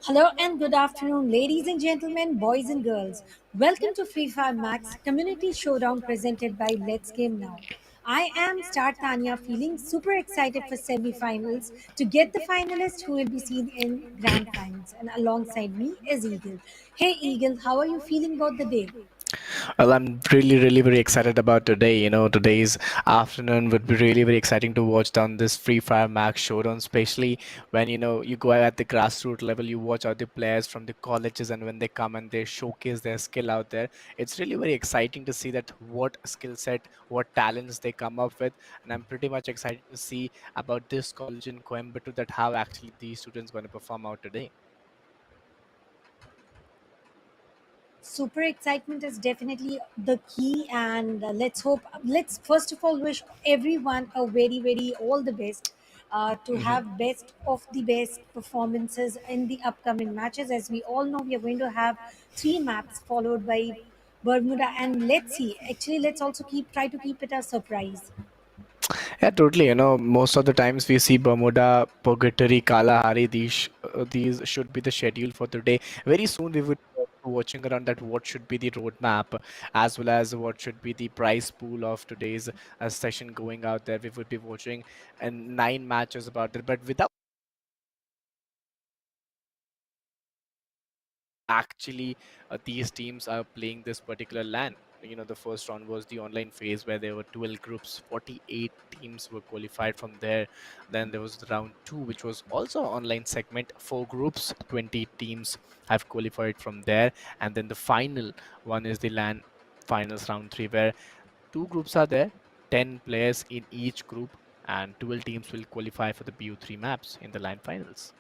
Hello and good afternoon, ladies and gentlemen, boys and girls. Welcome to Fire MAX Community Showdown presented by Let's Game Now. I am Star Tanya, feeling super excited for semi-finals to get the finalists who will be seen in grand finals. And alongside me is Eagle. Hey Eagle, how are you feeling about the day? Well, I'm really very excited about today. Today's afternoon would be really very exciting to watch down this Free Fire Max Showdown, especially when you go at the grassroots level, you watch out the players from the colleges, and when they come and they showcase their skill out there, it's really very exciting to see that what skill set, what talents they come up with, and I'm pretty much excited to see about this college in Coimbatore that how actually these students going to perform out today. Super excitement is definitely the key, and let's first of all wish everyone a very all the best to Mhm. have best of the best performances in the upcoming matches. As we all know, we are going to have three maps followed by Bermuda, and let's see, actually let's also keep it a surprise. Yeah, totally. Most of the times we see Bermuda, Purgatory, Kalahari. These should be the schedule for today. Very soon we would be watching around that what should be the roadmap, as well as what should be the prize pool of today's session going out there. We would be watching and nine matches about that. But without actually these teams are playing this particular LAN. The first round was the online phase where there were 12 groups, 48 teams were qualified from there. Then there was the round two, which was also online segment, four groups, 20 teams have qualified from there. And then the final one is the LAN finals round three, where two groups are there, 10 players in each group, and 12 teams will qualify for the BU3 maps in the LAN finals.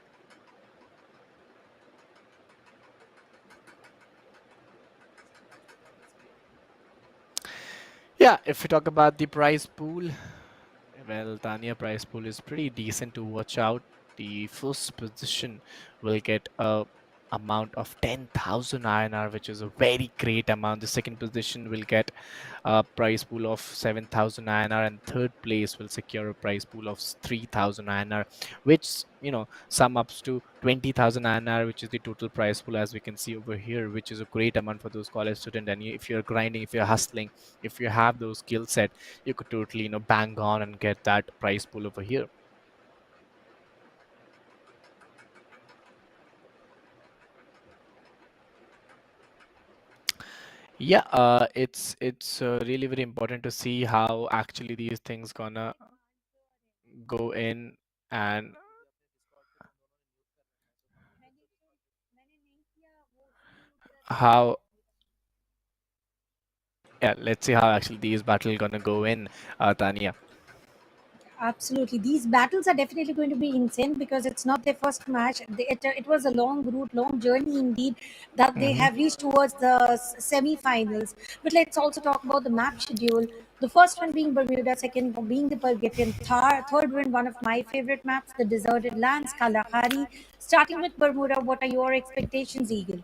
Yeah, if we talk about the prize pool, well, Tanya, prize pool is pretty decent to watch out. The first position will get a amount of 10,000 INR, which is a very great amount. The second position will get a prize pool of 7,000 INR, and third place will secure a prize pool of 3,000 INR, which sum ups to 20,000 INR, which is the total prize pool as we can see over here, which is a great amount for those college students. And if you're grinding, if you're hustling, if you have those skill set, you could totally bang on and get that prize pool over here. Yeah, it's really very important to see how actually these things gonna go in, and how, yeah, let's see how actually these battle gonna go in, Tanya. Absolutely. These battles are definitely going to be insane because it's not their first match. It was a long route, long journey indeed that they Hmm. have reached towards the semi-finals. But let's also talk about the map schedule. The first one being Bermuda, second being the Purgatory, and third one, one of my favorite maps, the Deserted Lands, Kalahari. Starting with Bermuda, what are your expectations, Eagle?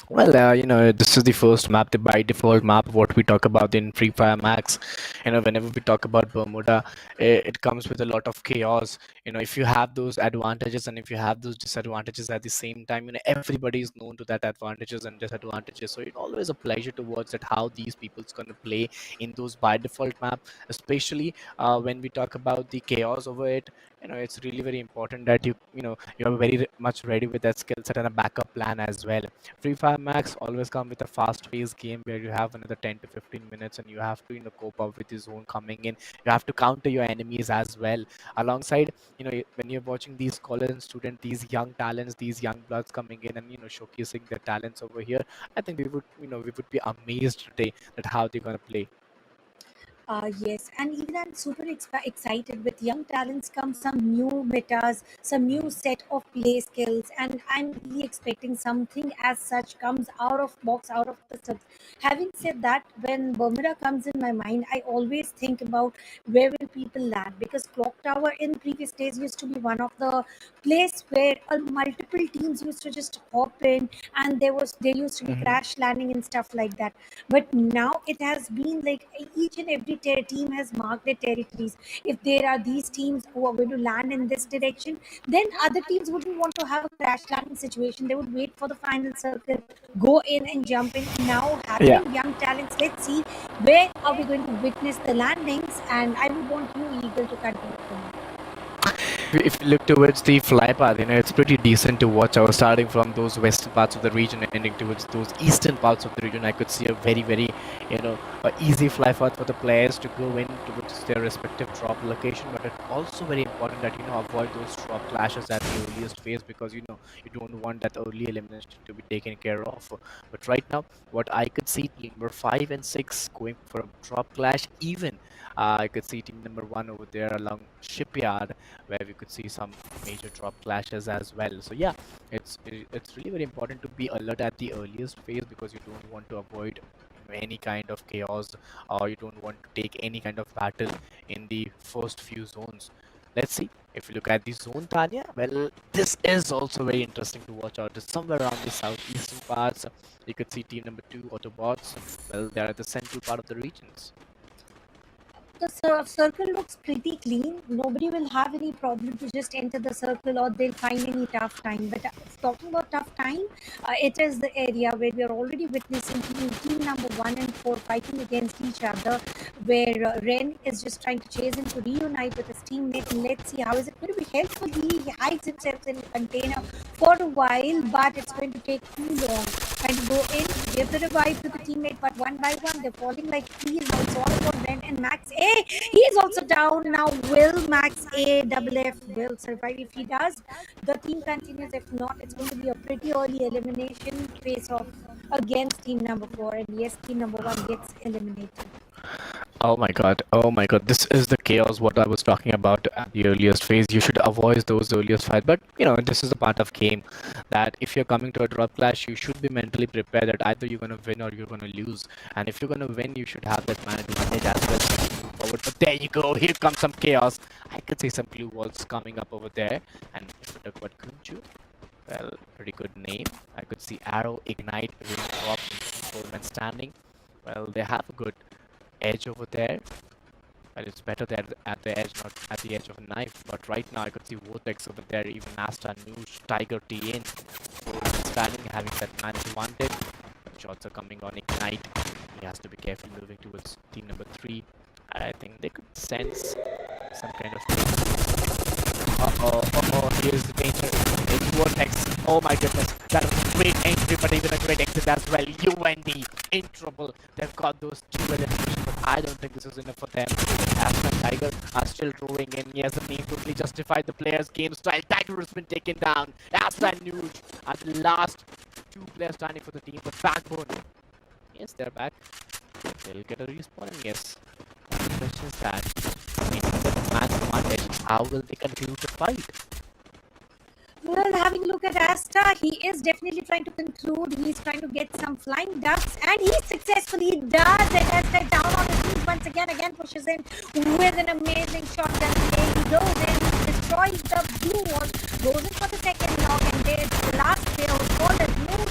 Well, this is the first map, the by default map, what we talk about in Free Fire Max. Whenever we talk about Bermuda, it comes with a lot of chaos. If you have those advantages and if you have those disadvantages at the same time, everybody is known to that advantages and disadvantages. So it's always a pleasure to watch that how these people's gonna play in those by default map, especially when we talk about the chaos over it. It's really very important that you're very much ready with that skill set and a backup plan as well. Free Fire Max always come with a fast-paced game where you have another 10 to 15 minutes and you have to cope up with the zone coming in. You have to counter your enemies as well. Alongside, when you're watching these college students, these young talents, these young bloods coming in and showcasing their talents over here, I think we would be amazed today at how they're gonna play. Yes, and even I'm super excited. With young talents come some new metas, some new set of play skills, and I'm really expecting something as such comes out of box, out of the subs. Having said that, when Bermuda comes in my mind, I always think about where will people land, because Clock Tower in previous days used to be one of the place where multiple teams used to just hop in, and there used to be Hmm. crash landing and stuff like that. But now it has been like each and every every team has marked their territories. If there are these teams who are going to land in this direction, then other teams wouldn't want to have a crash landing situation. They would wait for the final circle, go in and jump in. Now, Yeah. having young talents, let's see where are we going to witness the landings. And I would want you, Eagle, to continue for me. If you look towards the fly path, it's pretty decent to watch. I was starting from those western parts of the region and ending towards those eastern parts of the region. I could see a very, very, easy fly path for the players to go in towards their respective drop location. But it's also very important that, avoid those drop clashes at the earliest phase, because, you don't want that early elimination to be taken care of. But right now, what I could see, team number 5 and 6 going for a drop clash. Even I could see team number 1 over there along Shipyard, where we could see some major drop clashes as well. So yeah, it's really very important to be alert at the earliest phase, because you don't want to avoid any kind of chaos, or you don't want to take any kind of battle in the first few zones. Let's see. If you look at the zone, Tanya, well, this is also very interesting to watch out. It's somewhere around the southeastern parts. You could see team number 2, Autobots. Well, they're at the central part of the regions. The circle looks pretty clean. Nobody will have any problem to just enter the circle, or they'll find any tough time. But talking about tough time, it is the area where we are already witnessing team number 1 and 4 fighting against each other, where Ren is just trying to chase him to reunite with his teammate. And let's see how is it going to be helpful. He hides himself in a container for a while, but it's going to take too long. Trying to go in, give the revive to the teammate, but one by one they're falling like trees. Now it's all about Ren and Max A. He's also down now. Will Max A double F will survive? If he does, the team continues. If not, it's going to be a pretty early elimination face off against team number 4. And yes, team number 1 gets eliminated. Oh my god, oh my god, this is the chaos what I was talking about at the earliest phase. You should avoid those earliest fights, but this is a part of game, that if you're coming to a drop clash, you should be mentally prepared that either you're going to win or you're going to lose. And if you're going to win, you should have that man advantage as well to move forward. But there you go, here comes some chaos. I could see some glue walls coming up over there. And if we talk about Kunchu, well, pretty good name. I could see Arrow, Ignite, Ring Drop, Foreman standing. Well, they have a good edge over there. Well, it's better there at the edge, not at the edge of a knife. But right now I could see Vortex over there, even Asta, Noosh, Tiger T in. Standing, having that man advantage. Shots are coming on Ignite. He has to be careful moving towards team number 3. I think they could sense some kind of... here's the danger. It's Vortex. Oh my goodness. That was a great entry, but even a great exit as well. UND in trouble. They've got those 2 eliminations, but I don't think this is enough for them. Astra and Tiger are still roaring in. Yes, the name totally justified the player's game style. Tiger has been taken down. Astra and Nuge are the last 2 players standing for the team, but Backbone. Yes, they're back. They'll get a respawn, yes. The question is that, man advantage, how will they conclude the fight? Well, having a look at Asta, he is definitely trying to conclude. He's trying to get some flying ducks, and he successfully does. And Asta down on his knees once again pushes in with an amazing shotgun play. He goes in, destroys the blue wall, goes in for the second knock, and there's the last player who's called as Moon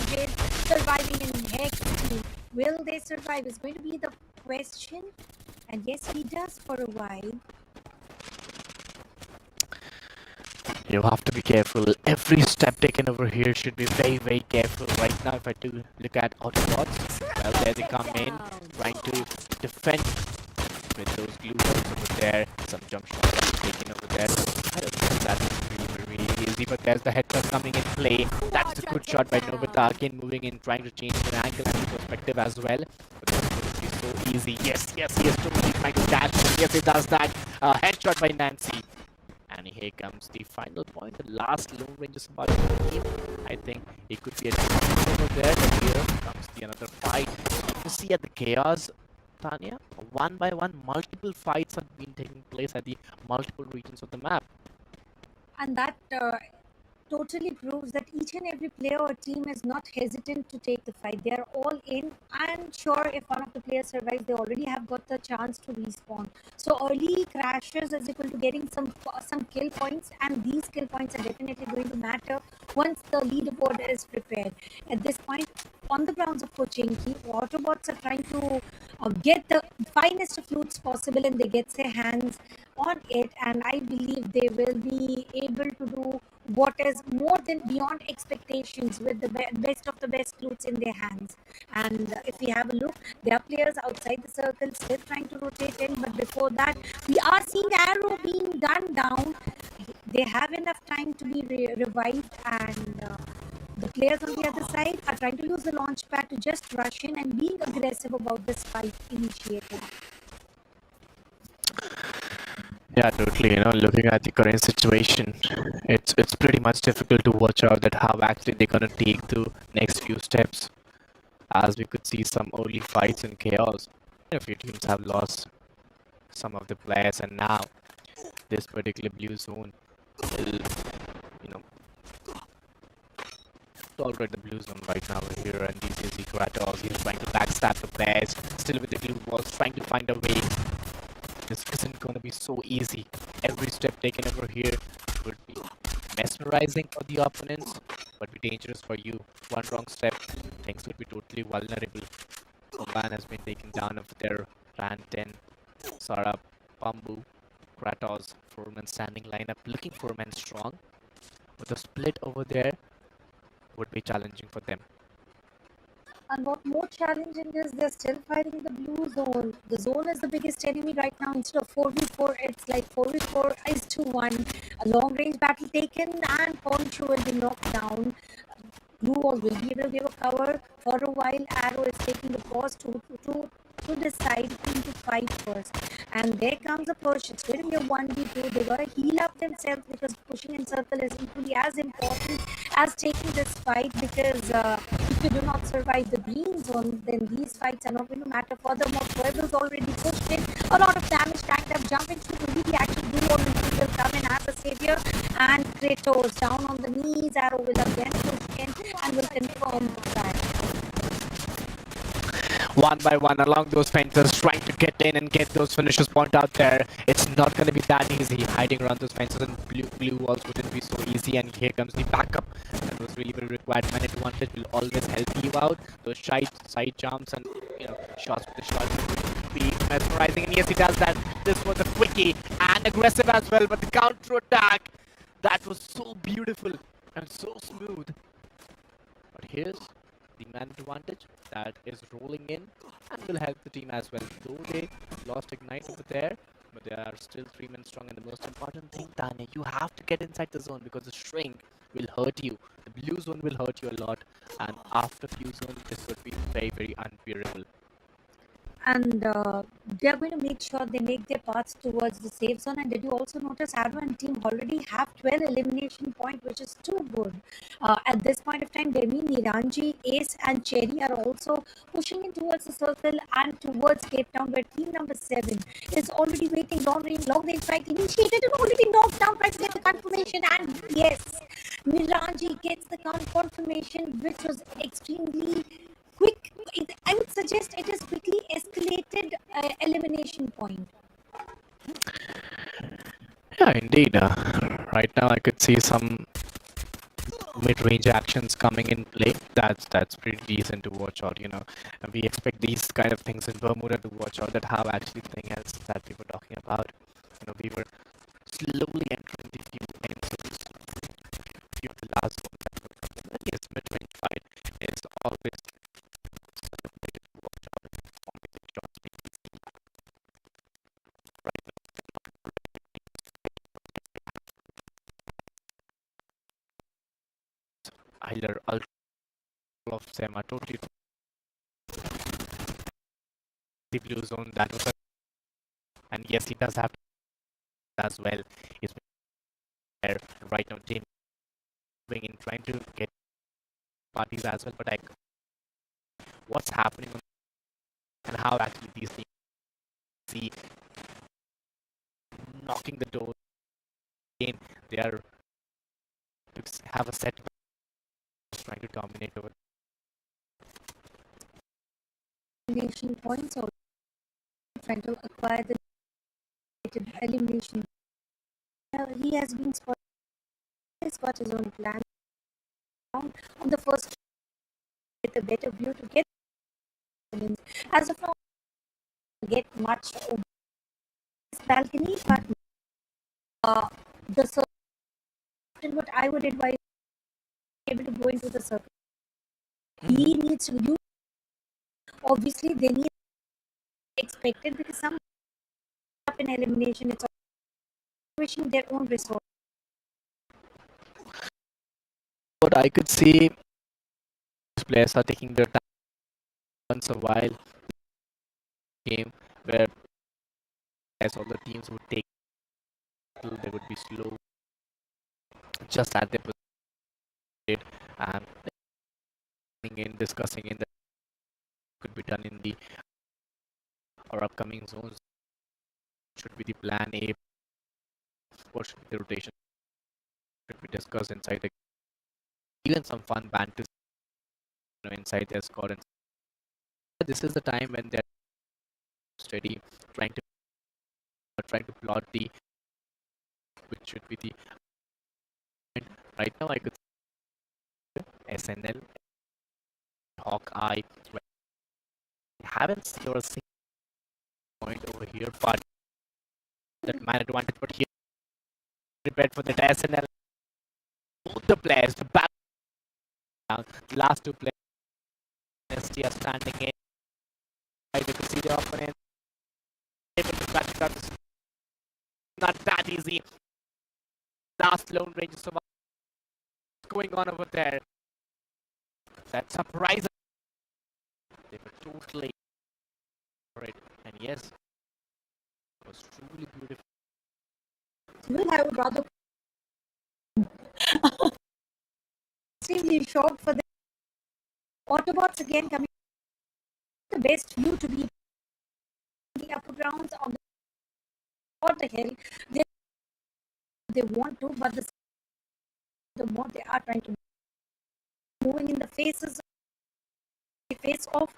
surviving in Hex team. Will they survive is going to be the question. And yes, he does for a while. You have to be careful. Every step taken over here should be very, very careful. Right now, if I do look at Autobots, well, there they come in, trying to defend with those glue walls over there. Some jump shots taken over there. I don't think that's really, really easy, but there's the headshot coming in play. That's a good shot by Nobita. Again, moving in, trying to change the angle and the perspective as well. But this would be so easy. Yes, he is totally trying to dash. Yes, he does that. Headshot by Nancy. And here comes the final point, the last Lone Ranger about the team. I think it could be a challenge over there, but here comes the another fight. You see at the chaos, Tanya, one by one, multiple fights have been taking place at the multiple regions of the map. And that totally proves that each and every player or team is not hesitant to take the fight. They are all in, and sure, if one of the players survives, they already have got the chance to respawn. So early crashes is equal to getting some kill points, and these kill points are definitely going to matter once the leaderboard is prepared. At this point, on the grounds of Pochinki, Autobots are trying to get the finest of loots possible, and they get their hands on it, and I believe they will be able to do what is more than beyond expectations with the best of the best loots in their hands. And if we have a look, there are players outside the circle still trying to rotate in, but before that, we are seeing Arrow being done down. They have enough time to be revived, and the players on the other side are trying to use the launch pad to just rush in and being aggressive about this fight initiated. Yeah, totally. Looking at the current situation, it's pretty much difficult to watch out that how actually they're gonna take the next few steps. As we could see some early fights in chaos. A few teams have lost some of the players, and now this particular blue zone will, you know, tolerate the blue zone right now here. And this is the Kratos. He's trying to backstab the players, still with the blue walls, trying to find a way. This isn't gonna be so easy. Every step taken over here would be mesmerizing for the opponents, but be dangerous for you. One wrong step, things would be totally vulnerable. Komban has been taken down over there. Ran 10, Sarab, Bambu, Kratos, four-man standing lineup, looking four-man strong. But the split over there would be challenging for them. And what more challenging is they're still fighting the blue zone. The zone is the biggest enemy right now. Instead of 4v4, it's like 4v4 is to 1. A long range battle taken, and Poncho will be knocked down. Blue Wall will be able to give a cover for a while. Arrow is taking the pause to decide whom to fight first. And there comes a push. It's going to be a 1v2. They got to heal up themselves, because pushing in circle is equally as important as taking this fight, because if you do not survive the green zone, then these fights are not going to matter. Furthermore, Fuego's already pushed in a lot of damage, tanked up, jumping through the really actually Blue Wall will come in as a savior, and Kratos down on the knees. Arrow will again push in and will confirm the fact. One by one along those fences, trying to get in and get those finishers point out there. It's not going to be that easy. Hiding around those fences and blue walls wouldn't be so easy. And here comes the backup. That was really very required. Man advantage will always help you out. Those side jumps and shots with the shots will be mesmerizing. And yes, he does that. This was a quickie and aggressive as well. But the counter attack, that was so beautiful and so smooth. But here's the man advantage that is rolling in and will help the team as well. Though they lost Ignite over there, but they are still 3 men strong. And the most important thing, Tanya, you have to get inside the zone, because the shrink will hurt you. The blue zone will hurt you a lot. And after blue zone, this would be very, very unbearable. And they are going to make sure they make their paths towards the safe zone. And did you also notice Arrow and team already have 12 elimination points, which is too good. At this point of time, Demi, Niranji, Ace and Cherry are also pushing in towards the circle and towards Cape Town, where team number 7 is already waiting. Long range fight initiated and already knocked down, trying to get the confirmation. And yes, Niranji gets the confirmation, which was extremely quick. I would suggest it is quickly escalated elimination point. Yeah, indeed. Right now, I could see some mid-range actions coming in play. That's pretty decent to watch out. And we expect these kind of things in Bermuda to watch out. That how actually the thing else that we were talking about. We were slowly entering the few end zones, few of the last ones that were coming. And yes, mid-range fight is always such a play to watch out. Forming shots being easy. Right now, either all of them are totally the blue zone. That was and yes, he does have as well. He's there right now, Jamie in trying to get parties as well. But like, what's happening and how actually these things see knocking the door in, they are have a set trying to dominate over. Elimination points or trying to acquire the elimination. He has been spotted. He's got his own plan on the first with a better view to get wins. As of now, get much over this balcony, but the circle. What I would advise able to go into the circle. He needs to use. Obviously, they need expected because some up in elimination. It's wishing their own resource. What I could see, players are taking their time once a while. Game where as all the teams would take, they would be slow, just at their position, and in discussing in that could be done in the or upcoming zones. Should be the plan A. What should be the rotation? Should be discussed inside the even some fun banter inside their squad. And this is the time when they're steady, trying to plot the which should be the right now. I could SNL, Hawkeye. I haven't seen a single point over here, but that man advantage. But here, prepared for the SNL. Both the players, the back down, the last two players, ST are standing in. I could see the opponent able to catch it up. Not that easy. Last lone range is what's going on over there. That surprise. They were totally for it. And yes, it was truly beautiful. Well, I would rather extremely shocked for the Autobots again coming the best view to be in the upper grounds of the what the hell they want to, but the more they are trying to moving in the face of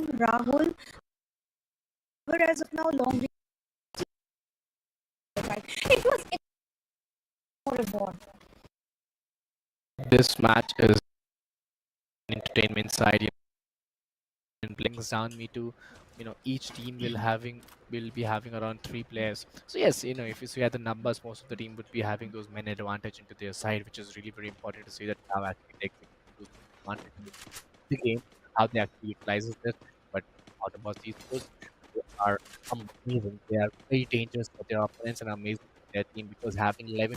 Rahul, but as of now long range, it was more reward. This match is entertainment side. And brings down me to, each team will be having around 3 players. So yes, if you see at the numbers, most of the team would be having those men advantage into their side, which is really very important to see that how actually they can use advantage in the game, how they actually utilizes it. But Autobots these sports, they are amazing. They are very dangerous for their opponents and amazing for their team because having 11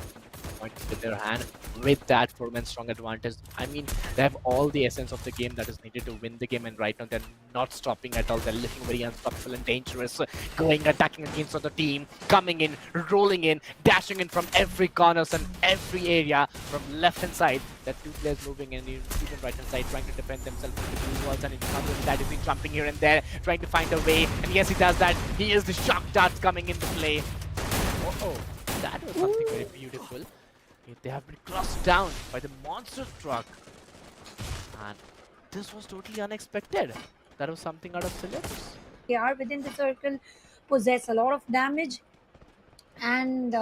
points in their hand with that 4-man strong advantage, I mean, they have all the essence of the game that is needed to win the game, and right now they're not stopping at all. They're looking very unstoppable and dangerous, going attacking against other team, coming in, rolling in, dashing in from every corners and every area from left hand side. There are 2 players moving in, even right hand side, trying to defend themselves with the blue walls, and that is jumping here and there, trying to find a way. And yes, he does that. He is the shock darts coming into play. Oh, that was something very beautiful. They have been crossed down by the monster truck, and this was totally unexpected. That was something out of syllabus. They are within the circle, possess a lot of damage, and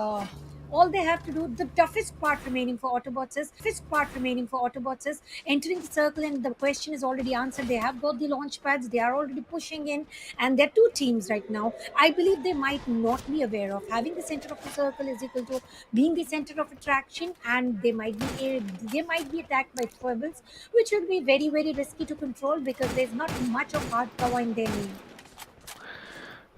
all they have to do, the toughest part remaining for Autobots is entering the circle, and the question is already answered. They have got the launch pads, they are already pushing in, and there are 2 teams right now. I believe they might not be aware of having the center of the circle is equal to being the center of attraction, and they might be attacked by foibles, which will be very very risky to control because there's not much of hard cover in their name.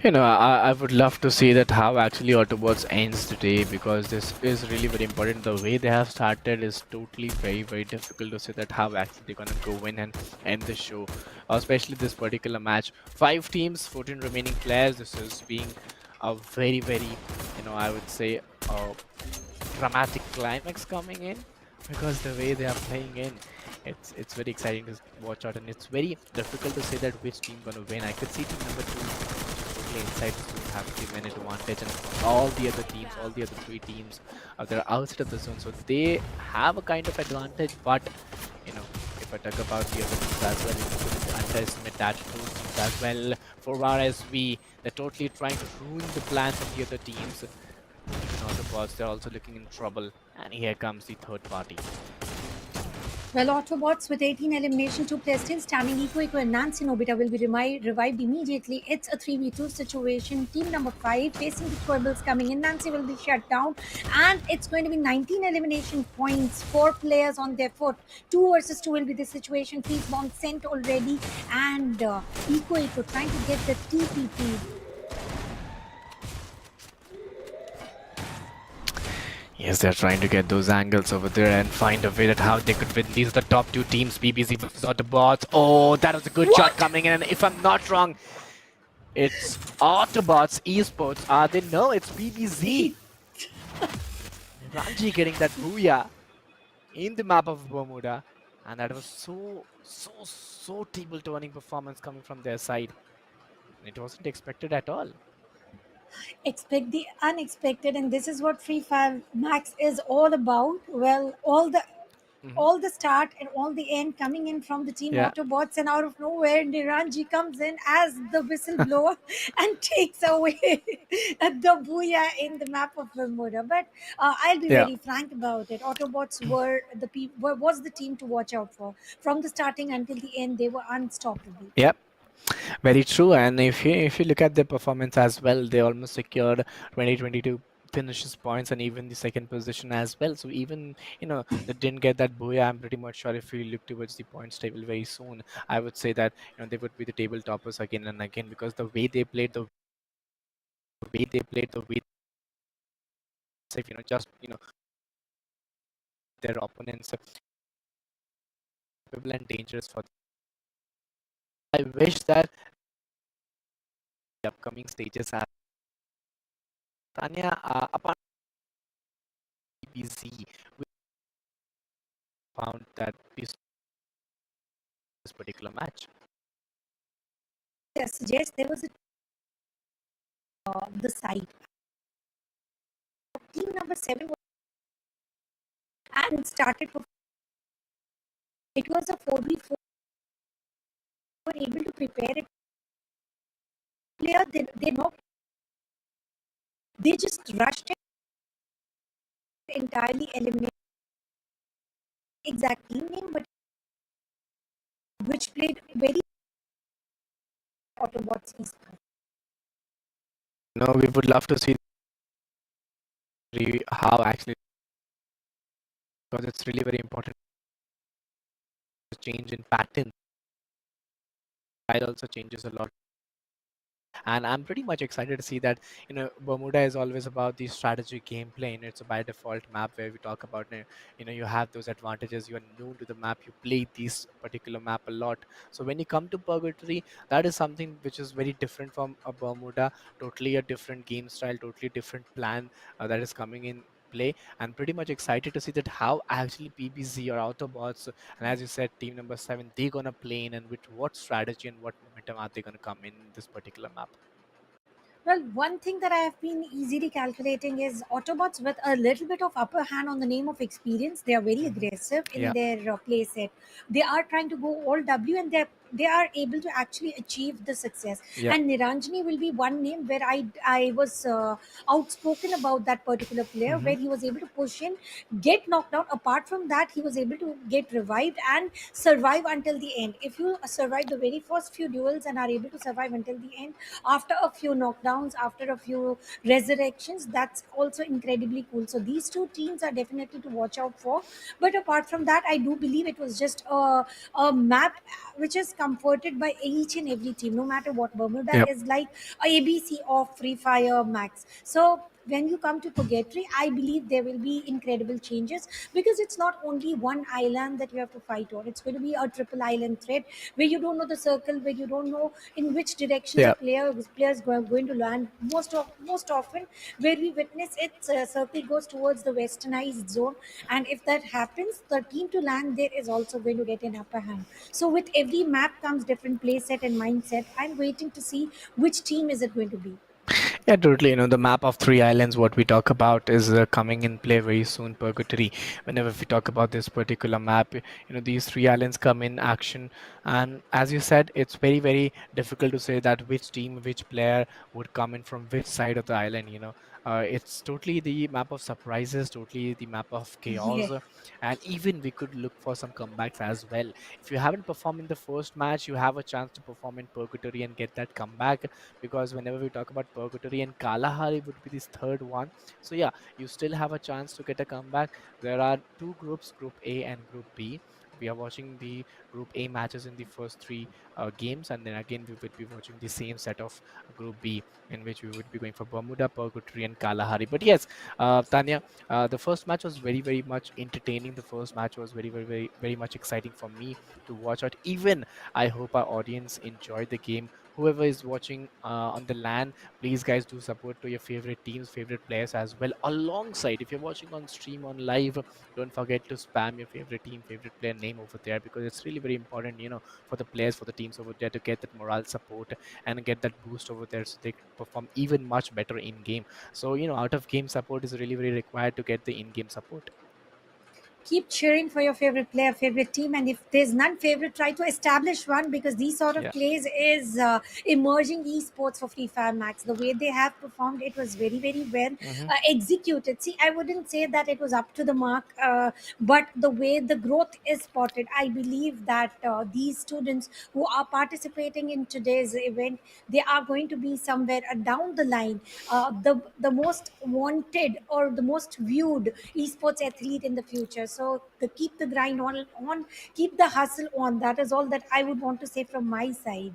I would love to see that how actually Autobots ends today, because this is really very important. The way they have started is totally very, very difficult to say that how actually they're gonna go in and end the show, especially this particular match. 5 teams, 14 remaining players. This is being a very, very, I would say, dramatic climax coming in, because the way they are playing in, it's very exciting to watch out, and it's very difficult to say that which team gonna win. I could see team number 2 totally inside the zone, have the main advantage, and all the other teams, all the other three teams, they're outside of the zone, so they have a kind of advantage. But if I talk about the other teams as well, we shouldn't underestimate that those teams as well. For RSV, they're totally trying to ruin the plans of the other teams. Even Autobots, they're also looking in trouble. And here comes the third party. Well, Autobots with 18 elimination, two players still standing. Eco and Nancy Nobita will be revived immediately. It's a 3v2 situation. Team number 5 facing the Squirrels coming in. Nancy will be shut down. And it's going to be 19 elimination points. 4 players on their foot. 2 versus 2 will be the situation. Freeze bomb sent already. And Eco trying to get the TPP. Yes, they're trying to get those angles over there and find a way that how they could win. These are the top two teams, BBC versus Autobots. Oh, that was a good shot coming in. And if I'm not wrong, it's Autobots Esports. Are they? No, it's BBC. Ranji getting that booyah in the map of Bermuda. And that was so table turning performance coming from their side. And it wasn't expected at all. Expect the unexpected, and this is what Free Fire Max is all about. Well, all the start and all the end coming in from the team Yeah. Autobots, and out of nowhere Niranji comes in as the whistleblower and takes away the booyah in the map of Bermuda. But I'll be Yeah. very frank about it. Autobots was the team to watch out for. From the starting until the end, they were unstoppable. Yep. Very true. And if you look at their performance as well, they almost secured 2022 finishes points and even the second position as well. So even they didn't get that booyah. I'm pretty much sure if we look towards the points table very soon, I would say that they would be the table toppers again and again, because the way they played, the way if just their opponents capable and dangerous for them. I wish that the upcoming stages have Tanya upon BBC we found that this particular match. Yes, yes, there was the side. Team number 7 was and started. It was a 4v4. Were able to prepare it. Player, they know they just rushed it entirely eliminated exact team name, but which played very Autobots esports. No, we would love to see how actually, because it's really very important to change in pattern. It also changes a lot. And I'm pretty much excited to see that Bermuda is always about the strategy gameplay, and it's a by default map where we talk about you have those advantages. You are new to the map, you play this particular map a lot. So when you come to Purgatory, that is something which is very different from a Bermuda. Totally a different game style, totally different plan that is coming in play. And pretty much excited to see that how actually PBZ or Autobots, and as you said, team number 7, they're gonna play in, and with what strategy and what momentum are they gonna come in this particular map. Well, one thing that I have been easily calculating is Autobots with a little bit of upper hand on the name of experience. They are very Hmm. aggressive in Yeah. their play set. They are trying to go all W, and they are able to actually achieve the success. Yeah. And Niranjani will be one name where I was outspoken about that particular player, Hmm. where he was able to push in, get knocked out. Apart from that, he was able to get revived and survive until the end. If you survive the very first few duels and are able to survive until the end, after a few knockdowns, after a few resurrections, that's also incredibly cool. So these two teams are definitely to watch out for. But apart from that, I do believe it was just a map which is comforted by each and every team, no matter what. Bermuda Yep. is like a ABC of Free Fire Max. So when you come to Purgatory, I believe there will be incredible changes, because it's not only one island that you have to fight on. It's going to be a triple island threat where you don't know the circle, where you don't know in which directions a Yeah. players going to land. Most often, where we witness its circle goes towards the westernized zone, and if that happens, the team to land there is also going to get an upper hand. So with every map comes different play set and mindset. I'm waiting to see which team is it going to be. Yeah, totally. The map of three islands, what we talk about, is coming in play very soon. Purgatory. Whenever we talk about this particular map, these three islands come in action, and as you said, it's very, very difficult to say that which team, which player would come in from which side of the island. It's totally the map of surprises, totally the map of chaos, Yeah. and even we could look for some comebacks as well. If you haven't performed in the first match, you have a chance to perform in Purgatory and get that comeback, because whenever we talk about Purgatory and Kalahari would be this third one. So yeah, you still have a chance to get a comeback. There are two groups, Group A and Group B. We are watching the Group A matches in the first three games, and then again we would be watching the same set of Group B, in which we would be going for Bermuda, Purgatory, and Kalahari. But yes, Tanya, the first match was very, very much entertaining. The first match was very, very, very, very much exciting for me to watch out. Even I hope our audience enjoyed the game. Whoever is watching on the LAN, please guys do support to your favorite teams, favorite players as well. Alongside, if you're watching on stream on live, don't forget to spam your favorite team, favorite player name over there, because it's really very important, for the players, for the teams over there to get that morale support and get that boost over there so they can perform even much better in game. So out of game support is really very required to get the in game support. Keep cheering for your favorite player, favorite team, and if there's none favorite, try to establish one, because these sort of Yeah. plays is emerging esports for Free Fire Max. The way they have performed, it was very, very well Hmm. executed. See, I wouldn't say that it was up to the mark, but the way the growth is spotted, I believe that these students who are participating in today's event, they are going to be somewhere down the line the most wanted or the most viewed esports athlete in the future. So keep the grind on, keep the hustle on. That is all that I would want to say from my side.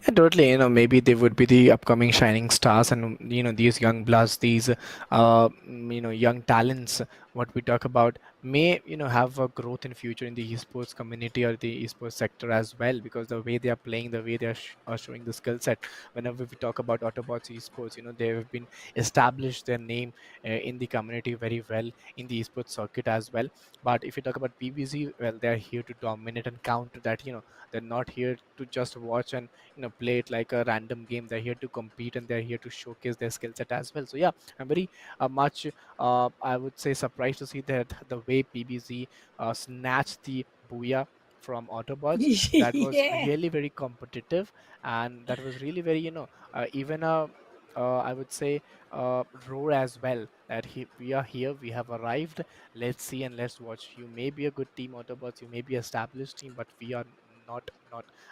And totally, maybe they would be the upcoming shining stars, and these young bloods, these young talents, what we talk about, may have a growth in future in the esports community or the esports sector as well, because the way they are playing, the way they are showing the skill set. Whenever we talk about Autobots esports, they have been established their name in the community very well in the esports circuit as well. But if you talk about PBZ, well, they are here to dominate and counter that. They're not here to just watch and play it like a random game. They're here to compete, and they're here to showcase their skill set as well. So yeah, I'm very much I would say surprised to see that the way PBZ snatched the booyah from Autobots. That was Yeah. really very competitive, and that was really very even a I would say roar as well, that we are here, we have arrived. Let's see and let's watch. You may be a good team, Autobots, you may be established team, but we are not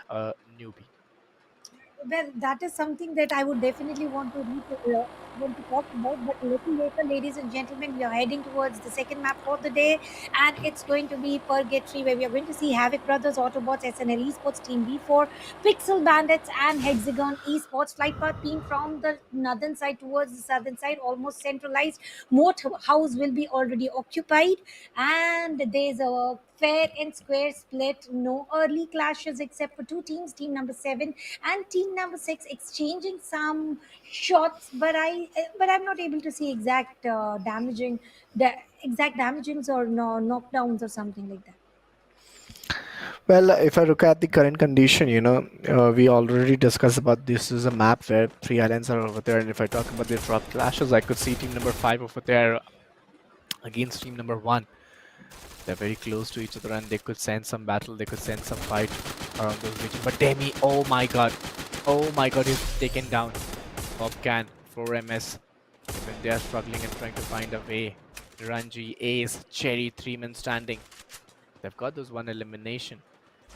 a newbie. Well, that is something that I would definitely want to talk about. But a little later, ladies and gentlemen, we are heading towards the second map for the day, and it's going to be Purgatory, where we are going to see Havoc Brothers, Autobots, SNL Esports, Team B4, Pixel Bandits, and Hexagon Esports. Flight path being from the northern side towards the southern side, almost centralized. Moat house will be already occupied, and there's a fair and square split. No early clashes except for two teams, team number 7 and team number 6 exchanging some shots, but I'm not able to see the exact damagings or no knockdowns or something like that. Well, if I look at the current condition, we already discussed about this is a map where three islands are over there, and if I talk about the drop clashes, I could see team number 5 over there against team number 1. They're very close to each other, and they could sense some battle, they could sense some fight around those regions. But Demi, oh my god, he's taken down. Popcan, 4MS, even they are struggling and trying to find a way. Ranji, Ace, Cherry, 3 men standing. They've got those one elimination.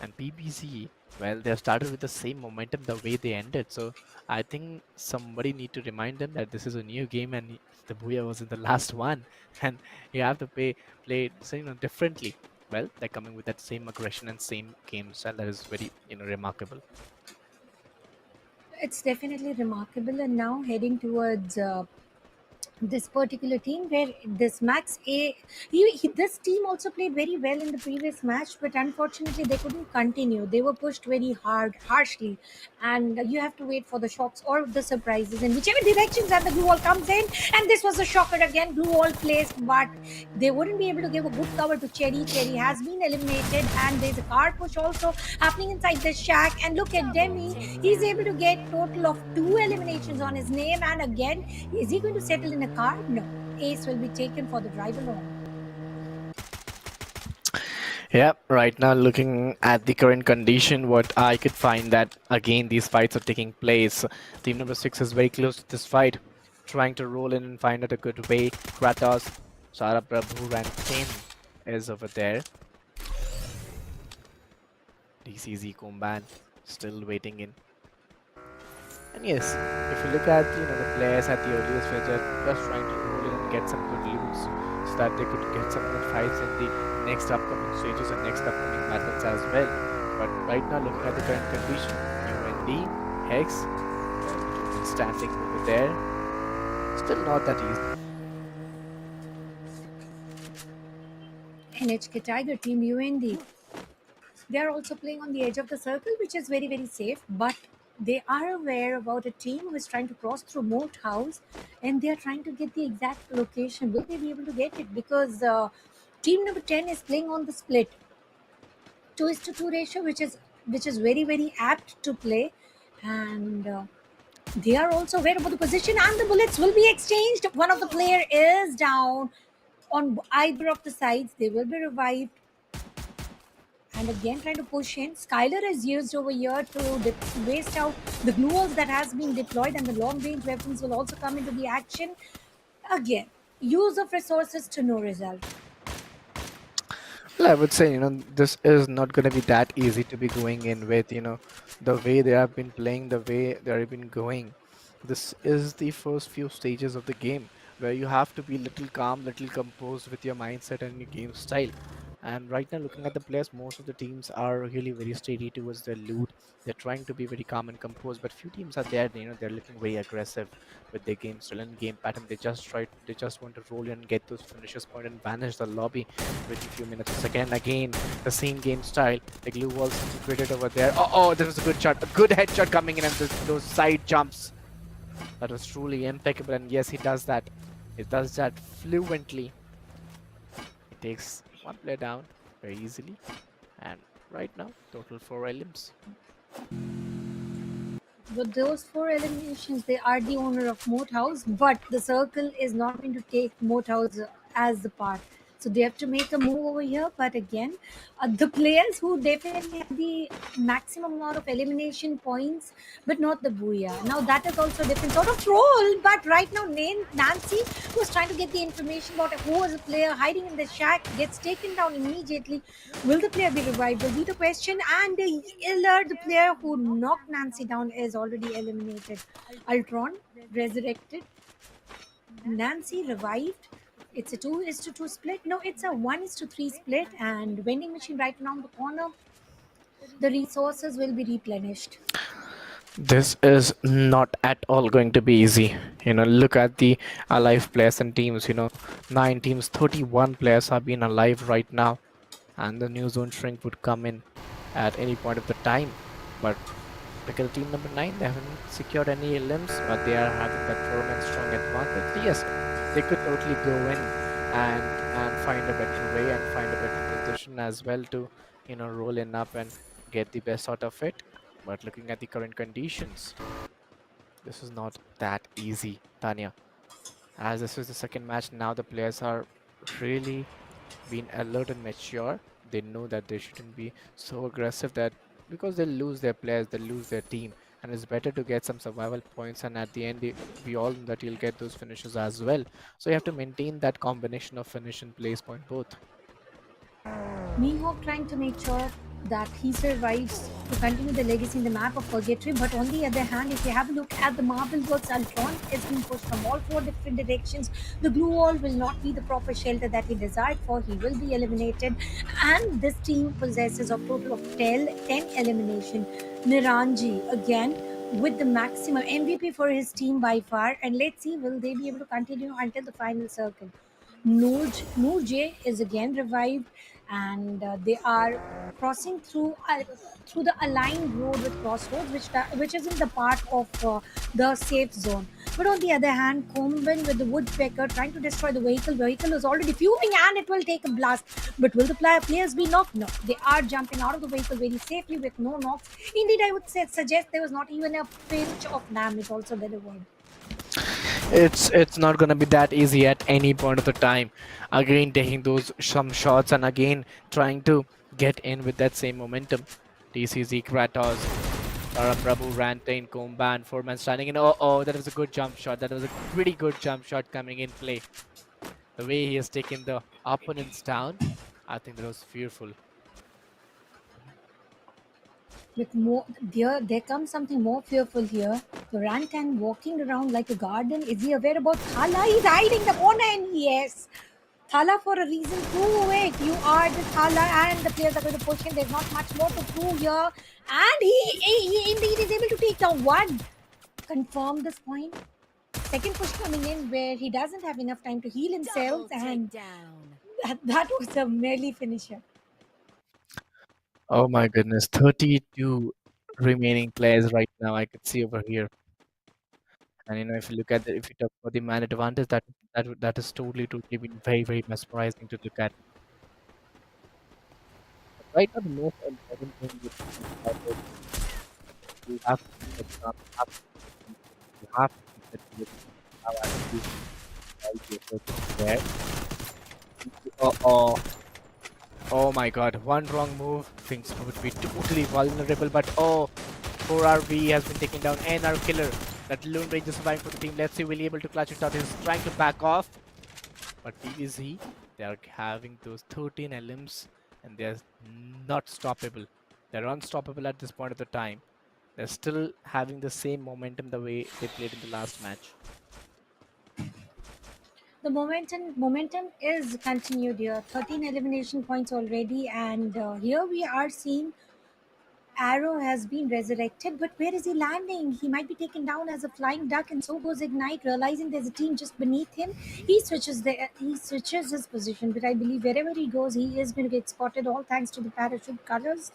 And PBC, well, they have started with the same momentum the way they ended. So I think somebody need to remind them that this is a new game, and the Booyah was in the last one. And you have to play it so, differently. Well, they're coming with that same aggression and same game style that is very, remarkable. It's definitely remarkable, and now heading towards this particular team where this Max A, this team also played very well in the previous match, but unfortunately they couldn't continue. They were pushed very harshly, and you have to wait for the shocks or the surprises in whichever directions that the blue wall comes in. And this was a shocker again, blue wall placed, but they wouldn't be able to give a good cover to Cherry. Cherry has been eliminated, and there's a card push also happening inside the shack. And look at Demi, he's able to get total of two eliminations on his name, and again, is he going to settle in a car? No. Ace will be taken for the drive alone. Yeah, right now looking at the current condition, what I could find that again these fights are taking place. Team number 6 is very close to this fight, trying to roll in and find out a good way. Kratos, Sara Prabhu and Ken is over there. DCZ Kumban still waiting in. And yes, if you look at the players at the earliest phase, they're just trying to roll in and get some good loots so that they could get some good fights in the next upcoming stages and next upcoming methods as well. But right now, looking at the current condition, UND, Hex, well, standing over there, still not that easy. NHK Tiger Team UND. They are also playing on the edge of the circle, which is very, very safe. But they are aware about a team who is trying to cross through Moat House, and they are trying to get the exact location. Will they be able to get it? Because team number 10 is playing on the split 2:2 ratio, which is very, very apt to play. And they are also aware about the position, and the bullets will be exchanged. One of the player is down on either of the sides. They will be revived. And again trying to push in. Skylar is used over here to waste out the glue walls that has been deployed, and the long range weapons will also come into the action. Again, use of resources to no result. Well, I would say, this is not going to be that easy to be going in with, the way they have been playing, the way they have been going. This is the first few stages of the game where you have to be little calm, little composed with your mindset and your game style. And right now, looking at the players, most of the teams are really very steady towards their loot. They're trying to be very calm and composed, but few teams are there, they're looking very aggressive with their game style and game pattern. They just want to roll in and get those finishes point and vanish the lobby within a few minutes. Again, the same game style. The glue walls integrated over there. Oh, this was a good shot, a good headshot coming in, and those side jumps. That was truly impeccable, and yes, he does that. He does that fluently. He takes one player down very easily, and right now, total 4 elims. With those four eliminations, they are the owner of Moat House, but the circle is not going to take Moat House as the part. So they have to make a move over here. But again, the players who definitely have the maximum amount of elimination points, but not the Booyah. Now that is also a different sort of role. But right now, Nancy, who's trying to get the information about who was a player hiding in the shack, gets taken down immediately. Will the player be revived? Will be the question. And Iller, the player who knocked Nancy down, is already eliminated. Ultron resurrected. Nancy revived. It's a 2:2 split. No, it's a 1:3 split. And vending machine right around the corner. The resources will be replenished. This is not at all going to be easy. Look at the alive players and teams. 9 teams, 31 players have been alive right now, and the new zone shrink would come in at any point of the time. But because team number 9, they haven't secured any limbs, but they are having that firm and strong advantage. Yes, they could totally go in and find a better way and find a better position as well to roll in up and get the best out of it. But looking at the current conditions, this is not that easy, Tanya. As this is the second match, now the players are really being alert and mature. They know that they shouldn't be so aggressive, that because they'll lose their players, they'll lose their team, and it's better to get some survival points, and at the end we all know that you'll get those finishes as well. So you have to maintain that combination of finish and place point both. Mihawk trying to make sure that he survives to continue the legacy in the map of Purgatory. But on the other hand, if you have a look at the Marvel Works, Ultron is being pushed from all four different directions. The glue wall will not be the proper shelter that he desired for. He will be eliminated. And this team possesses a total of 10 elimination. Niranji again with the maximum MVP for his team by far. And let's see, will they be able to continue until the final circle? Noor J is again revived, and they are crossing through the aligned road with crossroads, which isn't the part of the safe zone. But on the other hand, Combin with the woodpecker trying to destroy the vehicle. Vehicle is already fuming and it will take a blast. But will the players be knocked? No. They are jumping out of the vehicle very safely with no knocks. Indeed, I would suggest there was not even a pinch of damage also delivered. It's not gonna be that easy at any point of the time. Again, taking those some shots and again trying to get in with that same momentum. TCZ Kratos, Prabhu, Rantain, Komban, Foreman standing in. Oh, that was a good jump shot. That was a pretty good jump shot coming in play. The way he has taken the opponents down, I think that was fearful. With more there comes something more fearful here. The Rantan walking around like a garden. Is he aware about Thala? He's hiding the corner, and yes, Thala for a reason. Prove it. You are the Thala, and the players are going to push him. There's not much more to prove here, and he indeed is able to take down one. Confirm this point. Second push coming in where he doesn't have enough time to heal himself, and that was a merely finisher. Oh my goodness, 32 remaining players right now. I could see over here. And if you look at if you talk about the man advantage, that is totally been very mesmerizing to look at. But right now, the most important thing with these fighters, you have to keep it calm, you have to keep it with how actually right your focus there. Oh, oh my God! One wrong move, things would be totally vulnerable. But oh, 4RV has been taken down, and our killer. That Lone Ranger surviving for the team. Let's see, will he able to clutch it out? He's trying to back off. But TVZ, they are having those 13 LMs and they're not stoppable. They're unstoppable at this point of the time. They're still having the same momentum the way they played in the last match. The momentum is continued here. 13 elimination points already, and here we are seeing Arrow has been resurrected, but where is he landing? He might be taken down as a flying duck, and so goes Ignite. Realizing there's a team just beneath him, he switches his position. But I believe wherever he goes, he is going to get spotted. All thanks to the parachute colors,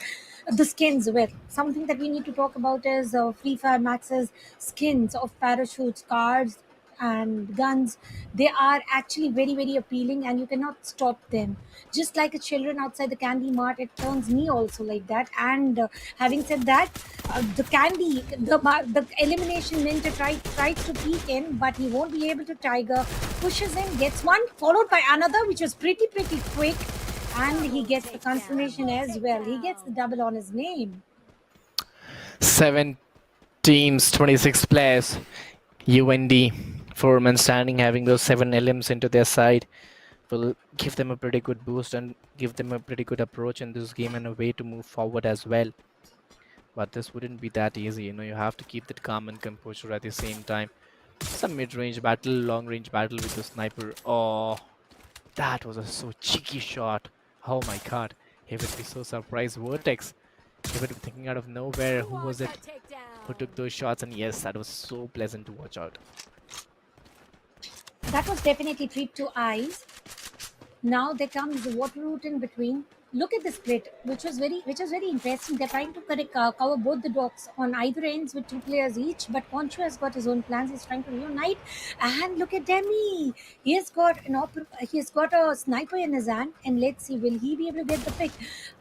the skins. Well, something that we need to talk about is Free Fire Max's skins of parachutes, cards, and guns. They are actually very appealing, and you cannot stop them. Just like a children outside the candy mart, it turns me also like that. And having said that, the candy, the elimination minter tries to peek in, but he won't be able to. Tiger pushes in, gets one, followed by another, which was pretty quick, and he gets the confirmation as well. He gets the double on his name. 7 teams, 26 players. UND, Foreman standing, having those 7 LMs into their side will give them a pretty good boost and give them a pretty good approach in this game and a way to move forward as well. But this wouldn't be that easy. You have to keep that calm and composure at the same time. Some mid-range battle, long-range battle with the sniper. Oh, that was a so cheeky shot. Oh my God, he would be so surprised. Vertex, he would be thinking out of nowhere who was it who took those shots, and yes, that was so pleasant to watch out. That was definitely treat to eyes. Now there comes the water route in between. Look at the split, which was very interesting. They're trying to cover both the docks on either ends with two players each. But Concho has got his own plans. He's trying to reunite. And look at Demi. He has got a sniper in his hand. And let's see, will he be able to get the pick?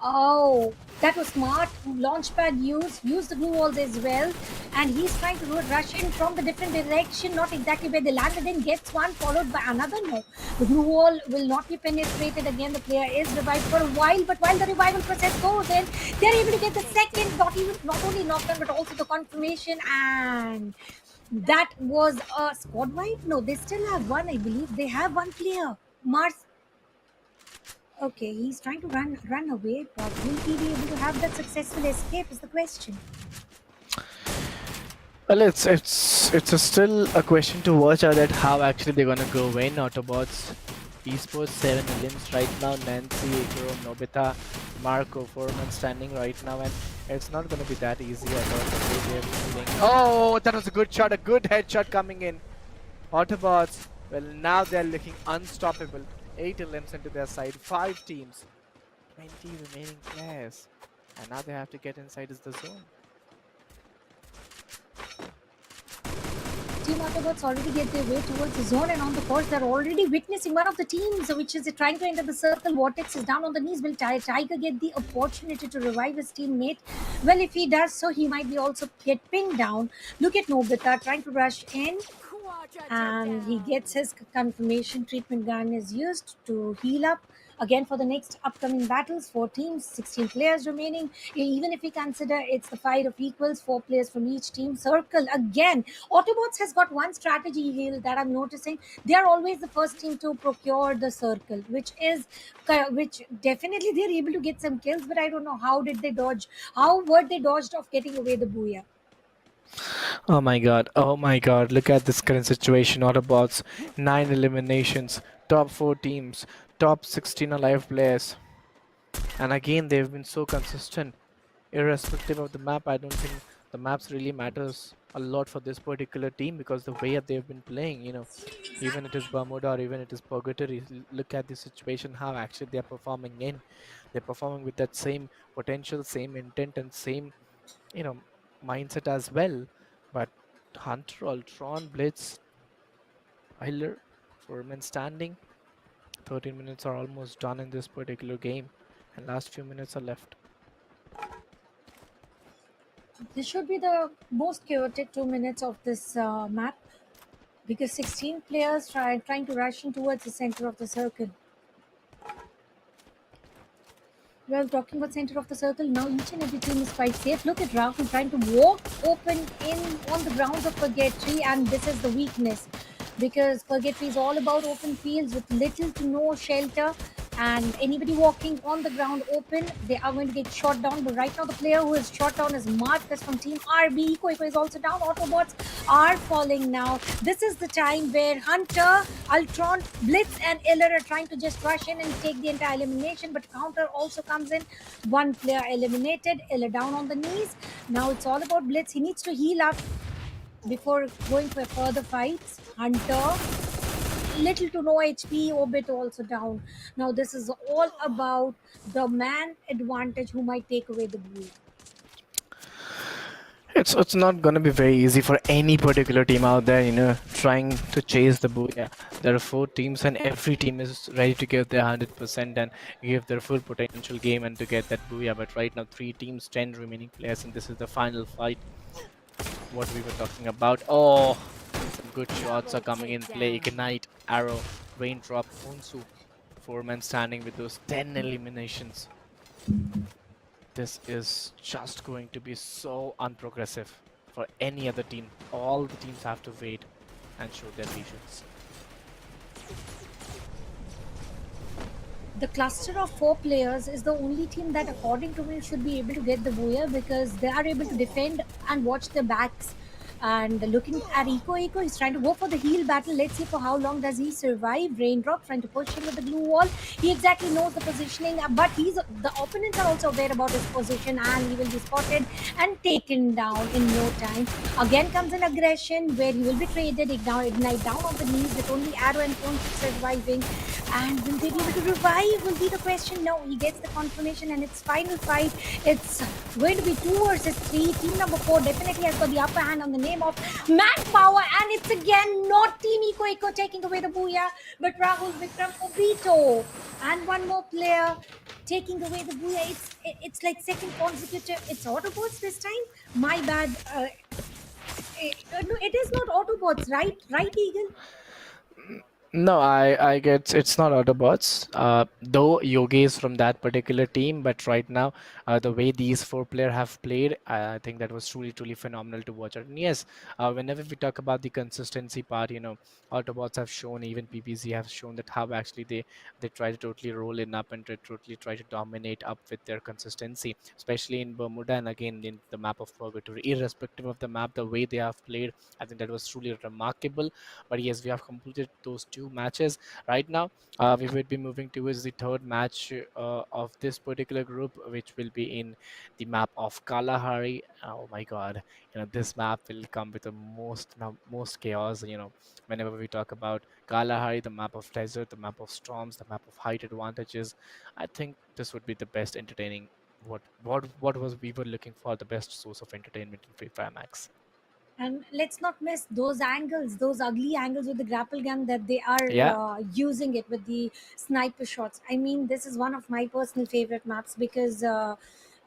Oh, that was smart. Launchpad use the glue walls as well. And he's trying to rush in from the different direction, not exactly where they landed in. Gets one, followed by another. No, the glue wall will not be penetrated again. The player is revived for a while, but while the revival process goes in, they're able to get the second, not only knockdown, but also the confirmation. And that was a squad wipe. No, they still have one, I believe. They have one player. Mars. Okay, he's trying to run away, but will he be able to have that successful escape is the question. Well, still a question to watch out at how actually they're gonna go in. Autobots, esports 7 millions right now. Nancy, Ikuro, Nobita, Marco Foreman standing right now, and it's not going to be that easy at all the way they've been playing. Oh, that was a good shot, a good headshot coming in. Autobots, well, now they're looking unstoppable. 8 limbs into their side, 5 teams, 20 remaining players, and now they have to get inside is the zone. Team Autobots already get their way towards the zone, and on the course, they're already witnessing one of the teams, which is trying to enter the circle. Vortex is down on the knees. Will Tiger get the opportunity to revive his teammate? Well, if he does so, he might be also get pinned down. Look at Nobita trying to rush in, and he gets his confirmation. Treatment gun is used to heal up again for the next upcoming battles. 4 teams, 16 players remaining. Even if we consider it's the fight of equals, 4 players from each team. Circle again. Autobots has got one strategy here that I'm noticing. They are always the first team to procure the circle, which definitely they're able to get some kills, but I don't know how did they dodge. How were they dodged of getting away the booyah? Oh my god, oh my god, look at this current situation. Autobots, 9 eliminations, top 4 teams, top 16 alive players. And again, they've been so consistent. Irrespective of the map, I don't think the maps really matters a lot for this particular team because the way that they've been playing, even it is Bermuda or even it is Purgatory, look at the situation, how actually they're performing in. They're performing with that same potential, same intent, and same, you know, mindset as well. But Hunter, Ultron, Blitz, Tyler, Foreman standing. 13 minutes are almost done in this particular game, and last few minutes are left. This should be the most chaotic 2 minutes of this map because 16 players trying to rush in towards the center of the circle. Well, talking about center of the circle, now each and every team is quite safe. Look at Rahul trying to walk open in on the grounds of Purgatory, and this is the weakness because Purgatory is all about open fields with little to no shelter. And anybody walking on the ground open, they are going to get shot down. But right now, the player who is shot down is Marcus from Team RB. Eco is also down. Autobots are falling now. This is the time where Hunter, Ultron, Blitz, and Iller are trying to just rush in and take the entire elimination. But counter also comes in. One player eliminated. Iller down on the knees. Now it's all about Blitz. He needs to heal up before going for further fights. Hunter, little to no HP, Orbit also down. Now this is all about the man advantage who might take away the blue. It's not gonna be very easy for any particular team out there, trying to chase the booyah. There are 4 teams, and every team is ready to give their 100% and give their full potential game and to get that booyah. But right now, 3 teams, 10 remaining players, and this is the final fight. What we were talking about. Oh, some good shots are coming in play. Ignite, Arrow, Raindrop, Unsu. 4 men standing with those 10 eliminations. This is just going to be so unprogressive for any other team. All the teams have to wait and show their patience. The cluster of 4 players is the only team that, according to me, should be able to get the booyah because they are able to defend and watch their backs. And looking at Eco, he's trying to go for the heal battle. Let's see for how long does he survive. Raindrop trying to push him with the glue wall. He exactly knows the positioning, but the opponents are also aware about his position, and he will be spotted and taken down in no time. Again comes an aggression where he will be traded. Ignite down on the knees with only Arrow and Phone surviving. And will they be able to revive? Will be the question. No, he gets the confirmation, and it's final fight. It's going to be 2 versus 3. Team number 4 definitely has got the upper hand on the name of Manpower, and it's again not Team Eco taking away the booyah, but Rahul Vikram Obito and one more player taking away the booyah. It's like second consecutive. It's Autobots this time. My bad. No, it is not Autobots, right? Right, Eagle? No, I get it's not Autobots. Though Yogi is from that particular team, but right now, the way these 4 players have played, I think that was truly phenomenal to watch. And yes, whenever we talk about the consistency part, Autobots have shown, even PPZ have shown that how actually they try to totally roll in up and to totally try to dominate up with their consistency, especially in Bermuda and again in the map of Purgatory. Irrespective of the map, the way they have played, I think that was truly remarkable. But yes, we have completed those 2 matches right now. We will be moving towards the third match of this particular group, which will be in the map of Kalahari. Oh my God, this map will come with the most chaos. Whenever we talk about Kalahari, the map of desert, the map of storms, the map of height advantages, I think this would be the best entertaining. What was we were looking for, the best source of entertainment in Free Fire Max. And let's not miss those angles, those ugly angles with the grapple gun that they are Yeah. using it with the sniper shots. I mean, this is one of my personal favorite maps because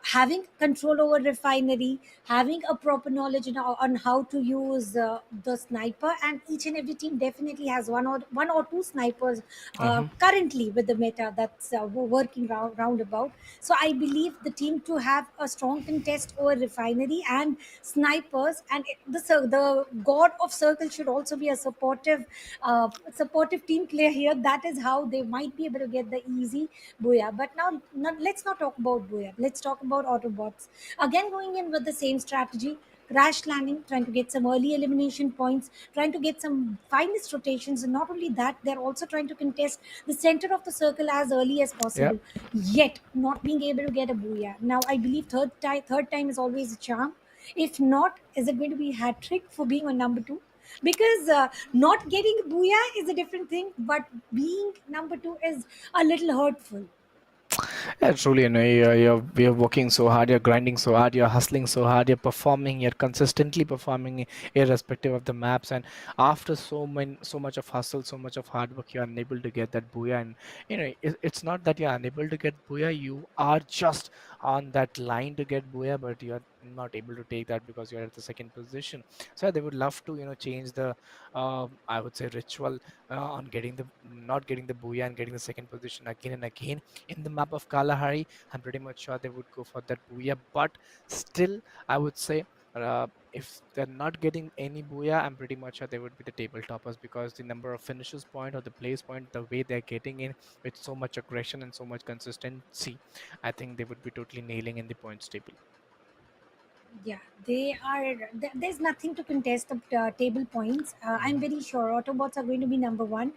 having control over refinery, having a proper knowledge on how to use the sniper, and each and every team definitely has one or two snipers Uh-huh. currently with the meta that's working roundabout. So I believe the team to have a strong contest over refinery and snipers, and the god of circle should also be a supportive team player here. That is how they might be able to get the easy booyah. But now let's not talk about booyah. Let's talk about Autobots. Again, going in with the same strategy, crash landing, trying to get some early elimination points, trying to get some finest rotations, and not only that, they're also trying to contest the center of the circle as early as Yeah. possible. Yet, not being able to get a booyah. Now, I believe third time is always a charm. If not, is it going to be a hat trick for being on number two? Because not getting booyah is a different thing, but being number two is a little hurtful. Yeah, truly, you're working so hard, you're grinding so hard, you're hustling so hard, you're performing, you're consistently performing irrespective of the maps. And after so much of hustle, so much of hard work, you're unable to get that booyah. And it's not that you're unable to get booyah, you are just on that line to get booyah, but you're not able to take that because you're at the second position. So they would love to, change the, I would say, ritual on getting the not getting the booyah and getting the second position again and again in the map of Kalahari. I'm pretty much sure they would go for that booyah, but still, I would say. If they're not getting any booyah, I'm pretty much sure they would be the table toppers because the number of finishes point or the place point, the way they're getting in with so much aggression and so much consistency, I think they would be totally nailing in the points table. Yeah, they are. There's nothing to contest the table points. I'm Mhm. very sure Autobots are going to be number one.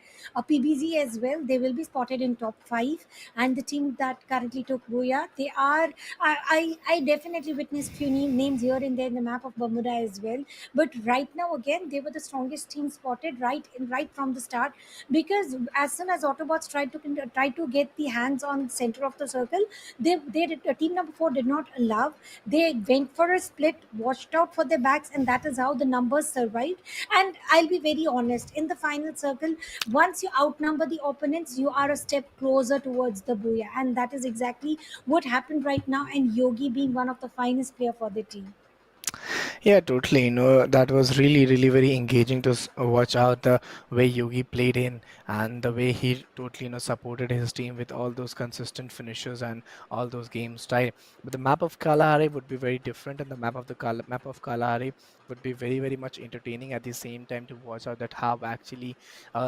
PBZ as well. They will be spotted in top five. And the team that currently took Booyah, they are. I definitely witnessed few names here and there in the map of Bermuda as well. But right now, again, they were the strongest team spotted right from the start. Because as soon as Autobots tried to get the hands on center of the circle, team number four did not allow. They went for a split, watched out for their backs, and that is how the numbers survived. And I'll be very honest, in the final circle, once you outnumber the opponents, you are a step closer towards the booyah. And that is exactly what happened right now, and Yogi being one of the finest player for the team. Yeah, totally. That was really, really very engaging to watch out the way Yogi played in and the way he totally, supported his team with all those consistent finishes and all those game style. But the map of Kalahari would be very different, and the map of Kalahari would be very, very much entertaining at the same time to watch out that how actually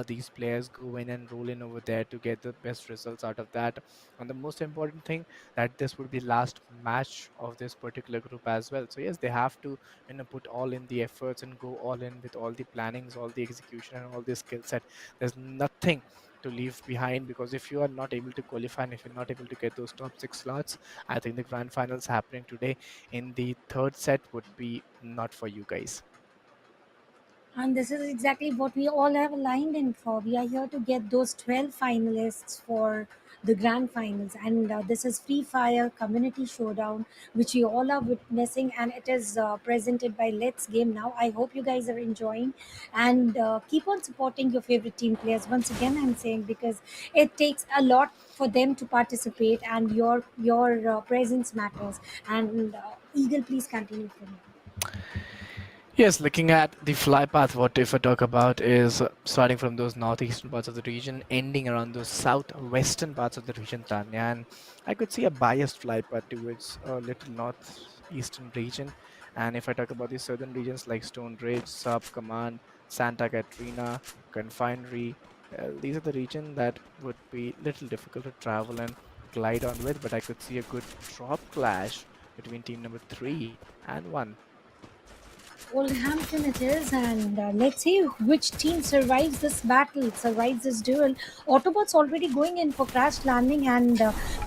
these players go in and roll in over there to get the best results out of that. And the most important thing that this would be last match of this particular group as well. So yes, they have to put all in the efforts and go all in with all the plannings, all the execution, and all the skill set. There's nothing to leave behind because if you are not able to qualify and if you're not able to get those top six slots, I think the grand finals happening today in the third set would be not for you guys. And this is exactly what we all have aligned in for. We are here to get those 12 finalists for the grand finals. And this is Free Fire Community Showdown, which you all are witnessing. And it is presented by Let's Game Now. I hope you guys are enjoying. And keep on supporting your favorite team players. Once again, I'm saying because it takes a lot for them to participate, and your presence matters. And Eagle, please continue from here. Yes, looking at the fly path, what if I talk about is starting from those northeastern parts of the region, ending around those southwestern parts of the region, Tanya. And I could see a biased fly path towards a little northeastern region. And if I talk about the southern regions like Stone Ridge, Sub Command, Santa Catrina, Confinery, these are the region that would be little difficult to travel and glide on with. But I could see a good drop clash between team number 3 and 1. Oldhampton it is, and let's see which team survives this battle, survives this duel. Autobots already going in for crash landing, and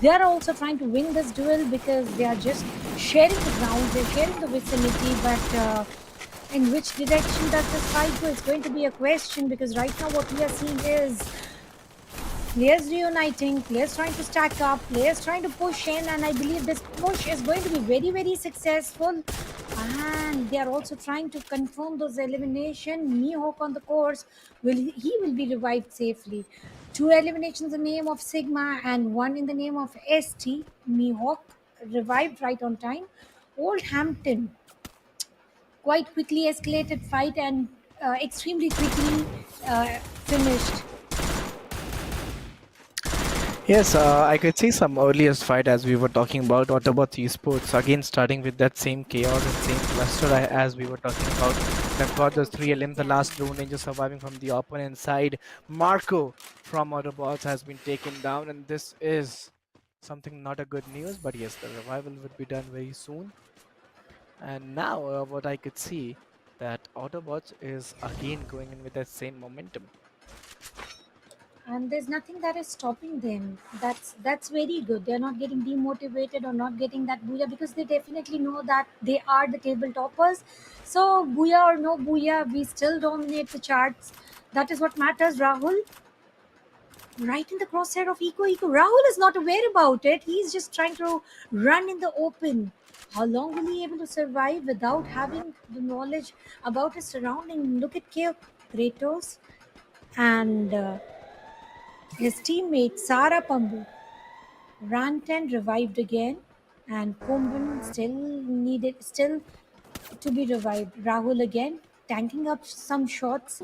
they are also trying to win this duel because they are just sharing the ground, they're sharing the vicinity, but in which direction does this fight go? It's going to be a question because right now what we are seeing is players reuniting, players trying to stack up, players trying to push in, and I believe this push is going to be very, very successful. And they are also trying to confirm those elimination. Mihawk on the course will be revived safely. Two eliminations in the name of Sigma and one in the name of ST. Mihawk revived right on time. Oldhampton quite quickly escalated fight and extremely quickly finished. Yes, I could see some earliest fight as we were talking about Autobots esports. Again, starting with that same chaos and same cluster as we were talking about. They've got those three LM, the last Lone Ranger surviving from the opponent side. Marco from Autobots has been taken down, and this is something not a good news. But yes, the revival would be done very soon. And now, what I could see that Autobots is again going in with that same momentum. And there's nothing that is stopping them. That's very good. They're not getting demotivated or not getting that booyah because they definitely know that they are the table toppers. So booyah or no booyah, we still dominate the charts. That is what matters. Rahul right in the crosshair of Eco. Rahul is not aware about it. He's just trying to run in the open. How long will he able to survive without having the knowledge about his surrounding? Look at Kratos and his teammate Sara Pambu. Rantan revived again, and Kumban still to be revived. Rahul again tanking up some shots,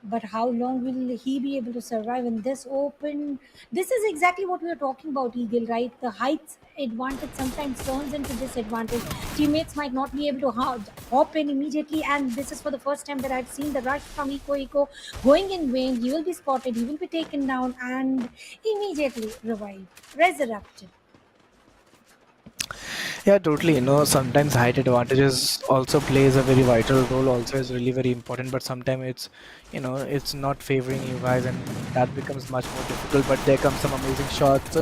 but how long will he be able to survive in this open? This is exactly what we are talking about, Eagle, right? The height advantage sometimes turns into disadvantage. Teammates might not be able to hop in immediately, and this is for the first time that I've seen the rush from Eco going in vain. He will be spotted, he will be taken down, and immediately revived, resurrected. Yeah, totally. Sometimes height advantages also plays a very vital role. Also, is really very important. But sometimes it's not favoring you guys, and that becomes much more difficult. But there comes some amazing shots.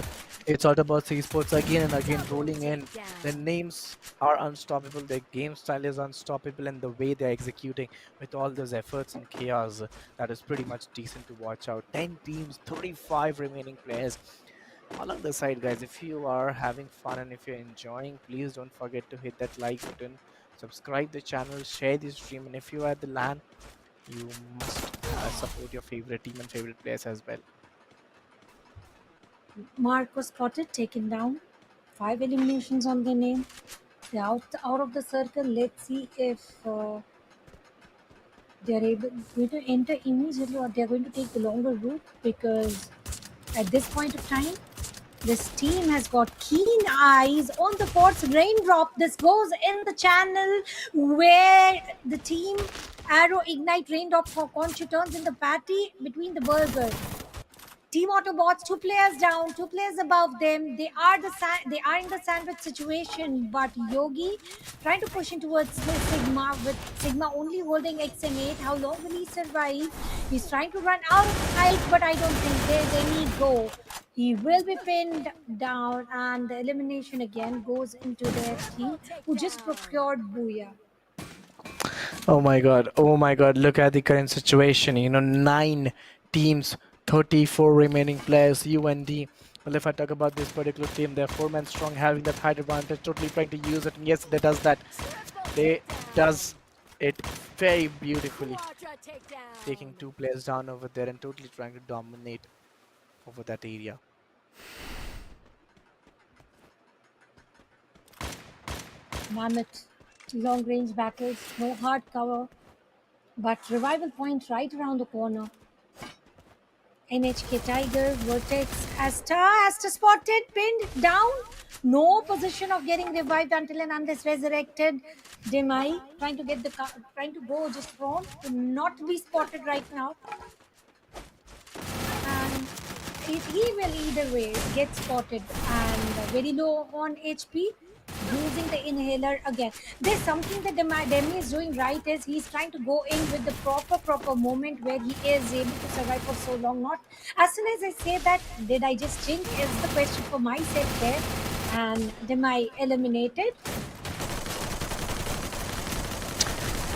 It's all about esports again and again rolling in. Their names are unstoppable. Their game style is unstoppable, and the way they're executing with all those efforts and chaos, that is pretty much decent to watch out. 10 teams, 35 remaining players. Along the side, guys, if you are having fun and if you're enjoying, please don't forget to hit that like button, subscribe the channel, share this stream, and if you are at the LAN, you must support your favorite team and favorite players as well. Mark was spotted, taken down. 5 eliminations on the name. They're out of the circle. Let's see if they're able going to enter immediately or they're going to take the longer route because at this point of time this team has got keen eyes on the force raindrop. This goes in the channel where the team arrow ignite raindrop for Conchu turns in the patty between the burger. Team Autobots, 2 players down, 2 players above them. They are in the sandwich situation, but Yogi trying to push in towards the Sigma with Sigma only holding XM8. How long will he survive? He's trying to run out of height, but I don't think there's any go. He will be pinned down, and the elimination again goes into the ST, who just procured Booyah. Oh my god, oh my god, look at the current situation. 9 teams, 34 remaining players, UND. Well, if I talk about this particular team, they're 4 men strong, having that height advantage, totally trying to use it. And yes, they does that. They does it very beautifully, taking 2 players down over there and totally trying to dominate over that area. Mammoth, long range battles, no hard cover, but revival point right around the corner. NHK Tiger, Vertex, Asta spotted, pinned down. No position of getting revived until and unless resurrected. Demai trying to go just prone to not be spotted right now. And he will either way get spotted and very low on HP. using the inhaler again. There's something that Demi is doing right is he's trying to go in with the proper moment where he is able to survive for so long. Not as soon as I say that, did I just think is the question for myself there. And Demi eliminated.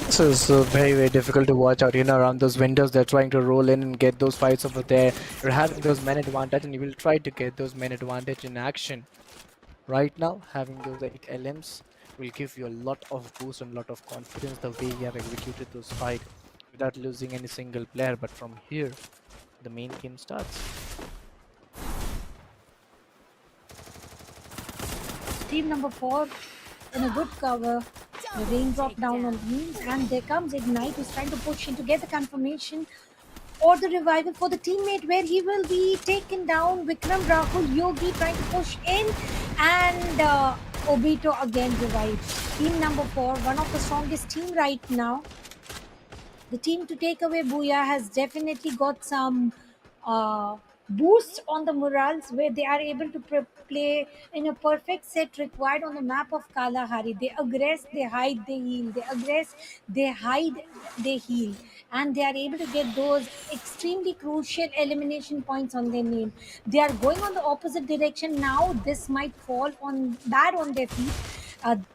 This is very, very difficult to watch out, around those windows. They're trying to roll in and get those fights over there. You're having those men advantage, and you will try to get those men advantage in action. Right now, having those 8 LMs will give you a lot of boost and a lot of confidence the way you have executed those fight without losing any single player. But from here, the main game starts. Team number 4 in a good cover. The raindrop down on teams, and there comes Ignite who's trying to push in to get the confirmation or the revival for the teammate where he will be taken down. Vikram Rahul Yogi trying to push in, and Obito again revived. Team number 4, one of the strongest team right now. The team to take away Booyah has definitely got some boost on the morals where they are able to play in a perfect set required on the map of Kalahari. They aggress, they hide, they heal. They aggress, they hide, they heal. And they are able to get those extremely crucial elimination points on their name. They are going on the opposite direction now. This might fall on bad on their feet,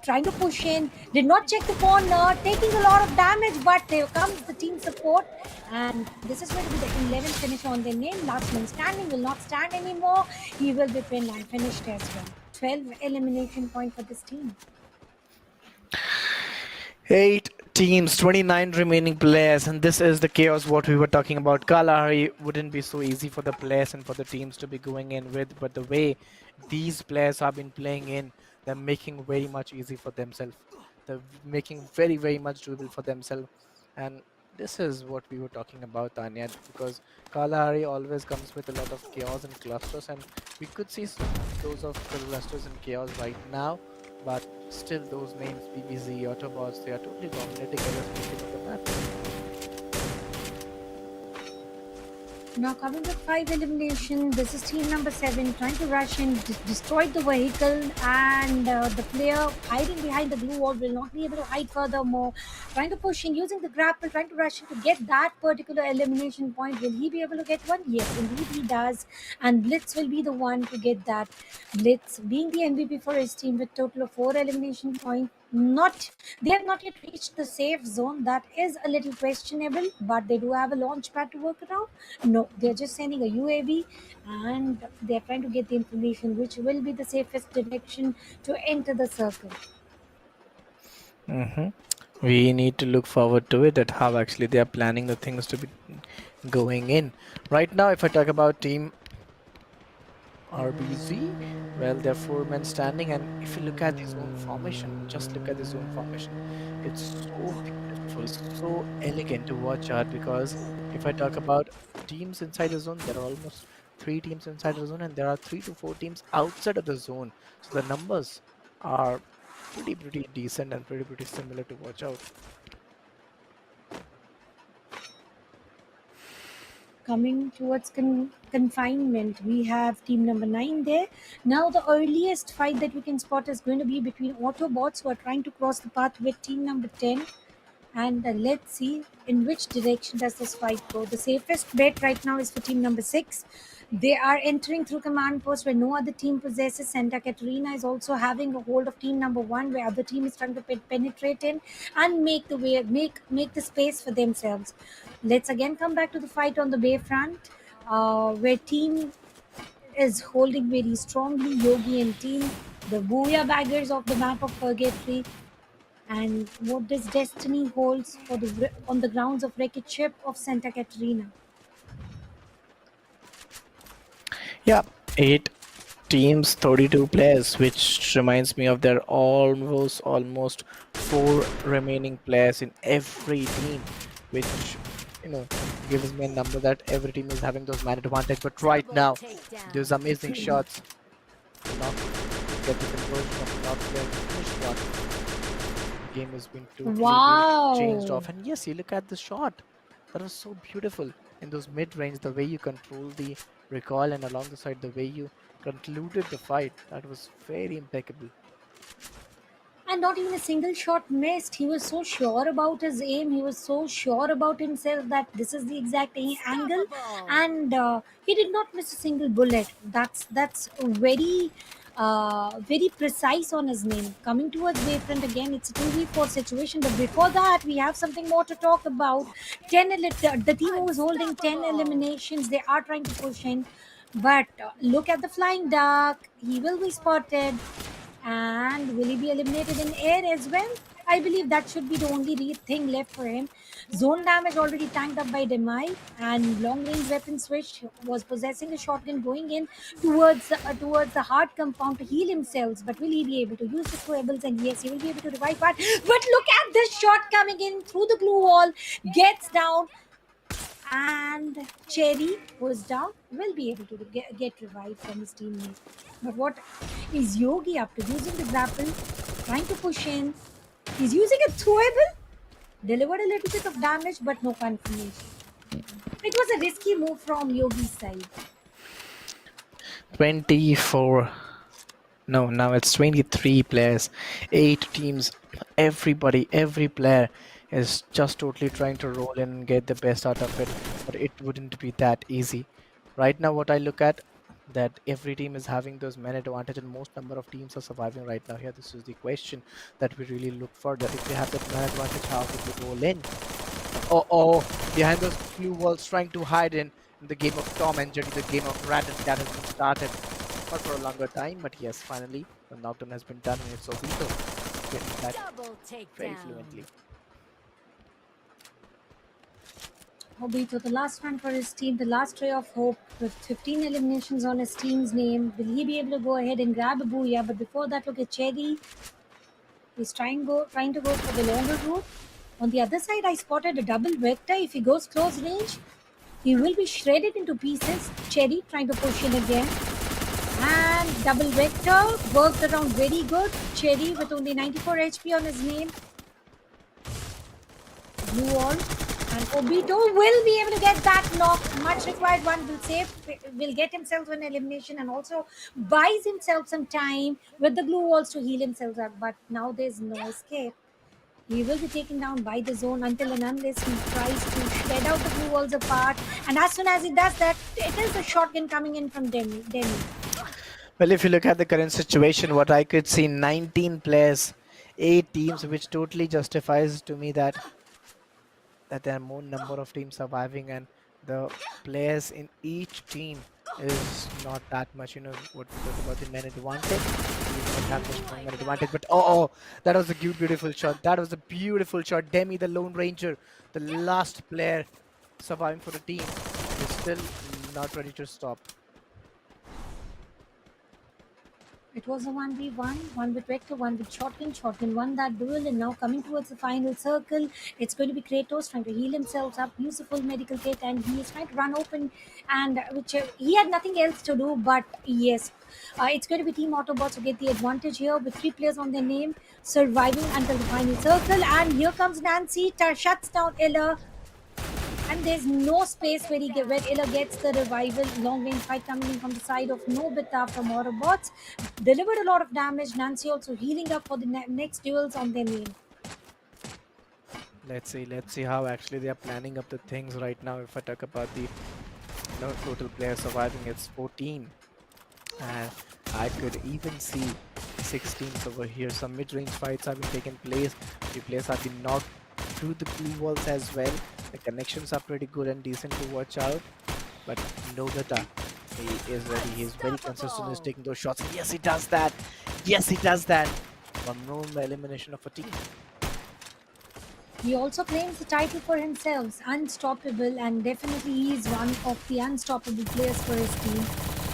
trying to push in, did not check the corner, taking a lot of damage, but there comes the team support, and this is going to be the 11th finish on their name. Last man standing will not stand anymore. He will be pinned and finished as well. 12 elimination point for this team. 8 teams, 29 remaining players, and this is the chaos what we were talking about. Kalahari wouldn't be so easy for the players and for the teams to be going in with, but the way these players have been playing in, they're making very much easy for themselves. They're making very, very much doable for themselves, and this is what we were talking about, Tanya, because Kalahari always comes with a lot of chaos and clusters, and we could see those of clusters and chaos right now, but still those names, BBZ, Autobots, they are totally dominating irrespective of the map. Now coming with 5 elimination, this is team number 7 trying to rush in, destroyed the vehicle, and the player hiding behind the blue wall will not be able to hide furthermore. Trying to push in, using the grapple, trying to rush in to get that particular elimination point. Will he be able to get one? Yes, indeed he does. And Blitz will be the one to get that. Blitz being the MVP for his team with total of 4 elimination points. They have not yet reached the safe zone. That is a little questionable, but they do have a launch pad to work around. No, they're just sending a UAV, and they're trying to get the information which will be the safest direction to enter the circle. Hmm. We need to look forward to it, at how actually they are planning the things to be going in. Right now, if I talk about team RBZ, well, they're 4 men standing, and if you look at the zone formation, just look at the zone formation. It's so beautiful, so elegant to watch out, because if I talk about teams inside the zone, there are almost 3 teams inside the zone, and there are 3 to 4 teams outside of the zone. So the numbers are pretty decent and pretty similar to watch out. Coming towards confinement, we have team number 9 there. Now the earliest fight that we can spot is going to be between Autobots who are trying to cross the path with team number 10, and let's see in which direction does this fight go. The safest bet right now is for team number 6. They are entering through command post where no other team possesses. Santa Catarina is also having a hold of team number 1 where other team is trying to penetrate in and make the way, make the space for themselves. Let's again come back to the fight on the Bayfront, where team is holding very strongly. Yogi and team, the Booyah baggers of the map of Purgatory, and what does destiny holds for the on the grounds of wreckage ship of Santa Catarina. Yeah, 8 teams, 32 players, which reminds me of there are almost 4 remaining players in every team, which you know gives me a number that every team is having those man advantage. But right now, those amazing shots, the knock to get the conversion of the knock player to finish one. The game has been totally been changed Wow. off. And yes, you look at the shot. That was so beautiful in those mid range, the way you control the recoil, and along the side, the way you concluded the fight. That was very impeccable. And not even a single shot missed. He was so sure about his aim. He was so sure about himself that this is the exact angle, Unstoppable. and he did not miss a single bullet. That's very very precise on his name. Coming towards Wavefront again, it's a 2v4 situation. But before that, we have something more to talk about. The team who is holding 10 Unstoppable. eliminations, they are trying to push in. But look at the flying duck. He will be spotted. And will he be eliminated in air as well? I believe that should be the only thing left for him. Zone damage already tanked up by Demai, and long range weapon switch was possessing a shotgun going in towards the hard compound to heal himself. But will he be able to use the throwables? And yes, he will be able to revive part. But look at this shot coming in through the glue wall, gets down, and Cherry, who is down, will be able to get revived from his teammate. But what is Yogi up to? Using the grapple, trying to push in. He's using a throwable, delivered a little bit of damage, but no confirmation. It was a risky move from Yogi's side. 24. No, now it's 23 players, 8 teams. Everybody, every player is just totally trying to roll in and get the best out of it, but it wouldn't be that easy. Right now, what I look at, that every team is having those man advantage and most number of teams are surviving right now. Here, this is the question that we really look for, that if they have that man advantage, how would they roll in? Oh, behind those blue walls trying to hide in the game of Tom and Jerry, the game of Rat, and that has been started. Not for a longer time, but yes, finally the knockdown has been done, and it's Obito getting that Double very takedown. fluently. Obito, the last one for his team, the last ray of hope with 15 eliminations on his team's name. Will he be able to go ahead and grab a booyah? But before that, look at Cherry. He's trying to go for the longer route. On the other side, I spotted a double vector. If he goes close range, he will be shredded into pieces. Cherry trying to push in again. And double vector worked around very good. Cherry with only 94 HP on his name. Blue wall. And Obito will be able to get that knock. Much required one will save, will get himself an elimination and also buys himself some time with the glue walls to heal himself up. But now there's no escape. He will be taken down by the zone until and unless he tries to shred out the blue walls apart. And as soon as he does that, it is a shotgun coming in from Demi. Well, if you look at the current situation, what I could see, 19 players, 8 teams, which totally justifies to me that there are more number of teams surviving, and the players in each team is not that much. What we talk about the man advantage, they do not have the Oh strong my man advantage. god. But oh, that was a beautiful shot. That was a beautiful shot. Demi, the Lone Ranger, the last player surviving for the team, is still not ready to stop. It was a 1v1, one with Vector, one with Shotgun. Shotgun won that duel, and now coming towards the final circle, it's going to be Kratos trying to heal himself up, use a full medical kit, and he is trying to run open, and which he had nothing else to do. But yes, it's going to be Team Autobots who get the advantage here with 3 players on their name, surviving until the final circle. And here comes Nancy, shuts down Ella, and there's no space where Illa gets the revival. Long range fight coming in from the side of Nobita from Autobots. Delivered a lot of damage. Nancy also healing up for the next duels on their name. Let's see how actually they are planning up the things right now. If I talk about the total players surviving, it's 14, and I could even see 6 teams over here. Some mid-range fights have been taking place. The players have been knocked through the blue walls as well. The connections are pretty good and decent to watch out. But Nobita, he is ready. He's very consistent. He's Unstoppable. taking those shots. Yes, he does that. Yes, he does that. One more elimination of a team. He also claims the title for himself, unstoppable, and definitely he is one of the unstoppable players for his team.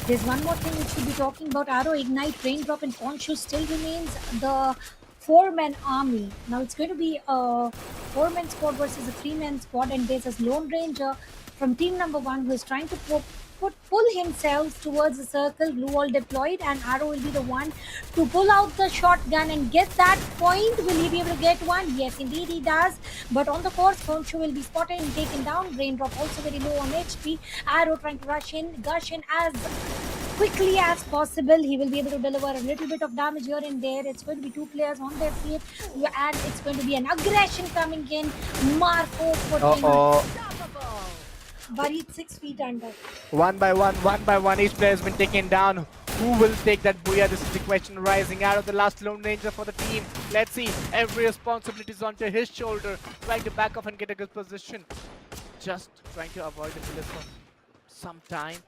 There's one more thing we should be talking about. Arrow, Ignite, Raindrop, and Poncho still remains the 4-man army. Now it's going to be a 4-man squad versus a 3-man squad, and there's a Lone Ranger from team number 1 who is trying to pull himself towards the circle, blue wall deployed, and Arrow will be the one to pull out the shotgun and get that point. Will he be able to get one? Yes, indeed he does. But on the course, Poncho will be spotted and taken down. Raindrop also very low on HP. Arrow trying to rush in, gush in as quickly as possible. He will be able to deliver a little bit of damage here and there. It's going to be two players on their feet, and it's going to be an aggression coming in. Marco putting Uh-oh. buried 6 feet under. One by one, each player has been taken down. Who will take that booyah? This is the question rising out of the last Lone Ranger for the team. Let's see. Every responsibility is onto his shoulder. Trying to back off and get a good position. Just trying to avoid the bullets for some time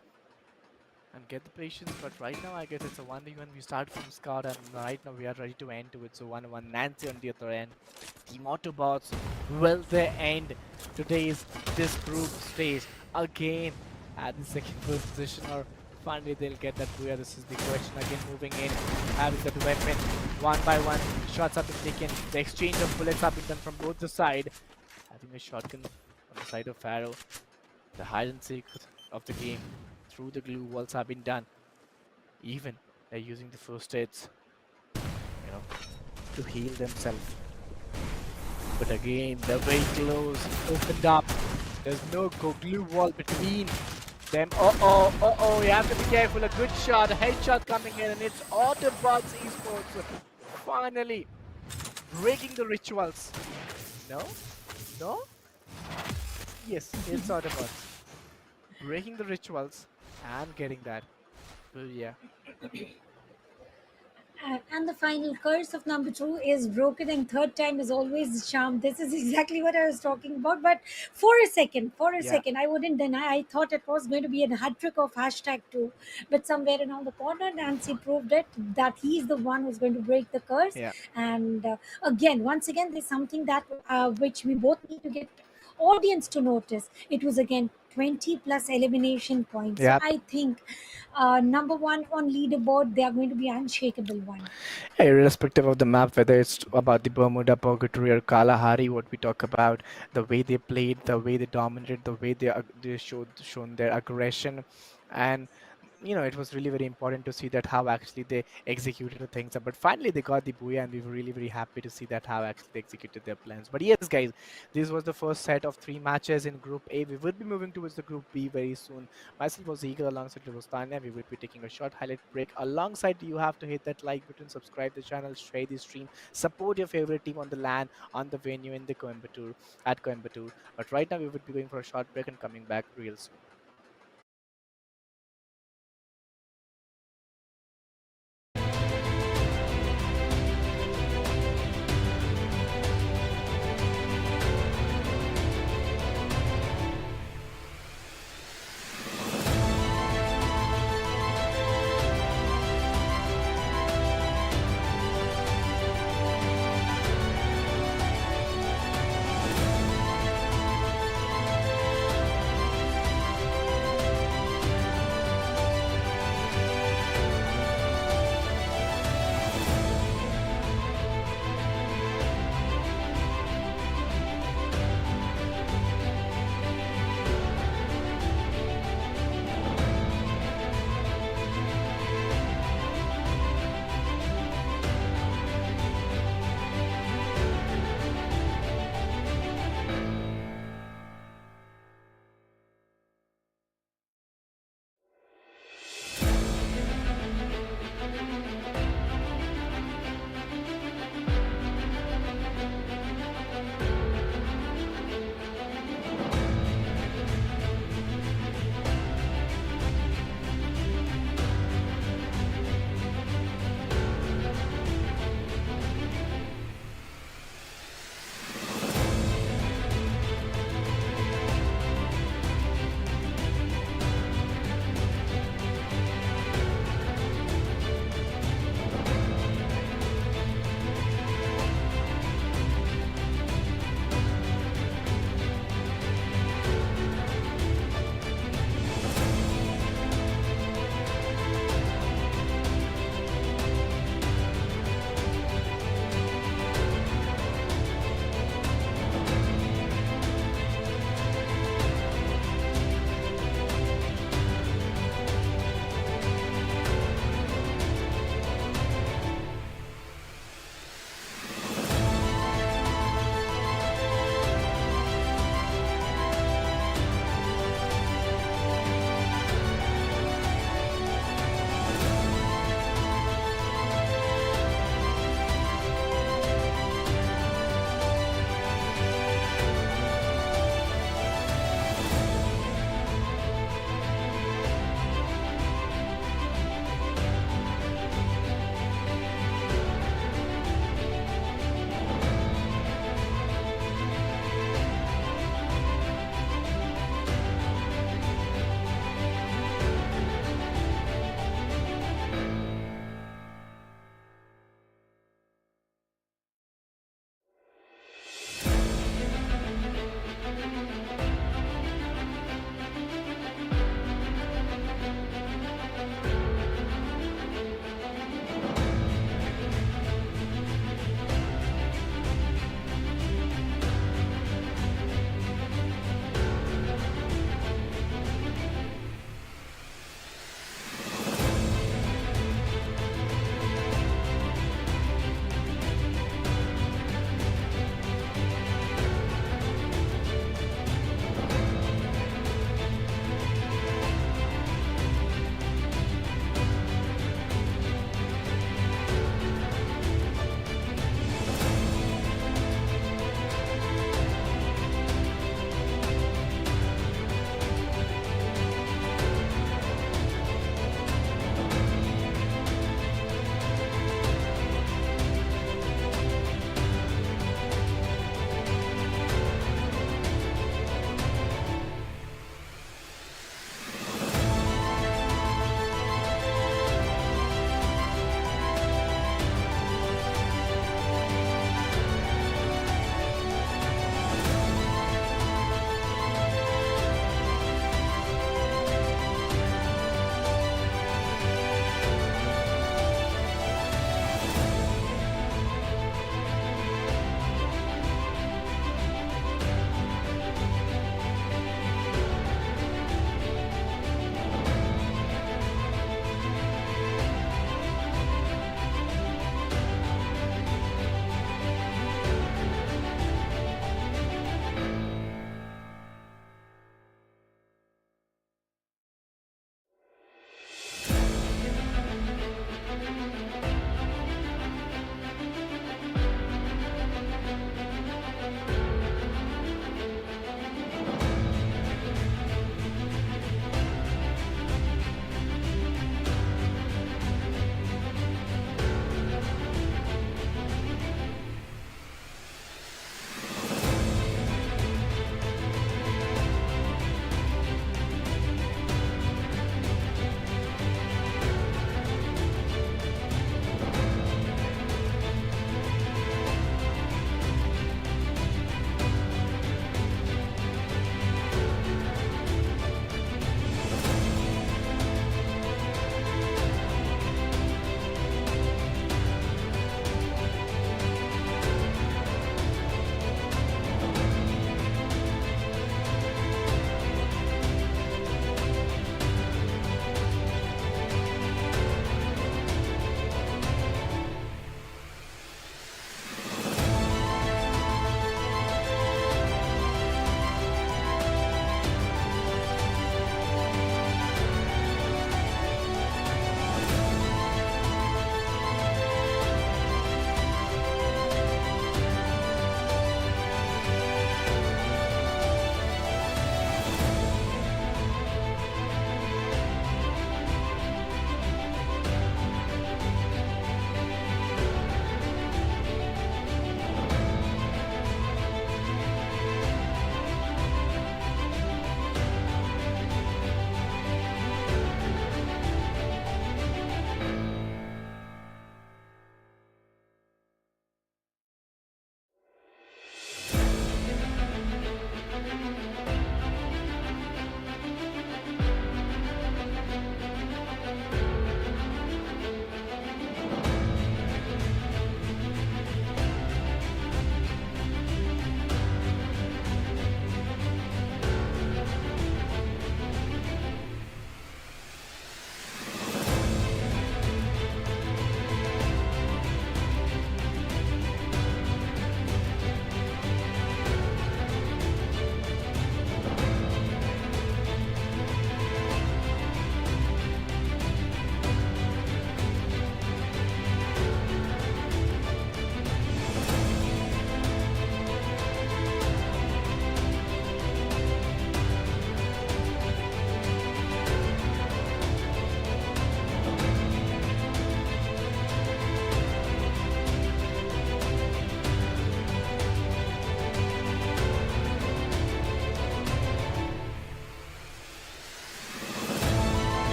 and get the patience. But right now, I guess it's a 1v1. We start from Scout, and right now we are ready to end to it. So 1-1. Nancy on the other end. Team Autobots, will they end today's this group stage again at the second position, or finally they'll get that booyah? This is the question. Again, moving in, having that weapon. One by one, shots have been taken. The exchange of bullets have been done from both the side. Having a shotgun on the side of Pharaoh. The hide and seek of the game through the glue walls have been done. Even they're using the first aids, to heal themselves. But again, they're very close, opened up. There's no glue wall between them. You have to be careful. A good shot, a headshot coming in, and it's Autobots Esports finally breaking the rituals. No? No? Yes, it's Autobots breaking the rituals and getting that. But yeah. And the final curse of number two is broken, and third time is always the charm. This is exactly what I was talking about. But for a second, Yeah. I wouldn't deny. I thought it was going to be a hat trick of hashtag two, but somewhere around the corner, Nancy proved it that he's the one who's going to break the curse. Yeah. And again, once again, there's something that which we both need to get audience to notice. It was again 20 plus elimination points. So Yeah. I think number one on leaderboard, they are going to be unshakable one. Irrespective of the map, whether it's about the Bermuda, Purgatory, or Kalahari, what we talk about, the way they played, the way they dominated, the way they shown their aggression, and it was really very important to see that how actually they executed the things. But finally, they got the booyah, and we were really very happy to see that how actually they executed their plans. But yes, guys, this was the first set of 3 matches in Group A. We will be moving towards the Group B very soon. Myself was Eagle, alongside it was Tanya. We will be taking a short highlight break. Alongside, you have to hit that like button, subscribe the channel, share the stream, support your favorite team on the land, on the venue in the Coimbatore, at Coimbatore. But right now, we would be going for a short break and coming back real soon.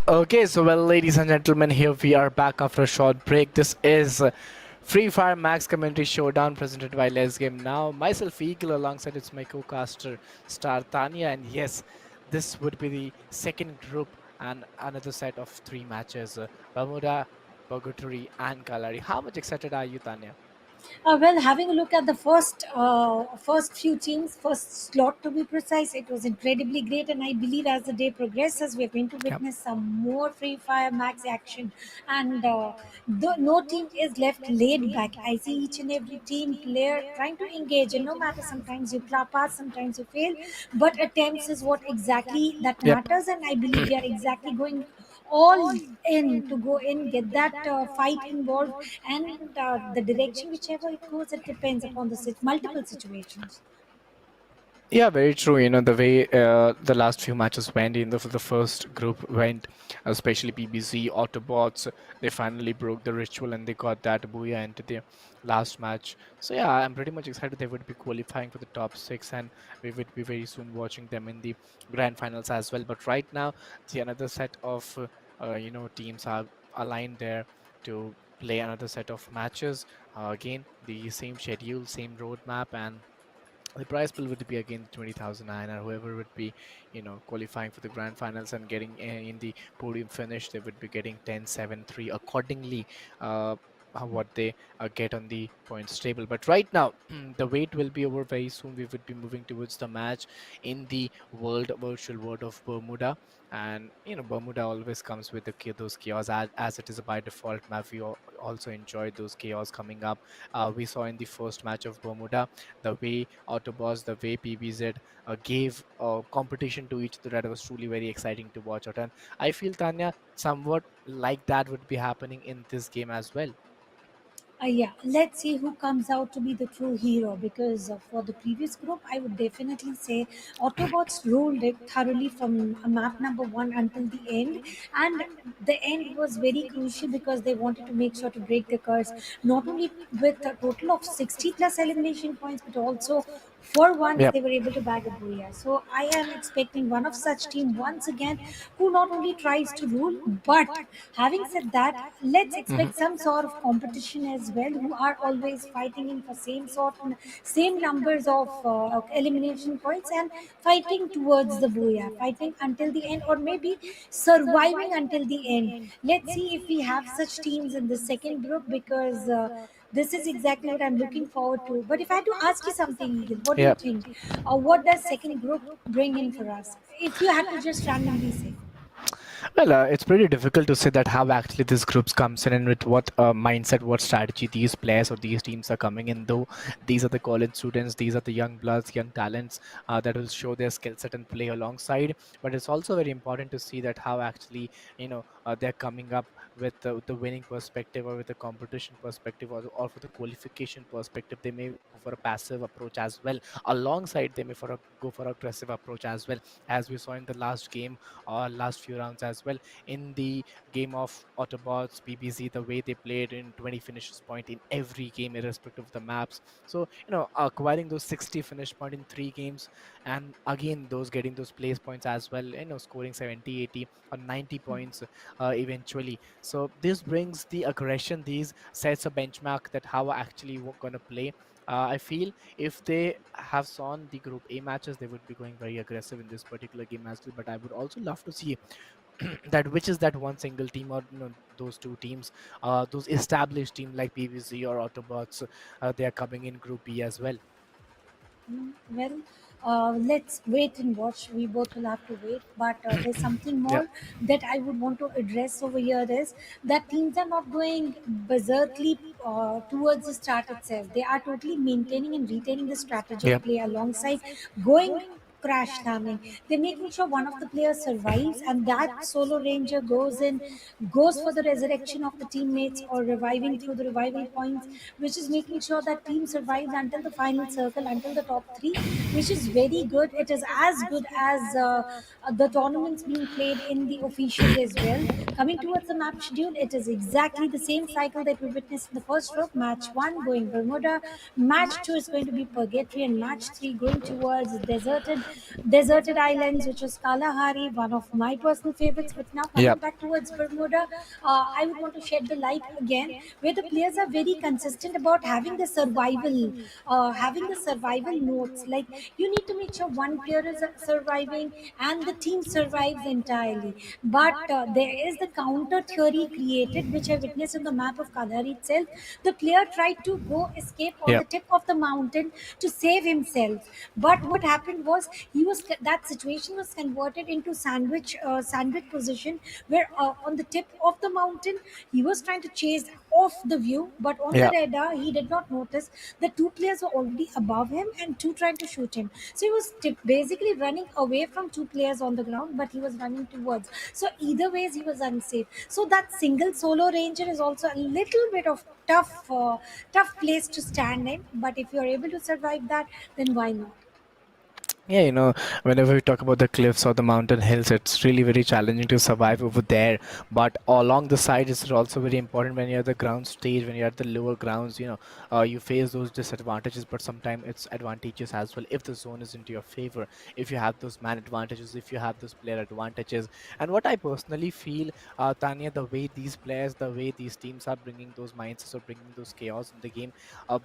Okay, so well, ladies and gentlemen, here we are back after a short break. This is Free Fire Max Community Showdown presented by Let's Game Now. Myself, Eagle, alongside it's my co-caster, Star Tanya, and yes, this would be the second group and another set of three matches: Bermuda, Purgatory, and Kalahari. How much excited are you, Tanya? Well, having a look at the first few teams, first slot to be precise, it was incredibly great, and I believe as the day progresses, we're going to Yep. witness some more Free Fire Max action, and no team is left laid back. I see each and every team player trying to engage, and no matter sometimes you pass, sometimes you fail, but attempts is what exactly that Yep. matters, and I believe they are exactly going all in to go in, get that fight involved, and the direction whichever it goes, it depends upon the multiple situations. Yeah, very true. You know, the way the last few matches went, the first group went, especially PBC, Autobots, they finally broke the ritual and they got that booyah into the last match. So, yeah, I'm pretty much excited they would be qualifying for the top six and we would be very soon watching them in the grand finals as well. But right now, the another set of, teams are aligned there to play another set of matches. Again, the same schedule, same roadmap, and the prize pool would be again 20,000 and whoever would be qualifying for the grand finals and getting in the podium finish, they would be getting 10-7-3 accordingly, uh, what they get on the points table. But right now the wait will be over very soon. We would be moving towards the match in the virtual world of Bermuda. And Bermuda always comes with those chaos, as it is a by default map. We also enjoyed those chaos coming up. We saw in the first match of Bermuda the way Autobots, the way PBZ gave competition to each other. That was truly very exciting to watch out. And I feel, Tanya, somewhat like that would be happening in this game as well. Yeah, let's see who comes out to be the true hero, because for the previous group, I would definitely say Autobots ruled it thoroughly from map number one until the end. And the end was very crucial because they wanted to make sure to break the curse, not only with a total of 60 plus elimination points, but also for once Yep. they were able to bag a booyah. So I am expecting one of such team once again who not only tries to rule, but having said that, let's Mhm. expect some sort of competition as well, who are always fighting in for same numbers of elimination points, and fighting towards the booyah, fighting until the end, or maybe surviving until the end. Let's see if we have such teams in the second group, because this is exactly what I'm looking forward to. But if I had to ask you something, Eagle, what do you Yep. think? What does second group bring in for us? If you had to just randomly say. Well, it's pretty difficult to say that how actually this groups comes in and with what mindset, what strategy these players or these teams are coming in. Though these are the college students, these are the young bloods, young talents that will show their skill set and play alongside. But it's also very important to see that how actually they're coming up with the winning perspective or with the competition perspective, or for the qualification perspective. They may go for a passive approach as well. Alongside, they may go for aggressive approach as well, as we saw in the last game or last few rounds as well. In the game of Autobots, BBC, the way they played in 20 finishes point in every game, irrespective of the maps. So, acquiring those 60 finish point in three games, and again, those getting those place points as well, scoring 70, 80, or 90 points eventually. So, this brings the aggression, these sets a benchmark that how actually we're going to play. I feel if they have sawn the Group A matches, they would be going very aggressive in this particular game as well. But I would also love to see that which is that one single team, or those two teams, those established team like PVC or Autobots, they are coming in Group B as well. Well, let's wait and watch. We both will have to wait. But there's something Yep. more that I would want to address over here is that teams are not going berserkly towards the start itself. They are totally maintaining and retaining the strategic Yep. play alongside going crash landing. They're making sure one of the players survives, and that solo ranger goes in, goes for the resurrection of the teammates or reviving through the revival points, which is making sure that team survives until the final circle, until the top three, which is very good. It is as good as the tournaments being played in the official as well. Coming towards the map schedule, it is exactly the same cycle that we witnessed in the first group. Match one going Bermuda, match two is going to be Purgatory, and match three going towards deserted deserted islands, which was Kalahari, one of my personal favorites. But now coming Yep. back towards Bermuda, I would want to shed the light again, where the players are very consistent about having the survival notes. Like you need to make sure one player is surviving and the team survives entirely. But there is the counter theory created, which I witnessed on the map of Kalahari itself. The player tried to go escape on the Yep. tip of the mountain to save himself, but what happened was that situation was converted into sandwich position, where on the tip of the mountain he was trying to chase off the view, but on the Yep. radar he did not notice the two players were already above him and two trying to shoot him. So he was basically running away from two players on the ground, but he was running towards. So either ways he was unsafe. So that single solo ranger is also a little bit of tough place to stand in. But if you're able to survive that, then why not? Yeah, whenever we talk about the cliffs or the mountain hills, it's really very challenging to survive over there. But along the side, it's also very important when you're at the ground stage, when you're at the lower grounds, you face those disadvantages, but sometimes it's advantages as well if the zone is into your favor, if you have those man advantages, if you have those player advantages. And what I personally feel, Tanya, the way these players, the way these teams are bringing those mindsets or bringing those chaos in the game,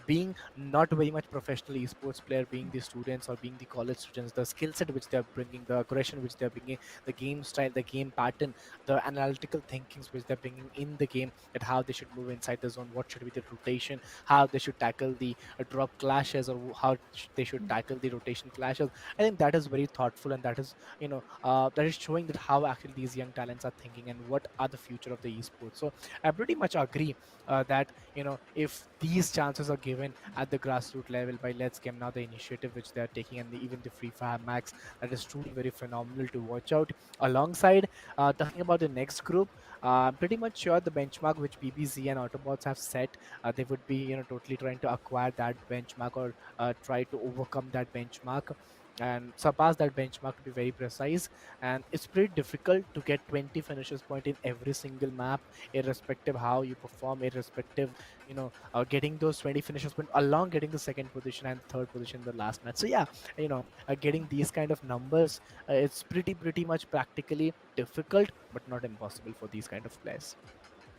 being not very much professional esports player, being the students or being the college students, the skill set which they're bringing, the aggression which they're bringing, the game style, the game pattern, the analytical thinkings which they're bringing in the game, that how they should move inside the zone, what should be the rotation, how they should tackle the drop clashes, or how they should tackle the rotation clashes. I think that is very thoughtful, and that is, that is showing that how actually these young talents are thinking and what are the future of the esports. So I pretty much agree that, if these chances are given at the grassroots level by Let's Game now, the initiative which they are taking, and even the Free Fire Max, that is truly very phenomenal to watch out. Alongside, talking about the next group, I'm pretty much sure the benchmark which BBZ and Autobots have set, they would be, totally trying to acquire that benchmark, or try to overcome that benchmark and surpass that benchmark, to be very precise. And it's pretty difficult to get 20 finishes point in every single map, irrespective how you perform, irrespective, getting those 20 finishes point along getting the second position and third position in the last match. So yeah, getting these kind of numbers, it's pretty much practically difficult, but not impossible for these kind of players.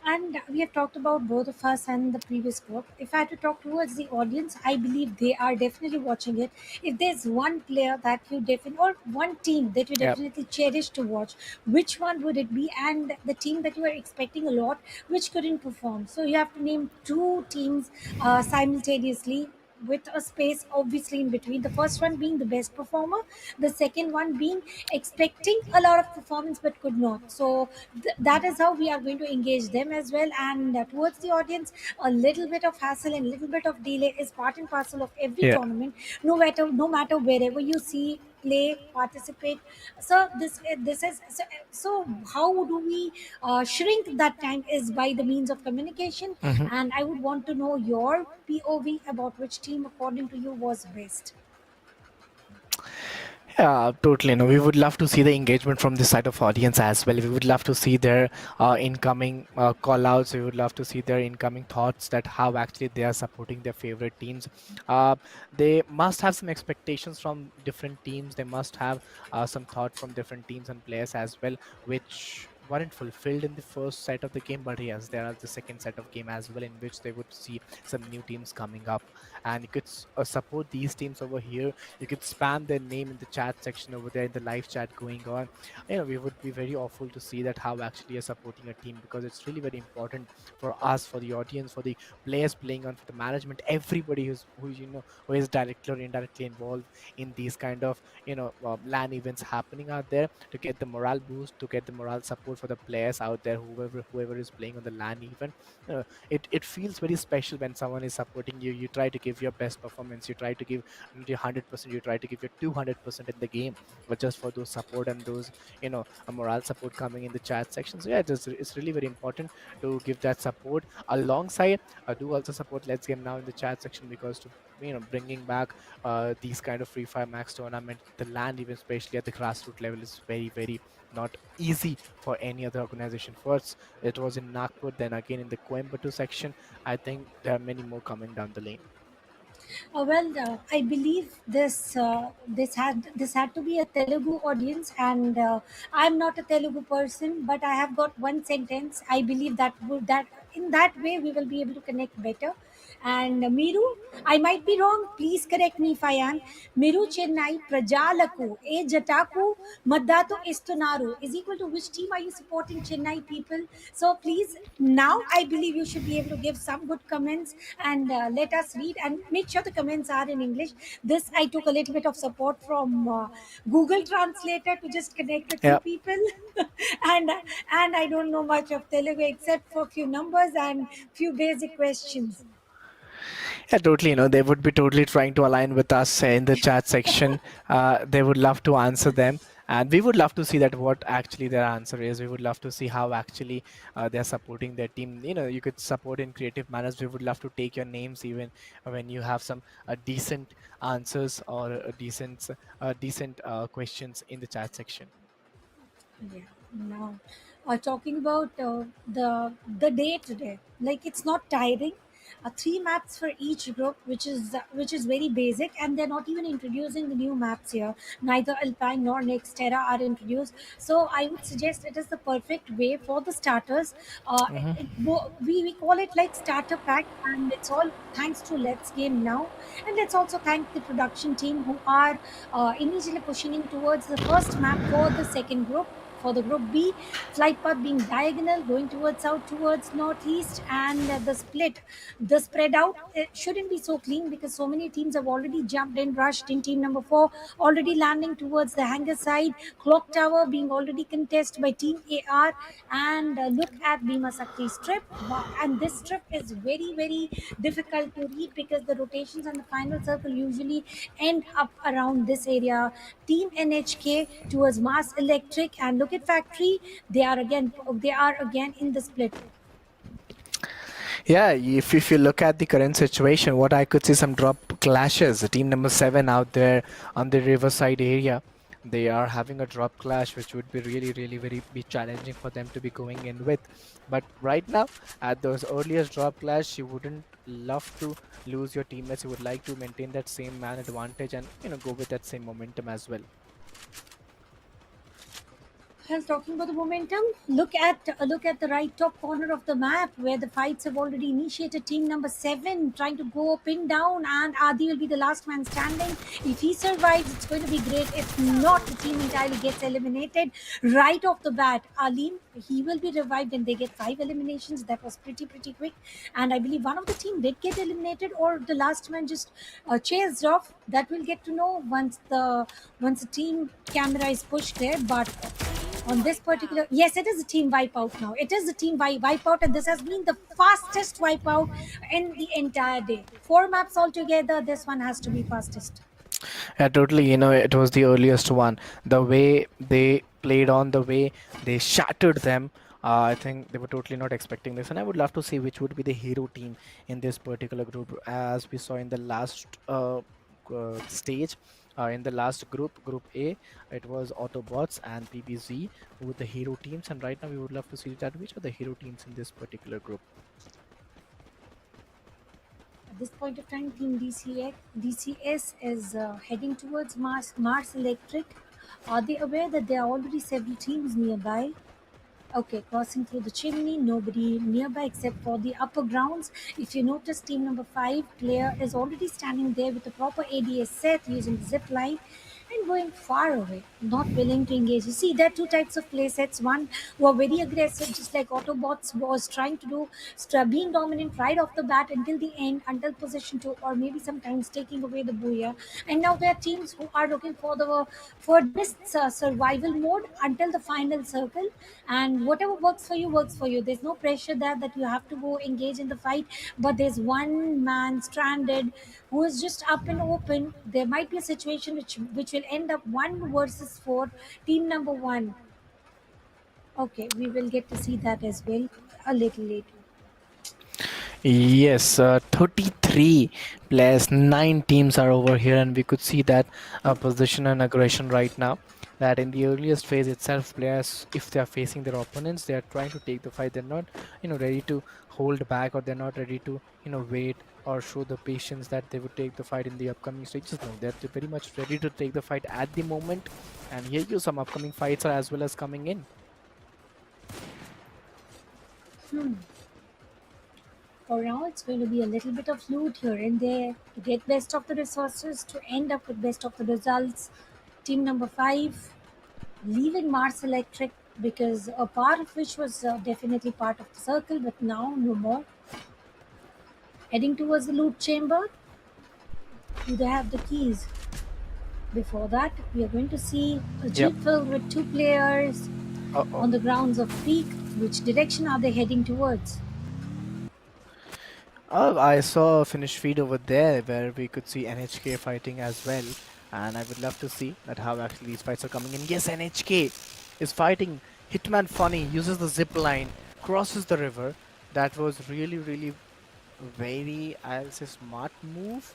And we have talked about both of us and the previous group. If I had to talk towards the audience, I believe they are definitely watching it. If there's one player that you definitely, or one team that you Yeah. definitely cherish to watch, which one would it be? And the team that you are expecting a lot, which couldn't perform. So you have to name two teams simultaneously, with a space obviously in between. The first one being the best performer, the second one being expecting a lot of performance but could not. So that is how we are going to engage them as well. And towards the audience, a little bit of hassle and little bit of delay is part and parcel of every Yeah. tournament, no matter wherever you see play participate. So this is so how do we shrink that time is by the means of communication. Mhm. And I would want to know your POV about which team according to you was best. Yeah, totally. No, we would love to see the engagement from the side of audience as well. We would love to see their incoming call outs. We would love to see their incoming thoughts, that how actually they are supporting their favorite teams. Uh, they must have some expectations from different teams. They must have some thought from different teams and players as well, which weren't fulfilled in the first set of the game. But yes, there are the second set of game as well, in which they would see some new teams coming up, and you could support these teams over here. You could spam their name in the chat section over there, in the live chat going on. We would be very awful to see that how actually you're supporting a team, because it's really very important for us, for the audience, for the players playing on, for the management, everybody who is directly or indirectly involved in these kind of LAN events happening out there, to get the morale boost, to get the morale support for the players out there, whoever is playing on the LAN event. It feels very special when someone is supporting you. You try to give your best performance, you try to give not your 100%, you try to give your 200% in the game, but just for those support and those a morale support coming in the chat section. So yeah, it's really very important to give that support. Alongside, do also support Let's Game Now in the chat section, because to bringing back these kind of Free Fire Max tournament, the land even especially at the grassroots level, is very not easy for any other organization. First it was in Nagpur, then again in the Coimbatore section. I think there are many more coming down the lane. I believe this had to be a Telugu audience, and I'm not a Telugu person, but I have got one sentence. I believe that in that way we will be able to connect better. And Miru, I might be wrong. Please correct me if I am. Miru Chennai Prajalaku E Jataku Maddato Istunaru is equal to which team are you supporting, Chennai people? So please, now I believe you should be able to give some good comments and let us read and make sure the comments are in English. This I took a little bit of support from Google Translator to just connect with Yeah. few people, and I don't know much of Telugu except for few numbers and few basic questions. Yeah, totally. They would be totally trying to align with us in the chat section. They would love to answer them, and we would love to see that what actually their answer is. We would love to see how actually they're supporting their team. You could support in creative manners. We would love to take your names even when you have some decent answers or decent questions in the chat section. Yeah. Now, talking about the day today, like it's not tiring. Three maps for each group, which is very basic, and they're not even introducing the new maps here. Neither Alpine nor Nextera are introduced. So I would suggest it is the perfect way for the starters. We call it like starter pack, and it's all thanks to Let's Game now. And let's also thank the production team who are immediately pushing in towards the first map for the second group. For the group B, flight path being diagonal, going towards south, towards northeast, and the spread out, it shouldn't be so clean because so many teams have already jumped in, rushed in. Team number four already landing towards the hangar side, clock tower being already contested by Team AR, and look at Bhima Sakti strip. Wow. And this strip is very, very difficult to read because the rotations and the final circle usually end up around this area. Team NHK towards Mass Electric, and look at Factory. They are again in the split. Yeah, if you look at the current situation, what I could see some drop clashes. Team number 7 out there on the riverside area, they are having a drop clash, which would be really, really very be challenging for them to be going in with. But right now, at those earliest drop clash, you wouldn't love to lose your teammates. You would like to maintain that same man advantage and go with that same momentum as well. Well, talking about the momentum, look at the right top corner of the map where the fights have already initiated. Team number 7 trying to go pin down, and Adi will be the last man standing. If he survives, it's going to be great. If not, the team entirely gets eliminated right off the bat. Alim, he will be revived, and they get 5 eliminations. That was pretty quick, and I believe one of the team did get eliminated, or the last man just chased off. That we'll get to know once the team camera is pushed there, but. On this particular, yes, it is a team wipeout now. It is a team wipeout, and this has been the fastest wipeout in the entire day. 4 maps altogether. This one has to be fastest. Yeah, totally. It was the earliest one. The way they played on, the way they shattered them. I think they were totally not expecting this, and I would love to see which would be the hero team in this particular group, as we saw in the last stage. In the last group A, it was Autobots and PBZ who were the hero teams, and right now we would love to see that which are the hero teams in this particular group. At this point of time, Team DCS is heading towards Mars Electric. Are they aware that there are already several teams nearby? Okay, crossing through the chimney, nobody nearby except for the upper grounds. If you notice, team number 5 player is already standing there with a proper ADS set using the zip line and going far away, not willing to engage. You see, there are two types of play sets. One who are very aggressive, just like Autobots was trying to do, being dominant right off the bat until the end, until position two, or maybe sometimes taking away the booyah. And now there are teams who are looking for this survival mode until the final circle, and whatever works for you. There's no pressure there that you have to go engage in the fight, but there's one man stranded who is just up and open. There might be a situation which will end up 1 versus 4. Team number 1. Okay, we will get to see that as well a little later. Yes, 33 players, 9 teams are over here, and we could see that position and aggression right now. That in the earliest phase itself, players, if they are facing their opponents, they are trying to take the fight. They're not, ready to hold back, or they're not ready to, wait or show the patience that they would take the fight in the upcoming stages. No, they're very much ready to take the fight at the moment. And here you some upcoming fights are as well as coming in. Hmm. For now, it's going to be a little bit of loot here and there to get best of the resources to end up with best of the results. Team number 5 leaving Mars Electric because a part of which was definitely part of the circle, but now no more. Heading towards the loot chamber. Do they have the keys? Before that, we are going to see a Yep. jeep filled with 2 players Uh-oh. on the grounds of Peak. Which direction are they heading towards? Oh, I saw a finished feed over there where we could see NHK fighting as well, and I would love to see that how actually these fights are coming in. Yes, NHK is fighting. Hitman Funny uses the zip line, crosses the river. That was really, really very, I'll say, smart move.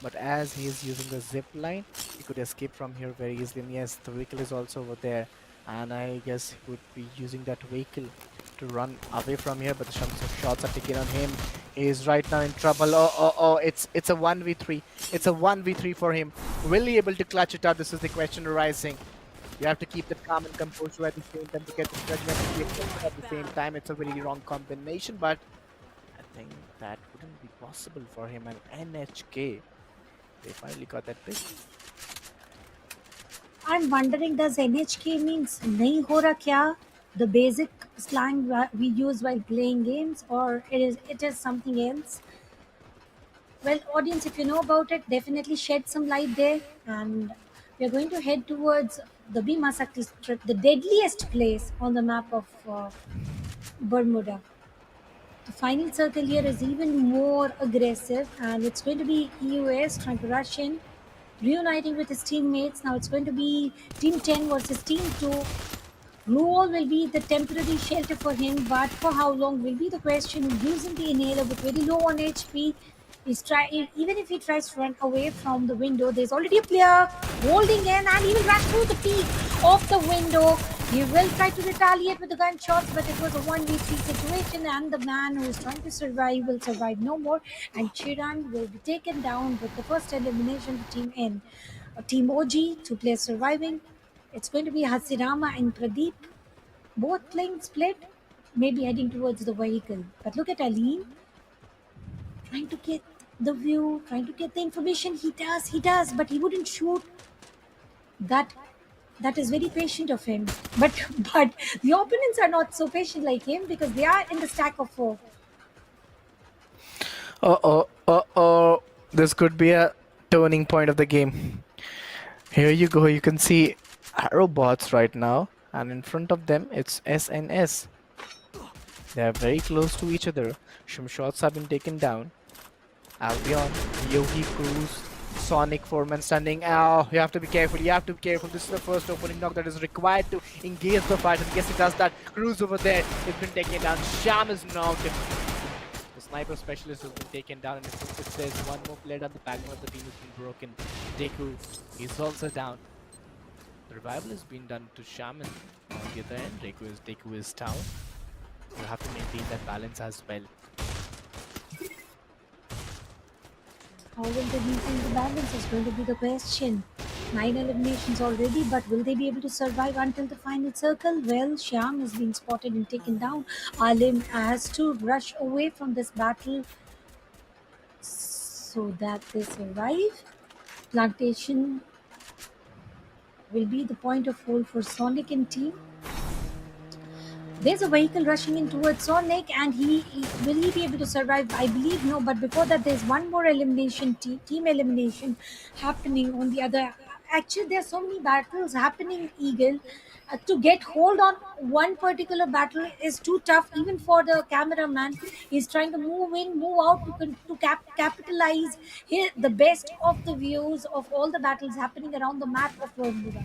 But as he is using the zip line, he could escape from here very easily. And yes, the vehicle is also over there, and I guess he would be using that vehicle to run away from here. But some shots are taken on him. He is right now in trouble. Oh, oh, oh! It's a 1v3. It's a 1v3 for him. Will he able to clutch it out? This is the question arising. You have to keep that calm and composure at the same time to get the judgment to be accepted at the same time. It's a very wrong combination, but I think that wouldn't be possible for him. And NHK, they finally got that pick. I'm wondering, does NHK means nahi ho raha kya? The basic slang we use while playing games, or it is something else? Well, audience, if you know about it, definitely shed some light there. And we are going to head towards the Bhima Sakti Strip, the deadliest place on the map of Bermuda. The final circle here is even more aggressive, and it's going to be EUS trying to rush in, reuniting with his teammates. Now it's going to be Team 10 versus Team 2. Blue wall will be the temporary shelter for him, but for how long will be the question. Using the inhaler with very low on HP, even if he tries to run away from the window, there's already a player holding in, and he will rush through the peak of the window. He will try to retaliate with the gunshots, but it was a 1v3 situation, and the man who is trying to survive will survive no more. And Chiran will be taken down with the first elimination to Team N. Team OG, 2 players surviving. It's going to be Hasirama and Pradeep, both playing split, maybe heading towards the vehicle. But look at Aline trying to get the view, trying to get the information. He does, but he wouldn't shoot. That that is very patient of him. But but the opponents are not so patient like him because they are in the stack of 4. Uh-oh, uh-oh. This could be a turning point of the game. Here you go. You can see arrow bots right now, and in front of them, it's S and S. They are very close to each other. Some shots have been taken down. Albion, Yogi Cruz, Sonic Foreman standing. Oh, you have to be careful. You have to be careful. This is the first opening knock that is required to engage the fight. And yes, he does that. Cruz over there has been taken down. Sham is knocked. The sniper specialist has been taken down. And if there's one more player down, the backbone of the team has been broken. Deku is also down. The revival has been done to Shaman on the other end. Deku is down. You have to maintain that balance as well. How will they maintain the balance is going to be the question. 9 eliminations already, but will they be able to survive until the final circle? Well, Shyam has been spotted and taken down. Alim has to rush away from this battle so that they survive. Plantation will be the point of hold for Sonic and team. There's a vehicle rushing in towards Sonic, and will he be able to survive? I believe no. But before that, there's one more elimination, team elimination, happening on the other. Actually, there's so many battles happening. Eagle, to get hold on one particular battle is too tough, even for the cameraman. He's trying to move in, move out capitalize here the best of the views of all the battles happening around the map of Bermuda.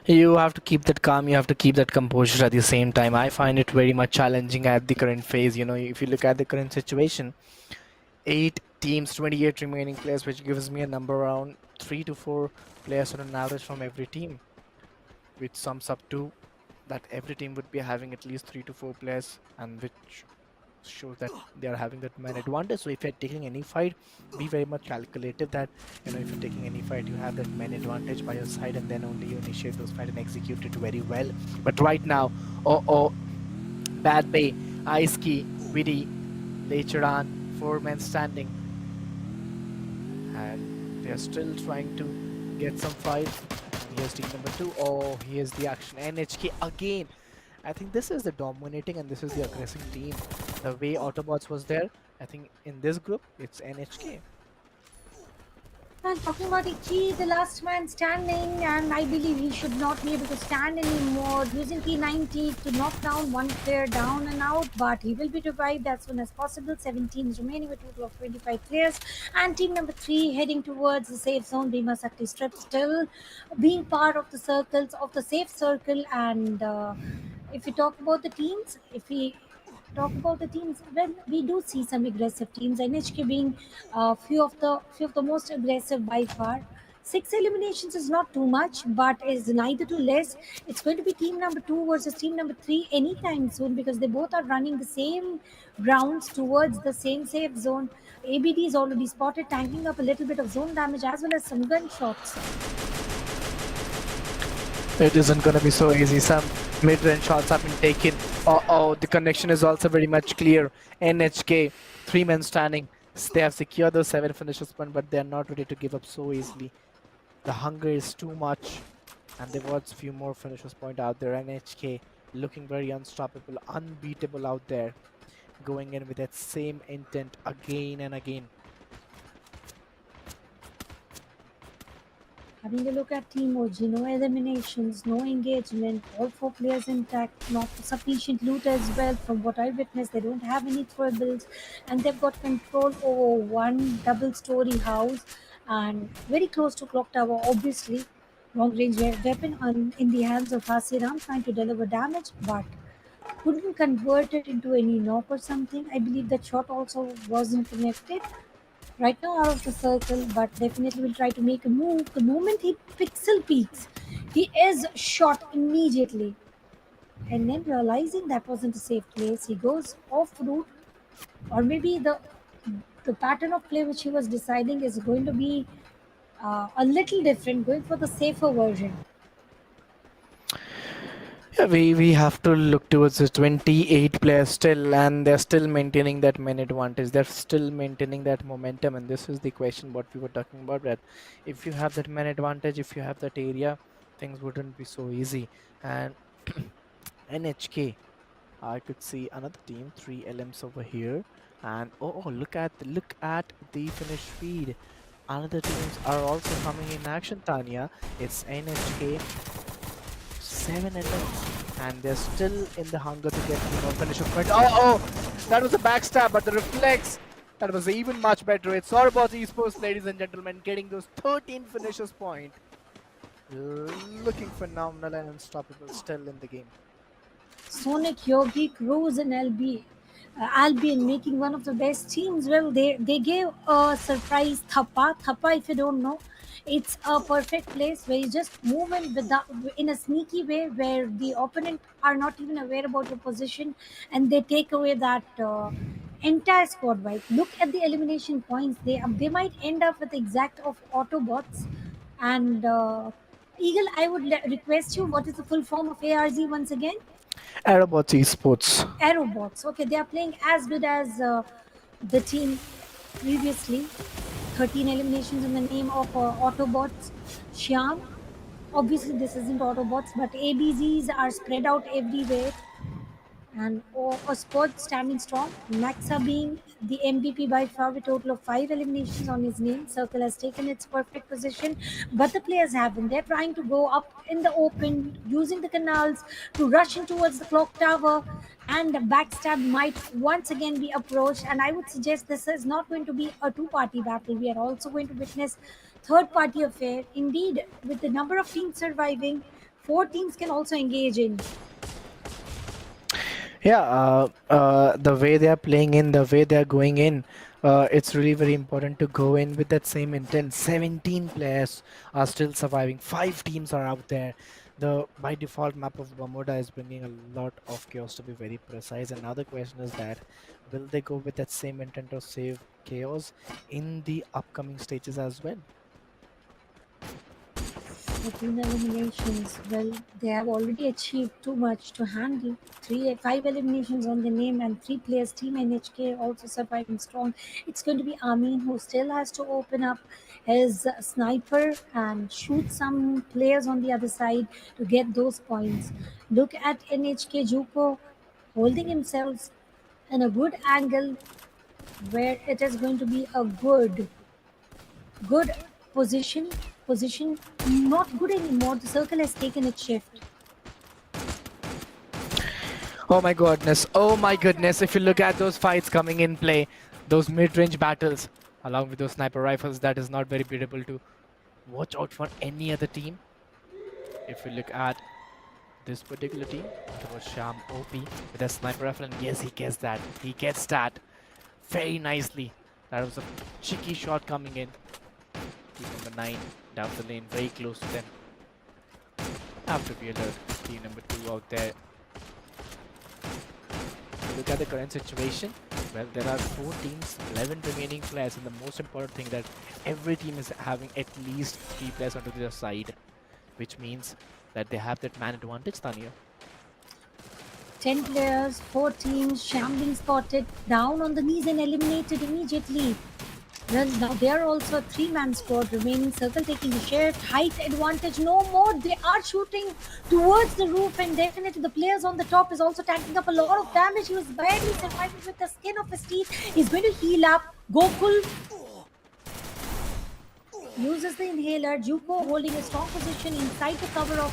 You have to keep that calm, you have to keep that composure at the same time. I find it very much challenging at the current phase. If you look at the current situation, 8 teams, 28 remaining players, which gives me a number around 3 to 4 players on an average from every team, which sums up to that every team would be having at least 3 to 4 players, and which shows that they are having that man advantage. So if you're taking any fight, be very much calculative that, if you're taking any fight, you have that man advantage by your side, and then only you initiate those fight and execute it very well. But right now, bad pay, Ice Key, Witty, Lecheran, four men standing, and they're still trying to get some fights. And here's team number two. Oh, here's the action. NHK again. I think this is the dominating and this is the aggressive team. The way Autobots was there, I think in this group, it's NHK. And talking about Ichi, the last man standing, and I believe he should not be able to stand anymore, using P90 to knock down one player down and out, but he will be revived as soon as possible. 17 is remaining with a total of 25 players. And team number 3 heading towards the safe zone. Bhima Sakti Strip still being part of the circles of the safe circle. And if we talk about the teams, if we talk about the teams, well, we do see some aggressive teams. NHK being few of the most aggressive by far. 6 eliminations is not too much, but is neither too less. It's going to be team number 2 versus team number 3 anytime soon because they both are running the same rounds towards the same safe zone. ABD is already spotted, tanking up a little bit of zone damage as well as some gunshots. It isn't going to be so easy. Some mid-range shots have been taken. Oh, the connection is also very much clear. NHK, three men standing. They have secured those 7 finishes point, but they are not ready to give up so easily. The hunger is too much, and there was few more finishes point out there. NHK looking very unstoppable, unbeatable out there, going in with that same intent again and again. Having a look at Team OG, no eliminations, no engagement, all 4 players intact, not sufficient loot as well. From what I witnessed, they don't have any throwables, and they've got control over one double-story house and very close to clock tower. Obviously, long-range weapon in the hands of Hasiram, trying to deliver damage, but couldn't convert it into any knock or something. I believe that shot also wasn't connected. Right now out of the circle, but definitely will try to make a move. The moment he pixel peeks, he is shot immediately. And then realizing that wasn't a safe place, he goes off route, or maybe the pattern of play which he was deciding is going to be a little different, going for the safer version. Yeah, we have to look towards the 28 players still, and they're still maintaining that man advantage. They're still maintaining that momentum, and this is the question what we were talking about. That if you have that man advantage, if you have that area, things wouldn't be so easy. And NHK, I could see another team, 3 LMs over here, and look at the finish feed. Another teams are also coming in action. Tanya, it's NHK 7 LMs, and they're still in the hunger to get the finish of point. Oh, that was a backstab, but the reflex, that was even much better. It's all about esports, ladies and gentlemen, getting those 13 finishes point. Looking phenomenal and unstoppable still in the game. Sonic, Yogi, Cruz, and Albion making one of the best teams. Well, they gave a surprise Thapa. Thapa, if you don't know, it's a perfect place where you just move in a sneaky way where the opponent are not even aware about your position, and they take away that entire squad vibe. Look at the elimination points. They might end up with exact of Autobots and. Eagle, I would request you. What is the full form of ARZ once again? Aerobots esports. Aerobots. Okay, they are playing as good as the team previously. 13 eliminations in the name of Autobots. Shyam. Obviously, this isn't Autobots, but ABZs are spread out everywhere. And a spot standing strong. Maxa being the MVP by far with a total of 5 eliminations on his name. Circle has taken its perfect position, but the players haven't. They're trying to go up in the open, using the canals to rush in towards the clock tower, and the backstab might once again be approached. And I would suggest this is not going to be a two-party battle. We are also going to witness third-party affair. Indeed, with the number of teams surviving, 4 teams can also engage in. Yeah, the way they are playing in, the way they are going in, it's really very important to go in with that same intent. 17 players are still surviving. 5 teams are out there. The by default map of Bermuda is bringing a lot of chaos, to be very precise. And now the question is that will they go with that same intent of save chaos in the upcoming stages as well? 14 eliminations. Well, they have already achieved too much to handle. Five eliminations on the name, and three players. Team NHK also surviving strong. It's going to be Amin who still has to open up his sniper and shoot some players on the other side to get those points. Look at NHK Juko holding himself in a good angle where it is going to be a good position not good anymore. The circle has taken its shift. Oh my goodness, oh my goodness. If you look at those fights coming in play, those mid-range battles, along with those sniper rifles, that is not very beatable to watch out for any other team. If you look at this particular team, it was Sham OP with a sniper rifle, and yes, he gets that. He gets that very nicely. That was a cheeky shot coming in. Team number 9 down the lane, very close to them. Have to be alert. Team number 2 out there. Look at the current situation. Well, there are 4 teams, 11 remaining players, and the most important thing that every team is having at least 3 players onto their side, which means that they have that man advantage, Tanya. 10 players, 4 teams, Sham being spotted, down on the knees and eliminated immediately. Well, now they are also a three-man squad remaining. Circle taking the shift, height advantage, no more. They are shooting towards the roof, and definitely the players on the top is also tanking up a lot of damage. He was barely surviving with the skin of his teeth. He's going to heal up. Gokul uses the inhaler. Juko holding a strong position inside the cover of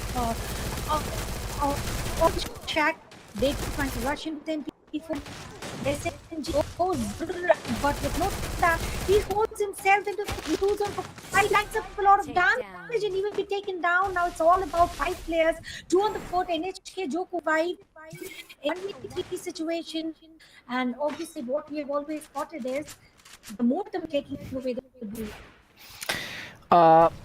the shack. They trying to rush into the MP4. SMG goes, but with no tap, he holds himself into the blue zone for 5 up a lot of damage and even be taken down. Now it's all about 5 players, 2 on the 4th, NHK Joko 5. A 1v3 situation, and obviously what we have always spotted is the momentum taking away the blue.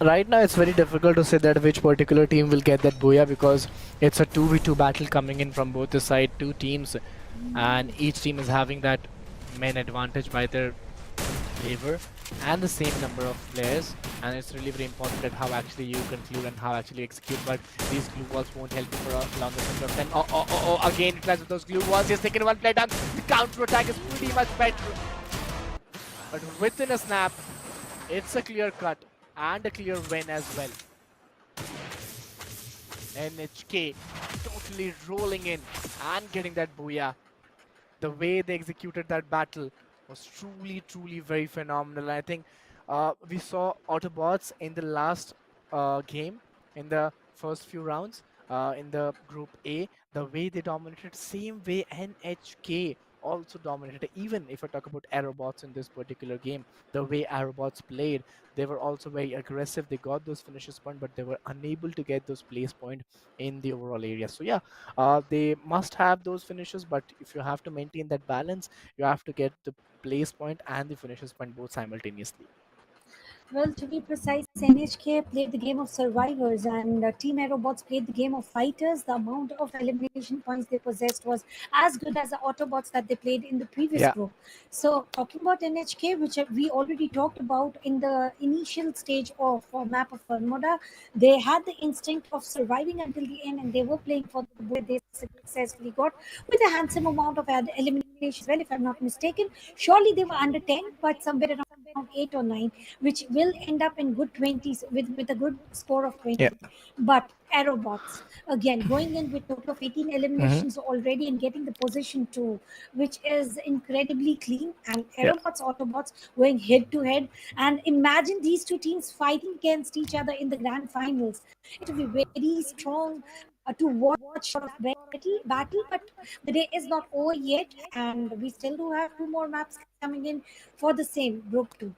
Right now, it's very difficult to say that which particular team will get that booyah, because it's a 2v2 battle coming in from both the side, 2 teams, and each team is having that main advantage by their favor and the same number of players. And it's really very important that how actually you conclude and how actually execute. But these glue walls won't help you for a longer period of time. Again, it tries with those glue walls. He's taken one play down. The counter attack is pretty much better. But within a snap, it's a clear cut and a clear win as well. NHK totally rolling in and getting that booyah. The way they executed that battle was truly very phenomenal. I think we saw Autobots in the last game, in the first few rounds, in the group A. The way they dominated, same way NHK also dominated. Even if I talk about Aerobots in this particular game, the way Aerobots played, they were also very aggressive. They got those finishes point, but they were unable to get those place point in the overall area. So yeah, they must have those finishes, but if you have to maintain that balance, you have to get the place point and the finishes point both simultaneously. Well, to be precise, NHK played the game of survivors and Team Aerobots played the game of fighters. The amount of elimination points they possessed was as good as the Autobots that they played in the previous Yeah. group. So, talking about NHK, which we already talked about in the initial stage of map of Bermuda, they had the instinct of surviving until the end and they were playing for the boy they successfully got with a handsome amount of eliminations. Well, if I'm not mistaken, surely they were under 10, but somewhere around 8 or 9, which will end up in good 20s with a good score of 20. Yeah. But Aerobots, again, going in with total of 18 Mm-hmm. eliminations already and getting the position 2, which is incredibly clean. And Yeah. Aerobots, Autobots going head to head. And imagine these two teams fighting against each other in the grand finals. It will be very strong to watch sort of battle, but the day is not over yet, and we still do have 2 more maps coming in for the same group 2.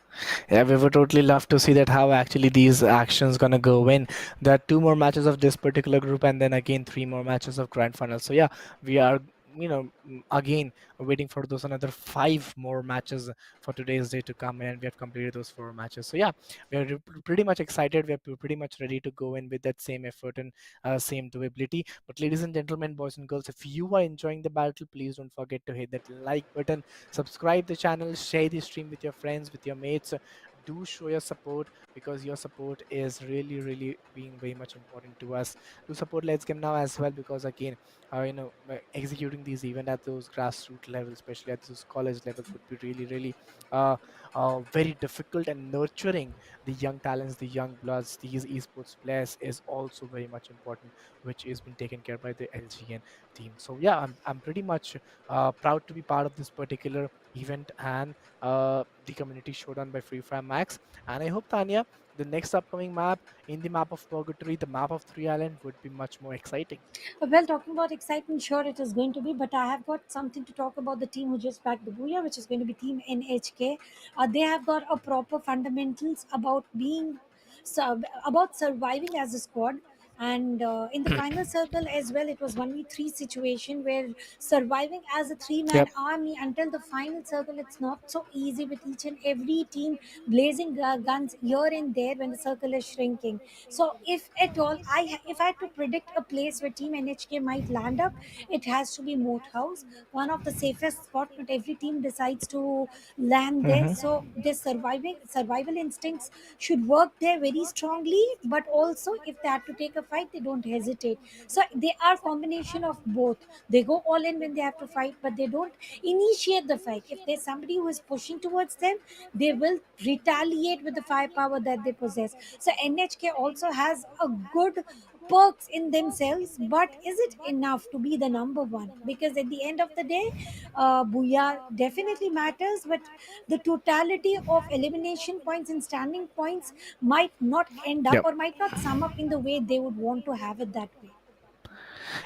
Yeah, we would totally love to see that how actually these actions gonna go in. There are 2 more matches of this particular group, and then again 3 more matches of grand finals. So yeah, we are again waiting for those another 5 more matches for today's day to come, and we have completed those 4 matches. So yeah, we are pretty much excited. We are pretty much ready to go in with that same effort and same doability. But ladies and gentlemen, boys and girls, if you are enjoying the battle, please don't forget to hit that like button, subscribe the channel, share the stream with your friends, with your mates. Do show your support, because your support is really, really being very much important to us. Do support Let's Game Now as well, because again, executing these even at those grassroots levels, especially at those college levels, would be really, really uh, very difficult, and nurturing the young talents, the young bloods, these esports players is also very much important, which is being taken care by the LGN team. So yeah, I'm pretty much proud to be part of this particular event, and the community showdown by Free Fire Max. And I hope, Tanya, the next upcoming map, in the map of Purgatory, the map of Three Island, would be much more exciting. Well, talking about excitement, sure it is going to be, but I have got something to talk about the team who just backed the Booyah, which is going to be Team NHK. They have got a proper fundamentals about about surviving as a squad. And in the final circle as well, it was 1v3 situation where surviving as a three-man Yep. army until the final circle, it's not so easy with each and every team blazing guns here and there when the circle is shrinking. So if at all, if I had to predict a place where Team NHK might land up, it has to be Moat House, one of the safest spot. Not every team decides to land there, Hmm. so their survival instincts should work there very strongly. But also, if they have to take a fight, they don't hesitate. So they are combination of both. They go all in when they have to fight, but they don't initiate the fight. If there's somebody who is pushing towards them, they will retaliate with the firepower that they possess. So NHK also has a good perks in themselves, but is it enough to be the number one? Because at the end of the day, Booyah definitely matters, but the totality of elimination points and standing points might not end up Yep. or might not sum up in the way they would want to have it that way.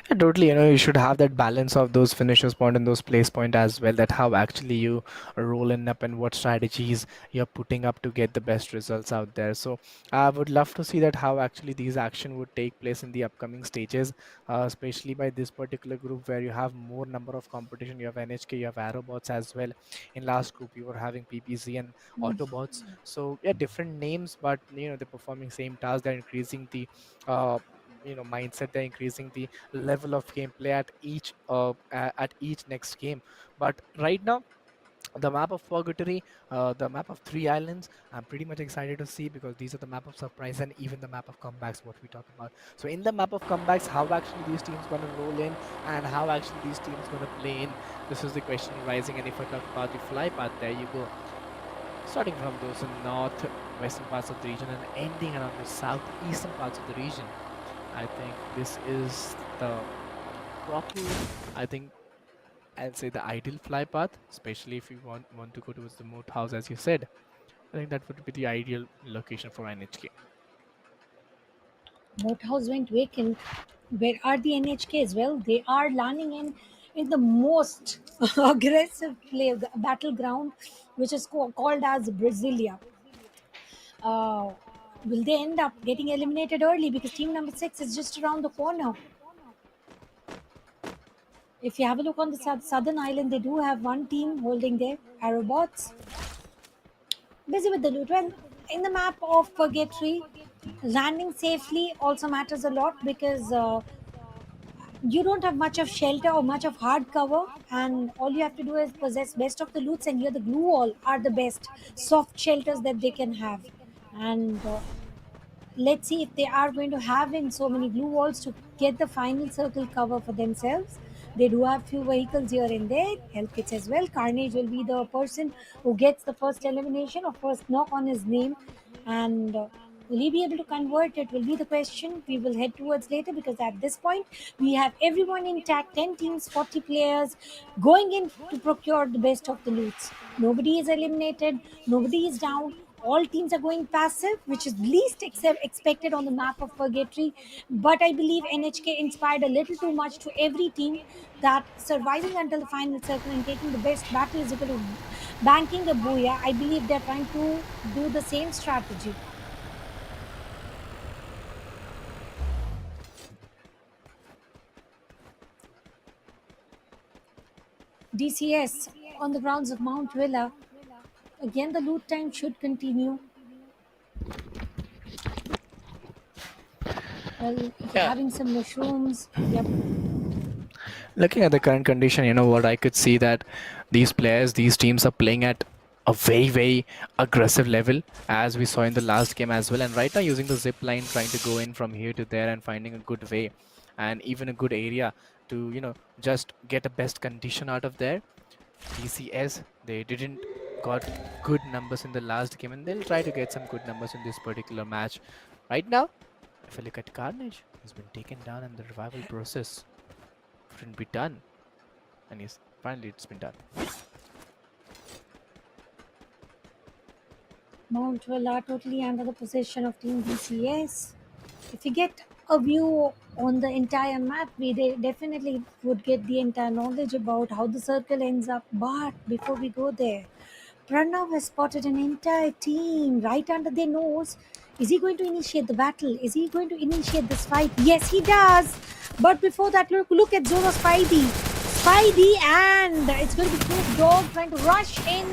Yeah, totally. You should have that balance of those finishers point and those place point as well. That how actually you are rolling up and what strategies you're putting up to get the best results out there. So I would love to see that how actually these action would take place in the upcoming stages, especially by this particular group where you have more number of competition. You have NHK, you have Aerobots as well. In last group, you were having PPZ and Autobots. So yeah, different names, but they're performing same task. They're increasing the uh, mindset. They're increasing the level of gameplay at each next game. But right now, the map of Purgatory, the map of Three Islands, I'm pretty much excited to see, because these are the map of surprise and even the map of comebacks, what we talk about. So in the map of comebacks, how actually these teams gonna roll in, and how actually these teams gonna play in. This is the question arising. And if I talk about the fly path, there you go. Starting from those north western parts of the region and ending around the southeastern parts of the region. I think this is the proper, I think I'll say the ideal fly path, especially if you want to go towards the moat house, as you said. I think that would be the ideal location for NHK. Moat House went vacant. Where are the NHKs? Well, they are landing in the most aggressive battleground, which is called as Brasilia. Uh, will they end up getting eliminated early because team number 6 is just around the corner? If you have a look on the southern island, they do have one team holding their Aerobots. Busy with the loot. Well, in the map of Purgatory, landing safely also matters a lot because you don't have much of shelter or much of hard cover, and all you have to do is possess best of the loots, and here the glue wall are the best soft shelters that they can have. And let's see if they are going to have in so many glue walls to get the final circle cover for themselves. They do have few vehicles here and there, health kits as well. Carnage will be the person who gets the first elimination or first knock on his name, and will he be able to convert it? Will be the question we will head towards later, because at this point we have everyone intact, 10 teams, 40 players going in to procure the best of the loots. Nobody is eliminated, nobody is down, all teams are going passive, which is least expected on the map of Purgatory. But I believe NHK inspired a little too much to every team that surviving until the final circle and taking the best battle is equal to banking a booyah. I believe they're trying to do the same strategy. DCS on the grounds of Mount Villa. Again, the loot time should continue. Well, Yeah. having some mushrooms. Yep. Looking at the current condition, what I could see that these players, these teams are playing at a very, very aggressive level, as we saw in the last game as well. And right now, using the zip line, trying to go in from here to there and finding a good way and even a good area to, just get a best condition out of there. DCS, they didn't got good numbers in the last game, and they'll try to get some good numbers in this particular match. Right now, if I look at Carnage, he's been taken down and the revival process couldn't be done. And yes, finally it's been done. Mount Villa totally under the possession of Team DCS. If we get a view on the entire map, we definitely would get the entire knowledge about how the circle ends up. But before we go there, Pranav has spotted an entire team right under their nose. Is he going to initiate the battle? Is he going to initiate this fight? Yes, he does. But before that, look at Zoro Spidey. Spidey, and it's going to be Snoop Dogg trying to rush in,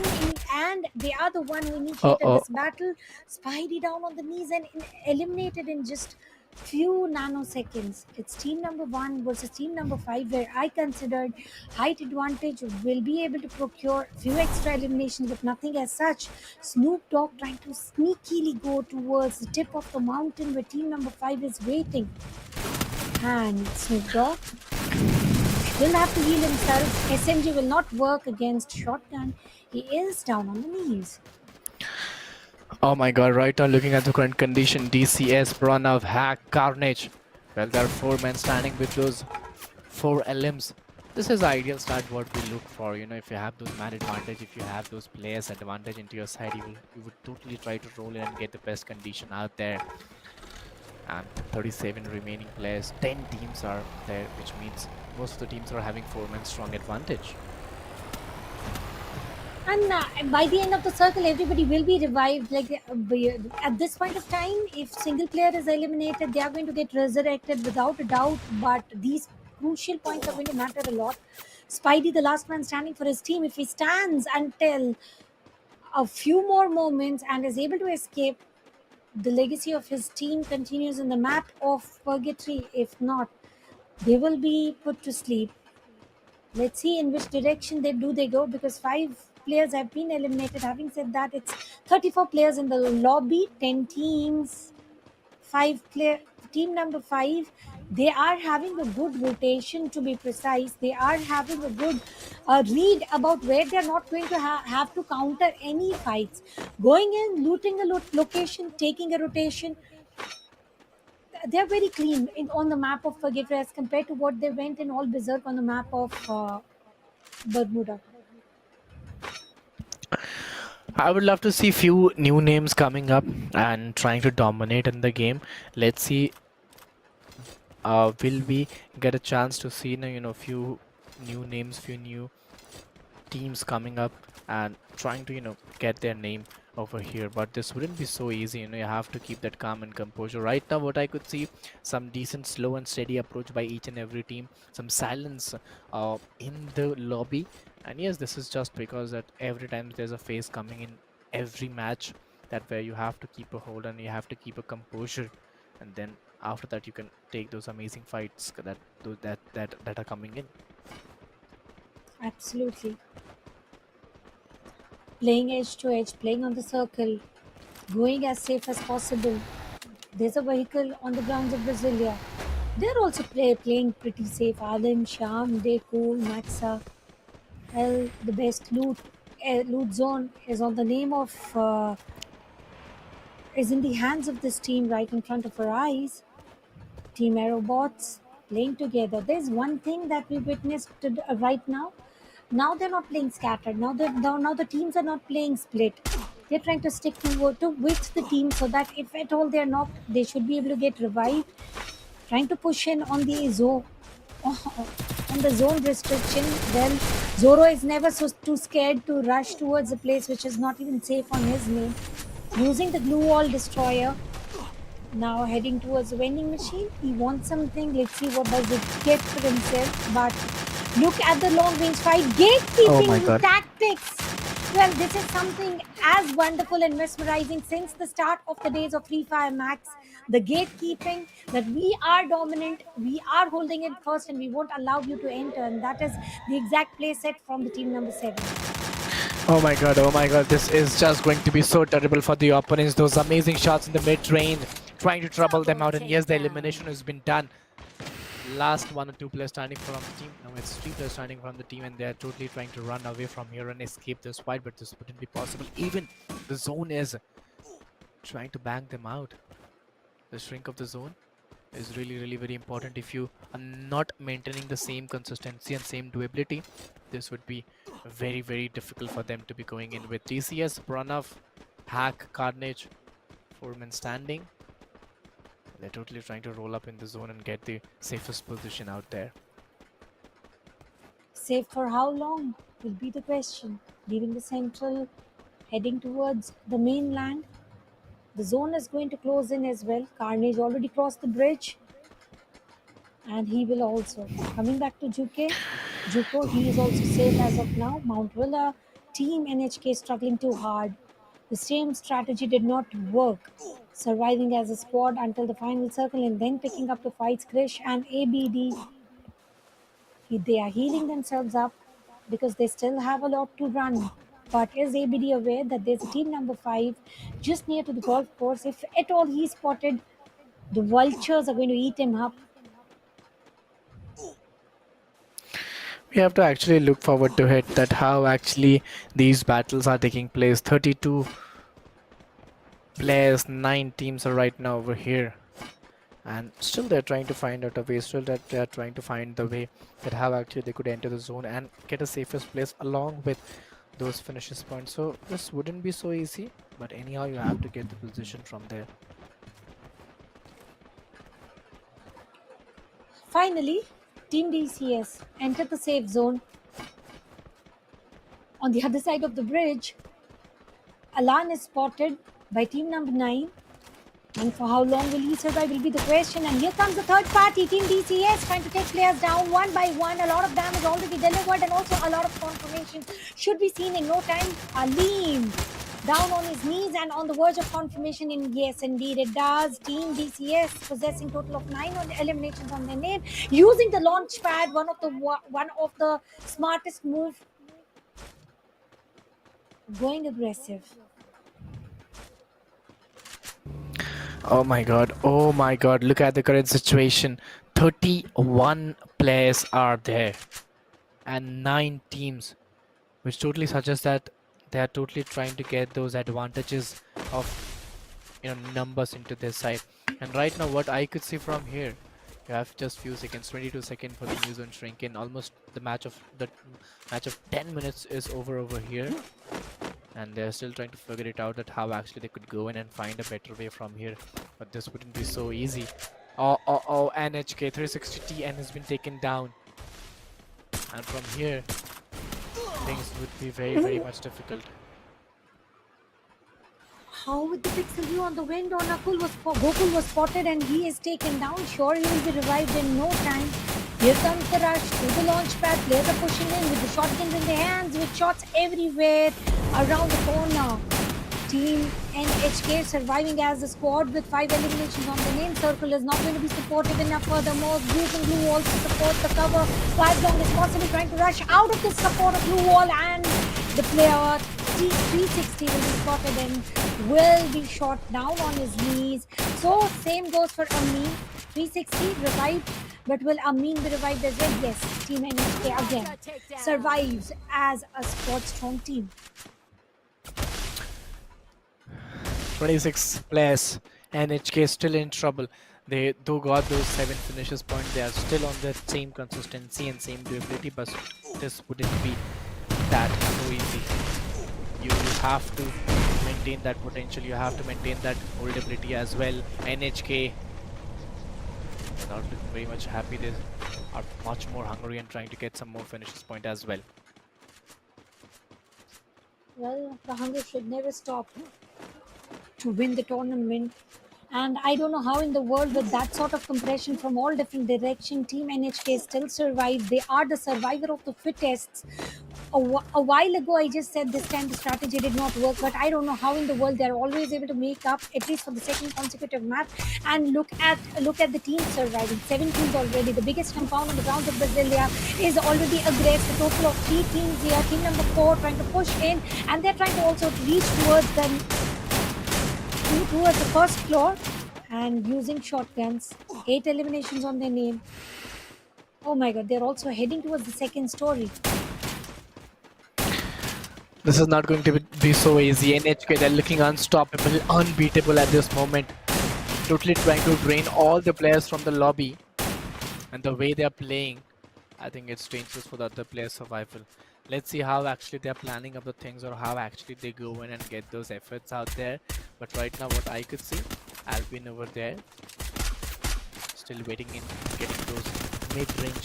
and they are the one who initiated this battle. Spidey down on the knees and eliminated in just few nanoseconds. It's team number 1 versus team number 5, where I considered height advantage will be able to procure few extra eliminations, but nothing as such. Snoop Dogg trying to sneakily go towards the tip of the mountain where team number 5 is waiting. And Snoop Dogg will have to heal himself. SMG will not work against shotgun. He is down on the knees. Oh my god, right now looking at the current condition, DCS, Pranav, Hack, Carnage. Well, there are 4 men standing with those 4 LMs. This is the ideal start what we look for. If you have those man advantage, if you have those players advantage into your side, you would totally try to roll in and get the best condition out there. And 37 remaining players, 10 teams are there, which means most of the teams are having 4 men strong advantage. And by the end of the circle, everybody will be revived. At this point of time, if single player is eliminated, they are going to get resurrected without a doubt. But these crucial points are going to matter a lot. Spidey, the last man standing for his team, if he stands until a few more moments and is able to escape, the legacy of his team continues in the map of Purgatory. If not, they will be put to sleep. Let's see in which direction they go, because 5 players have been eliminated. Having said that, it's 34 players in the lobby, 10 teams, 5 player. Team number 5, they are having a good rotation, to be precise. They are having a good read about where they're not going to have to counter any fights. Going in, looting a location, taking a rotation. They're very clean on the map of Purgatory as compared to what they went in all berserk on the map of Bermuda. I would love to see few new names coming up and trying to dominate in the game. Let's see, will we get a chance to see few new names, few new teams coming up and trying to get their name over here. But this wouldn't be so easy. You have to keep that calm and composure. Right now what I could see, some decent slow and steady approach by each and every team, some silence in the lobby. And yes, this is just because that every time there's a phase coming in every match, that where you have to keep a hold and you have to keep a composure, and then after that you can take those amazing fights that are coming in. Absolutely. Playing edge to edge, playing on the circle, going as safe as possible. There's a vehicle on the grounds of Brasilia. They're also playing pretty safe. Adam, Sham, Deku, Maxa. Well, the best loot zone is on the name of is in the hands of this team right in front of our eyes. Team Aerobots playing together. There's one thing that we witnessed right now. Now they're not playing scattered. Now the teams are not playing split. They're trying to stick to with the team, so that if at all they're knocked, they should be able to get revived. Trying to push in on the zone. On the zone restriction. Well, Zoro is never too scared to rush towards a place which is not even safe on his name. Using the glue wall destroyer. Now heading towards the vending machine. He wants something. Let's see what does it get for himself. But Look at the long range fight. Oh my Gatekeeping god. tactics. Well, this is something as wonderful and mesmerizing since the start of the days of Free Fire Max. The gatekeeping that we are dominant, we are holding it first, and we won't allow you to enter. And that is the exact play set from the team number 7. Oh my god, oh my god, this is just going to be so terrible for the opponents. Those amazing shots in the mid range, trying to trouble them Double out. And yes, the takedown. elimination has been done. Last one or two players standing from the team. No, it's three players standing from the team, and they're totally trying to run away from here and escape this fight, but this wouldn't be possible. Even the zone is trying to bang them out. The shrink of the zone is really, really very important. If you are not maintaining the same consistency and same durability, this would be very, very difficult for them to be going in with TCS, Pranav, Hack, Carnage, four-man standing. They're totally trying to roll up in the zone and get the safest position out there. Safe for how long will be the question. Leaving the central, heading towards the mainland. The zone is going to close in as well. Carnage already crossed the bridge, and he will also. Coming back to Juke, Juko, he is also safe as of now. Mount Villa, Team NHK struggling too hard. The same strategy did not work. Surviving as a squad until the final circle and then picking up the fights. Krish and ABD, they are healing themselves up because they still have a lot to run. But is ABD aware that there's a team number 5 just near to the golf course? If at all he's spotted, the vultures are going to eat him up. We have to actually look forward to it, that how actually these battles are taking place. 32 players, 9 teams are right now over here, and still they're trying to find out a way, still that they're trying to find the way that how actually they could enter the zone and get a safest place along with those finishes points. So this wouldn't be so easy, but anyhow you have to get the position from there. Finally, Team DCS entered the safe zone. On the other side of the bridge, Alan is spotted by team number 9. And for how long will he survive will be the question. And here comes the third party, Team DCS, trying to take players down one by one. A lot of damage already delivered and also a lot of confirmation should be seen in no time. Alim down on his knees and on the verge of confirmation. In yes, indeed it does. Team DCS possessing total of 9 eliminations on their name, using the launch pad, one of the smartest move, going aggressive. Oh my god, look at the current situation. 31 players are there and 9 teams, which totally suggests that they are totally trying to get those advantages of numbers into their side. And right now what I could see from here, you have just few seconds, 22 seconds for the new zone shrink in. Almost the match of 10 minutes is over here, and they're still trying to figure it out that how actually they could go in and find a better way from here, but this wouldn't be so easy. Oh, NHK 360TN has been taken down, and from here things would be very much difficult. How with the pixel view on the wind, Gokul was spotted and he is taken down. Sure, he will be revived in no time. Here comes the rush to the launch pad. Players are pushing in with the shotguns in their hands, with shots everywhere around the corner. Team NHK surviving as a squad with 5 eliminations on the name. Circle is not going to be supportive enough. Furthermore, using blue wall to support the cover for as long as possible, trying to rush out of the support of blue wall, and the player T360 will be spotted and will be shot down on his knees. So same goes for Amin. 360 revived, but will Amin be revived as well? Yes, Team NHK again survives as a squad strong team. 26 players, NHK still in trouble. They though got those 7 finishes points, they are still on the same consistency and same durability, but this wouldn't be that so easy. You have to maintain that potential, you have to maintain that holdability as well. NHK not looking very much happy, they are much more hungry and trying to get some more finishes point as well. Well, the hunger should never stop to win the tournament. And I don't know how in the world with that sort of compression from all different direction, Team NHK still survived. They are the survivor of the fittest. A while ago, I just said this time the strategy did not work, but I don't know how in the world they're always able to make up at least for the second consecutive match. And look at the teams surviving. 7 teams already. The biggest compound on the grounds of Brasilia is already aggressed. A total of 3 teams here. Team number 4 trying to push in, and they're trying to also reach towards the first floor and using shotguns. 8 eliminations on their name. Oh my god, they're also heading towards the second story. This is not going to be so easy. NHK, they're looking unstoppable, unbeatable at this moment. Totally trying to drain all the players from the lobby. And the way they're playing, I think it's dangerous for the other players' survival. Let's see how actually they're planning up the things, or how actually they go in and get those efforts out there. But right now what I could see, Alvin over there, still waiting in, getting those mid-range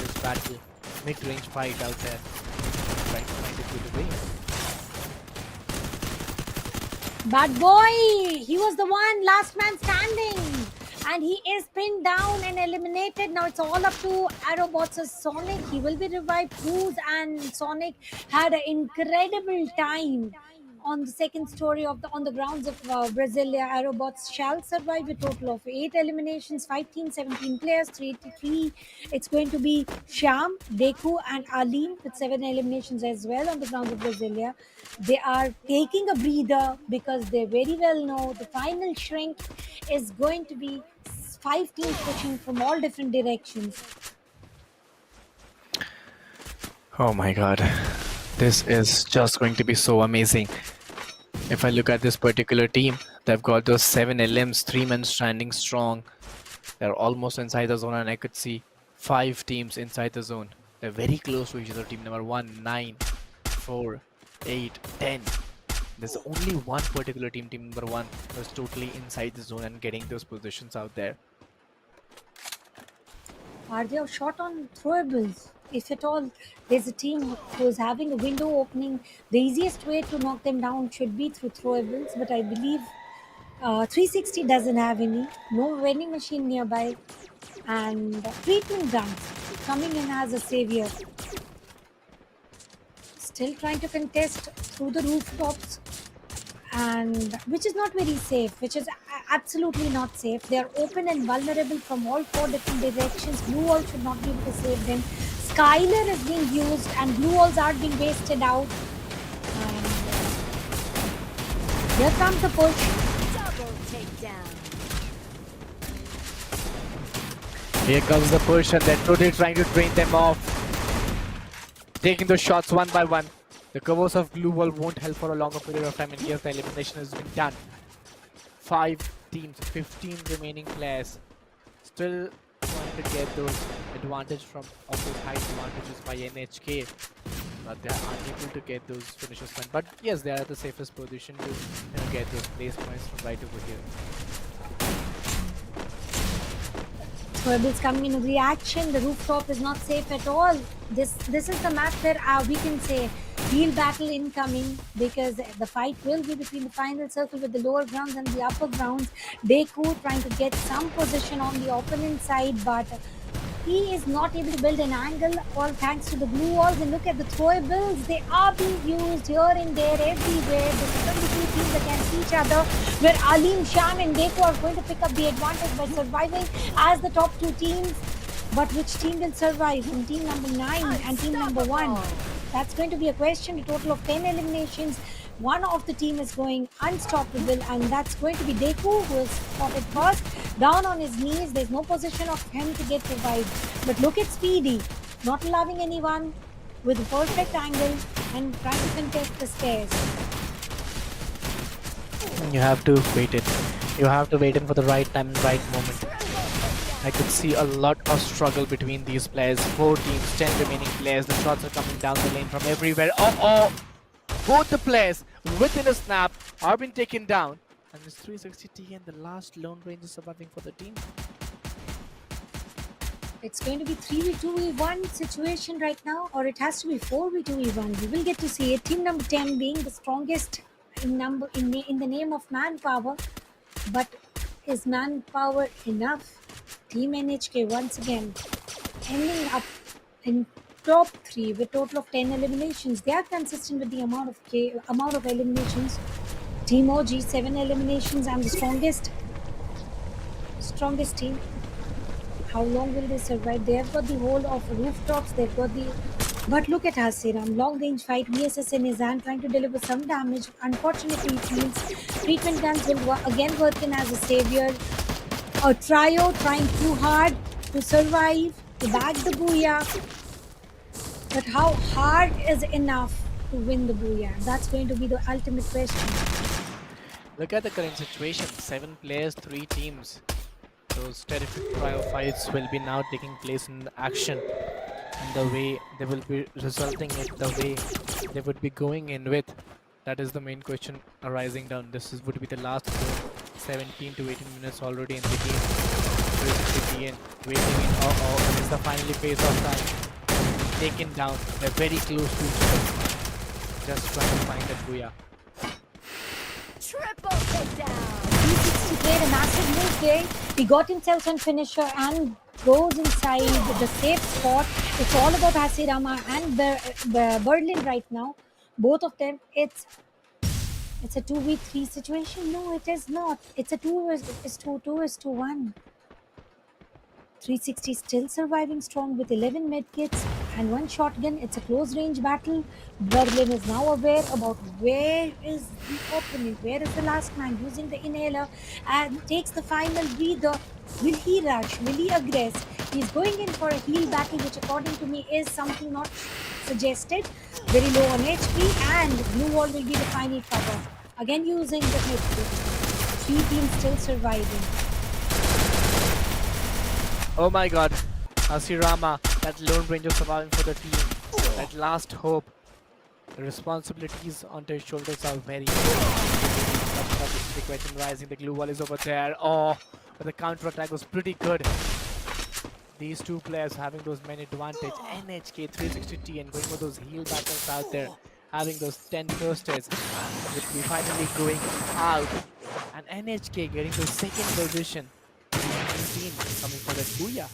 fight out there, trying to find a good way. Bad boy! He was the one, last man standing. And he is pinned down and eliminated. Now it's all up to Aerobots' Sonic. He will be revived. Cruz and Sonic had an incredible time on the second story on the grounds of Brasilia. Aerobots shall survive a total of 8 eliminations, 5 teams, 17 players, 3 to 3. It's going to be Sham, Deku, and Alim with 7 eliminations as well on the grounds of Brasilia. They are taking a breather because they very well know the final shrink is going to be 5 teams pushing from all different directions. Oh my god, this is just going to be so amazing. If I look at this particular team, they've got those 7 LMs, 3 men standing strong. They're almost inside the zone, and I could see 5 teams inside the zone. They're very close to each other. Team number 1, 9, 4, 8, 10. There's only one particular team, team number 1, who's totally inside the zone and getting those positions out there. Are they shot on throwables? If at all, there's a team who is having a window opening. The easiest way to knock them down should be through throwables, but I believe 360 doesn't have any. No vending machine nearby. And treatment guns coming in as a savior. Still trying to contest through the rooftops, and which is not very safe, which is absolutely not safe. They are open and vulnerable from all 4 different directions. Blue wall should not be able to save them. Skyler is being used and blue walls are being wasted out. And here comes the push. Double takedown. Here comes the push, and they're totally trying to drain them off. Taking those shots one by one. The covers of glue wall won't help for a longer period of time, and yes, the elimination has been done. 5 teams, 15 remaining players. Still trying to get those advantage of those high advantages by NHK. But they are unable to get those finishes done. But yes, they are at the safest position to get those place points from right over here. Rebels coming in reaction. The rooftop is not safe at all. This is the map where we can say real battle incoming, because the fight will be between the final circle with the lower grounds and the upper grounds. Deku trying to get some position on the opponent side, but he is not able to build an angle, all thanks to the blue walls. And look at the throwables. They are being used here and there, everywhere. There's only 2 teams against each other, where Alim, Sham and Deku are going to pick up the advantage by surviving as the top 2 teams. But which team will survive from team number 9 and team number 1? That's going to be a question. A total of 10 eliminations. One of the team is going unstoppable, and that's going to be Deku, who is spotted first, down on his knees. There's no position of him to get revived. But look at Speedy, not allowing anyone, with a perfect angle and trying to contest the stairs. You have to wait it. You have to wait in for the right time and right moment. I could see a lot of struggle between these players. 4 teams, 10 remaining players. The shots are coming down the lane from everywhere. Oh! Both the players, within a snap, are being taken down. And this 360T and the last lone range is surviving for the team. It's going to be 3v2v1 situation right now, or it has to be 4v2v1. We will get to see it. Team number 10 being the strongest in the name of manpower, but Is manpower enough? Team NHK once again ending up in top three with total of 10 eliminations. They are consistent with the amount of eliminations. Team OG 7 eliminations and the strongest team. How long will they survive? They have got the whole of rooftops. They've got the. But look at Hasiram, long range fight, VSS in his hand, trying to deliver some damage. Unfortunately, it means treatment guns will again work in as a savior. A trio trying too hard to survive, to bag the booyah. But how hard is enough to win the booyah? That's going to be the ultimate question. Look at the current situation: 7 players, 3 teams. Those terrific trio fights will be now taking place in action, and the way they will be resulting it, the way they would be going in with. That is the main question arising down. Would be the last game, 17 to 18 minutes already in the game. 360 and waiting in. Oh, it's the finally phase of time. Taken down. They're very close to each other. Just trying to find that booyah. Triple takedown. 360 played a massive move there. He got himself some finisher and goes inside the safe spot. It's all about Hasirama and Berlin right now. Both of them. It's a 2v3 situation. No, it is not. It's a 2 is to 1. 360 still surviving strong with 11 medkits and 1 shotgun. It's a close range battle. Berlin is now aware about where is the opponent, where is the last man using the inhaler and takes the final breather. Will he rush? Will he aggress? He's going in for a heal battle, which according to me is something not suggested. Very low on HP and blue wall will be the final cover. Again using the medkit. 3 teams still surviving. Oh my god, Asirama, that lone ranger surviving for the team, that last hope. The responsibilities onto his shoulders are very the question rising, the glue wall is over there. Oh, but the counter attack was pretty good. These two players having those main advantage, NHK 360T and going for those heal battles out there, having those 10 bursters, which we finally going out, and NHK getting the second position. Team coming for that booyah.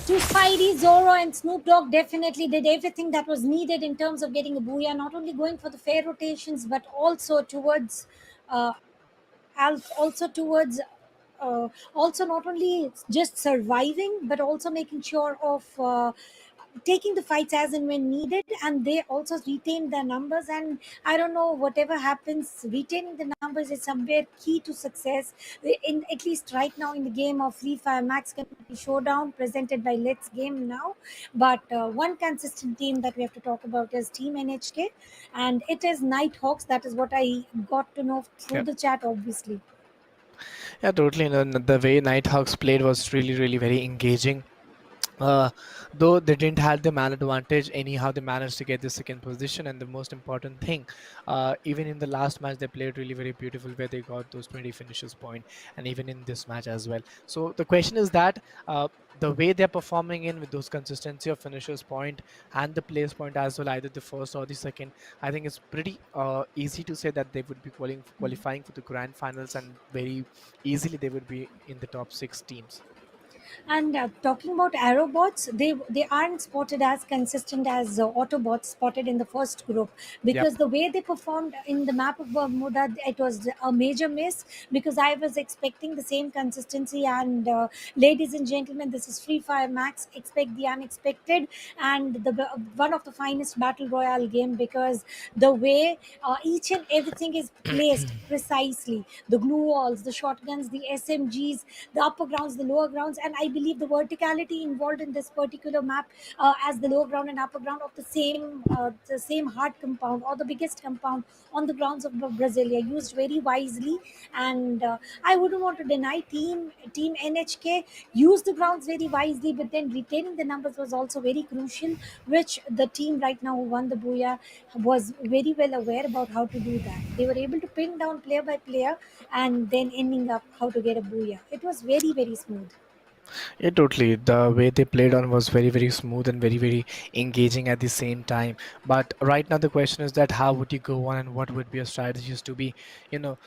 To Spidey, Zoro, and Snoop Dogg definitely did everything that was needed in terms of getting a booyah, not only going for the fair rotations, but also towards uh, also towards also not only just surviving but also making sure of taking the fights as and when needed, and they also retain their numbers. And I don't know, whatever happens, retaining the numbers is somewhere key to success in at least right now in the game of Free Fire Max Community Showdown presented by Let's Game Now. But one consistent team that we have to talk about is Team NHK, and it is Nighthawks. That is what I got to know through Yeah, the chat, obviously. yeah, totally. The way Nighthawks played was really, really very engaging. Uh, though they didn't have the man advantage, anyhow they managed to get the second position. And the most important thing, even in the last match, they played really very beautiful, where they got those 20 finishes point, and even in this match as well. So the question is that the way they're performing in with those consistency of finishers point and the place point as well, either the first or the second, I think it's pretty easy to say that they would be qualifying for the grand finals, and very easily they would be in the top 6 teams. And talking about aerobots, they aren't spotted as consistent as Autobots spotted in the first group, Yep. because the way they performed in the map of Bermuda, it was a major miss, because I was expecting the same consistency. And ladies and gentlemen, this is Free Fire Max. Expect the unexpected, and one of the finest battle royale game, because the way each and everything is placed precisely, the glue walls, the shotguns, the SMGs, the upper grounds, the lower grounds, and I believe the verticality involved in this particular map, as the lower ground and upper ground of the same hard compound or the biggest compound on the grounds of Brasilia, used very wisely. And I wouldn't want to deny team NHK used the grounds very wisely, but then retaining the numbers was also very crucial, which the team right now who won the Booyah was very well aware about how to do that. They were able to pin down player by player and then ending up how to get a Booyah. It was very, very smooth. Yeah, totally. The way they played on was very, very smooth and very, very engaging at the same time. But right now, the question is that how would you go on, and what would be your strategies to be, you know,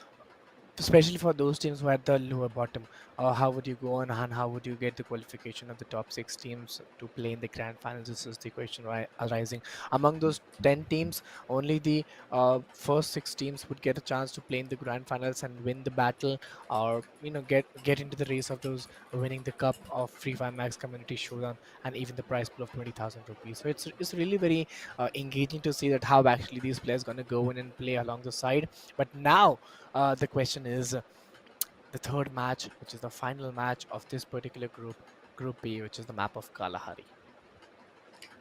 especially for those teams who are at the lower bottom. How would you go on, and how would you get the qualification of the top six teams to play in the grand finals? This is the question arising. Among those 10 teams, only the first six teams would get a chance to play in the grand finals and win the battle, or get into the race of those winning the cup of Free Fire Max Community Showdown, and even the prize pool of 20,000 rupees. So it's really very engaging to see that how actually these players going to go in and play along the side. But now the question is the third match, which is the final match of this particular group, Group B, which is the map of Kalahari.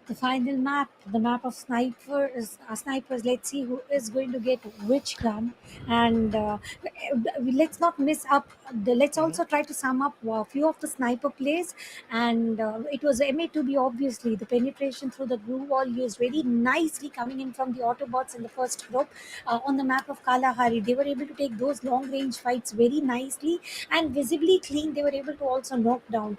The final map, the map of snipers. Let's see who is going to get which gun, and let's not miss up. Let's Hmm. also try to sum up a few of the sniper plays. And it was MA2B, obviously. The penetration through the glue wall used very nicely coming in from the Autobots in the first group. On the map of Kalahari, they were able to take those long range fights very nicely and visibly clean. They were able to also knock down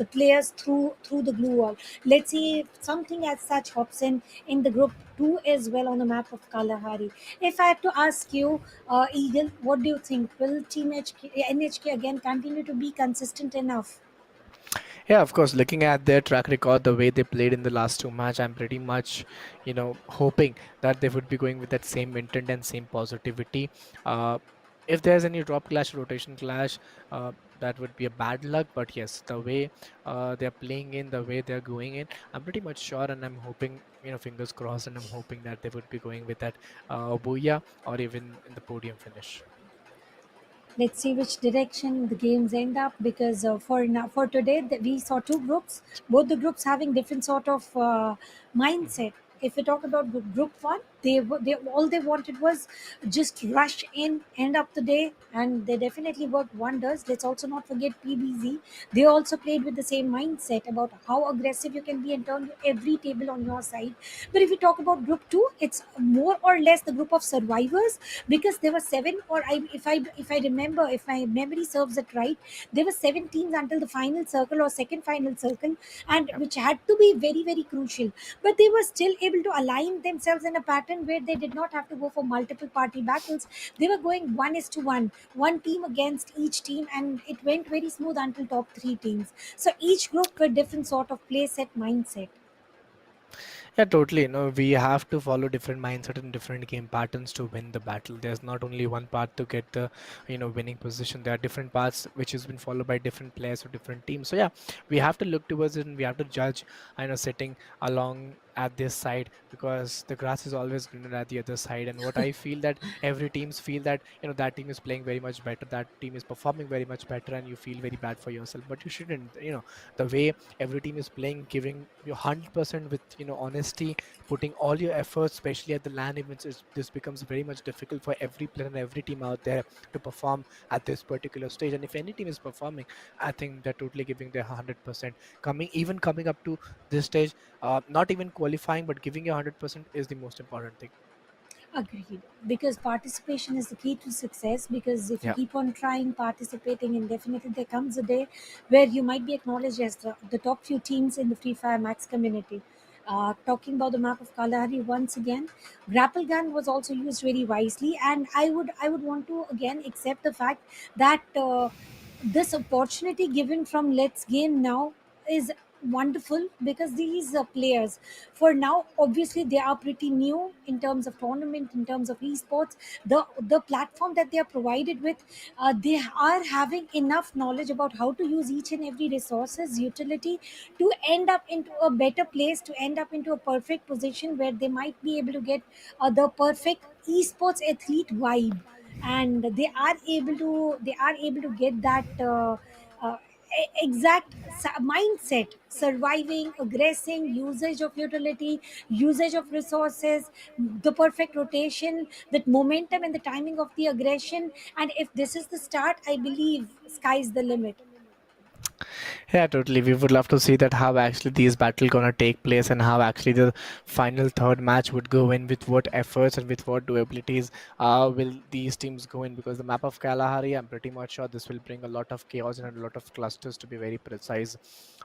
the players through the glue wall. Let's see if something as such hops in the group two as well on the map of Kalahari. If I had to ask you, Eagle, what do you think? Will Team NHK again continue to be consistent enough? Yeah, of course. Looking at their track record, the way they played in the last two match, I'm pretty much, hoping that they would be going with that same intent and same positivity. Uh, if there's any drop clash, rotation clash, that would be a bad luck. But yes, the way they're playing in, the way they're going in, I'm pretty much sure, and I'm hoping, fingers crossed, and I'm hoping that they would be going with that booyah or even in the podium finish. Let's see which direction the games end up, because for now, for today we saw two groups, both the groups having different sort of Hmm. mindset. If we talk about group one, they all they wanted was just rush in, end up the day, and they definitely worked wonders. Let's also not forget PBZ. They also played with the same mindset about how aggressive you can be and turn every table on your side. But if we talk about group two, it's more or less the group of survivors, because there were seven, or if I remember, if my memory serves it right, there were seven teams until the final circle or second final circle, and Yeah. which had to be very very crucial. But they were still able to align themselves in a pattern where they did not have to go for multiple party battles. They were going one is to one team against each team, and it went very smooth until top three teams. So each group with different sort of play set mindset. Yeah, totally. We have to follow different mindset and different game patterns to win the battle. There's not only one path to get the, winning position. There are different paths which has been followed by different players or different teams. So yeah, we have to look towards it and we have to judge, sitting along at this side, because the grass is always greener at the other side. And what I feel that every teams feel that, that team is playing very much better, that team is performing very much better, and you feel very bad for yourself. But you shouldn't. The way every team is playing, giving you 100% with honesty, putting all your efforts, especially at the LAN events, this becomes very much difficult for every player and every team out there to perform at this particular stage. And if any team is performing, I think they're totally giving their 100%. Coming up to this stage, not even qualifying, but giving your 100% is the most important thing. Agreed. Because participation is the key to success. Because if you Yeah. keep on trying, participating, and definitely there comes a day where you might be acknowledged as the top few teams in the Free Fire Max community. Talking about the map of Kalahari once again, grapple gun was also used very wisely, and I would want to again accept the fact that this opportunity given from Let's Game Now is wonderful, because these players, for now, obviously they are pretty new in terms of tournament, in terms of esports. The platform that they are provided with, they are having enough knowledge about how to use each and every resources utility to end up into a better place, to end up into a perfect position where they might be able to get the perfect esports athlete vibe. And they are able to get that uh, exact mindset: surviving, aggressing, usage of utility, usage of resources, the perfect rotation, that momentum and the timing of the aggression. And if this is the start, I believe sky's the limit. Yeah, totally. We would love to see that how actually these battle gonna take place, and how actually the final third match would go in, with what efforts and with what abilities will these teams go in. Because the map of Kalahari, I'm pretty much sure this will bring a lot of chaos and a lot of clusters, to be very precise.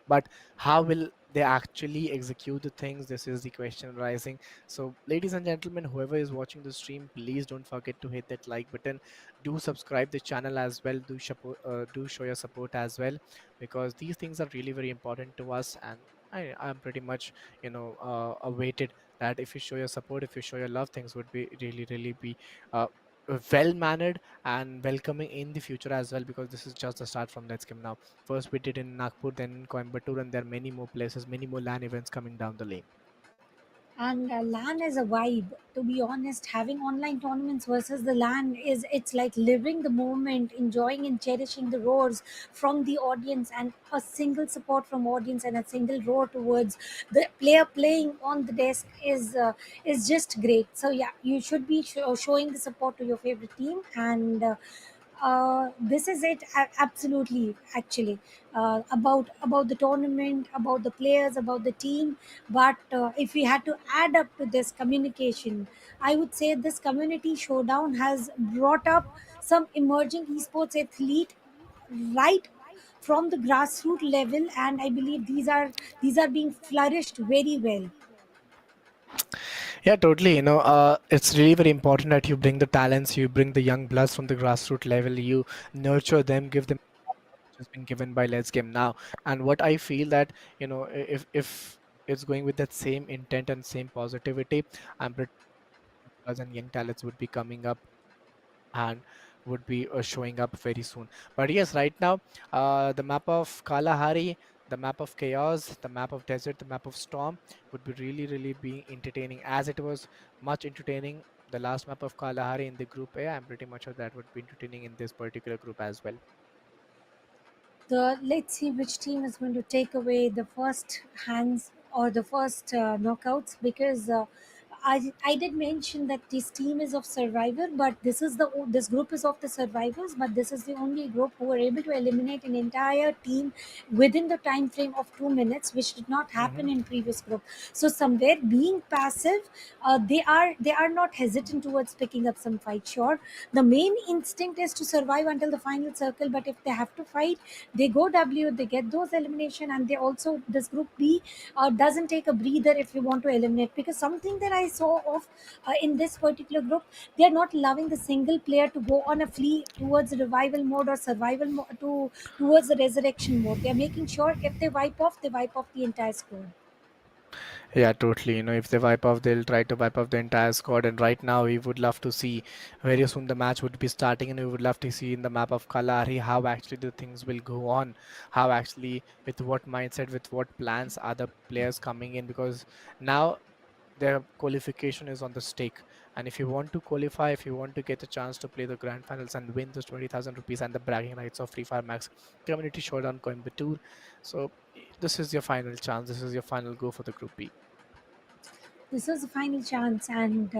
But how will they actually execute the things? This is the question rising. So ladies and gentlemen, whoever is watching the stream, please don't forget to hit that like button. Do subscribe the channel as well. Do show your support as well, because these things are really very important to us. And I'm pretty much, awaited that if you show your support, if you show your love, things would be really really be uh, well mannered and welcoming in the future as well, because this is just the start from Let's Game Now. First we did in Nagpur, then in Coimbatore, and there are many more places, many more LAN events coming down the lane. And LAN is a vibe. To be honest, having online tournaments versus the LAN is, it's like living the moment, enjoying and cherishing the roars from the audience, and a single support from audience and a single roar towards the player playing on the desk is just great. So yeah, you should be showing the support to your favorite team. And this is it, absolutely, actually, about the tournament, about the players, about the team. But if we had to add up to this communication, I would say this community showdown has brought up some emerging esports athlete right from the grassroots level, and I believe these are being flourished very well. Yeah, totally. It's really very important that you bring the talents, you bring the young bloods from the grassroots level, you nurture them, give them which has been given by Let's Game Now. And what I feel that, if it's going with that same intent and same positivity, I'm pretty sure and young talents would be coming up and would be showing up very soon. But yes, right now, the map of Kalahari, the map of chaos, the map of desert, the map of storm would be really, really being entertaining, as it was much entertaining. The last map of Kalahari in the group A, I'm pretty much sure that would be entertaining in this particular group as well. The Let's see which team is going to take away the first hands or the first knockouts, because I did mention that this team is of survivor, but this group is of the survivors, but this is the only group who were able to eliminate an entire team within the time frame of 2 minutes, which did not Hmm. happen in previous group. So somewhere being passive, they are not hesitant towards picking up some fight. Sure, the main instinct is to survive until the final circle, but if they have to fight, they go W, they get those elimination, and they also, this group B doesn't take a breather if you want to eliminate, because something that I saw of in this particular group, they are not allowing the single player to go on a flee towards revival mode or survival mode towards the resurrection mode. They are making sure if they wipe off, they wipe off the entire squad. Yeah, totally. If they wipe off, they'll try to wipe off the entire squad. And right now, we would love to see very soon the match would be starting, and we would love to see in the map of Kalahari how actually the things will go on, how actually with what mindset, with what plans are the players coming in, because now their qualification is on the stake. And if you want to qualify, if you want to get a chance to play the grand finals and win those 20,000 rupees and the bragging rights of Free Fire Max Community Showdown Coimbatore, so this is your final chance. This is your final go for the Group B. This is the final chance, and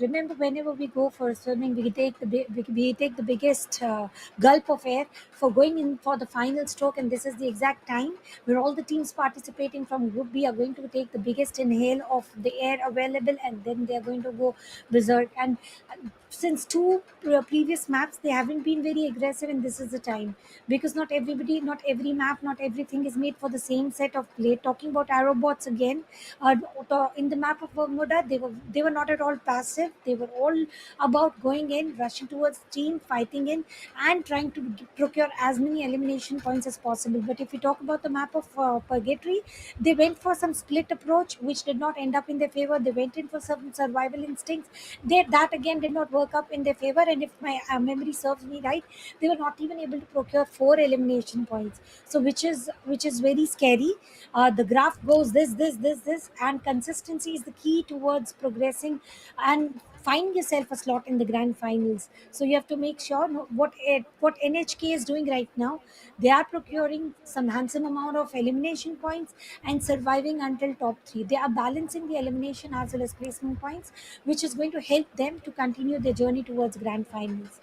remember, whenever we go for swimming, we take the biggest gulp of air for going in for the final stroke, and this is the exact time where all the teams participating from Group B are going to take the biggest inhale of the air available, and then they are going to go berserk. And since two previous maps, they haven't been very aggressive, and this is the time, because not everybody, not every map, not everything is made for the same set of play. Talking about arrow bots again, uh, in the map of Bermuda, they were not at all passive. They were all about going in, rushing towards team, fighting in, and trying to procure as many elimination points as possible. But if we talk about the map of Purgatory, they went for some split approach, which did not end up in their favor. They went in for some survival instincts. That again did not work up in their favor. And if my memory serves me right, they were not even able to procure four elimination points. So which is very scary. The graph goes this, and consistency is the key towards progressing and find yourself a slot in the grand finals. So you have to make sure, what NHK is doing right now. They are procuring some handsome amount of elimination points and surviving until top 3. They are balancing the elimination as well as placement points, which is going to help them to continue their journey towards grand finals.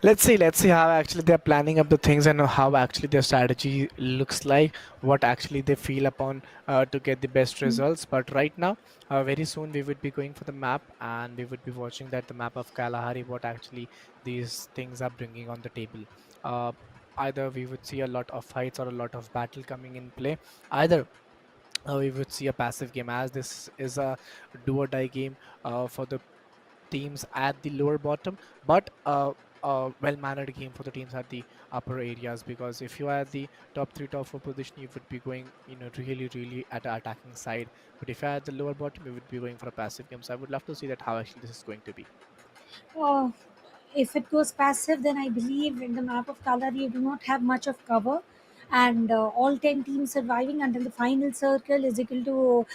Let's see how actually they're planning up the things, and how actually their strategy looks like, what actually they feel upon to get the best results. But right now, very soon we would be going for the map, and we would be watching that the map of Kalahari, what actually these things are bringing on the table. uh, either we would see a lot of fights or a lot of battle coming in play. Either we would see a passive game, as this is a do or die game for the teams at the lower bottom, but a well-mannered game for the teams at the upper areas. Because if you are at the top three, top four position, you would be going, really, really at the attacking side. But if you're at the lower bottom, you would be going for a passive game. So I would love to see that how actually this is going to be. Uh, if it goes passive, then I believe in the map of Kalahari you do not have much of cover, and all 10 teams surviving until the final circle is equal to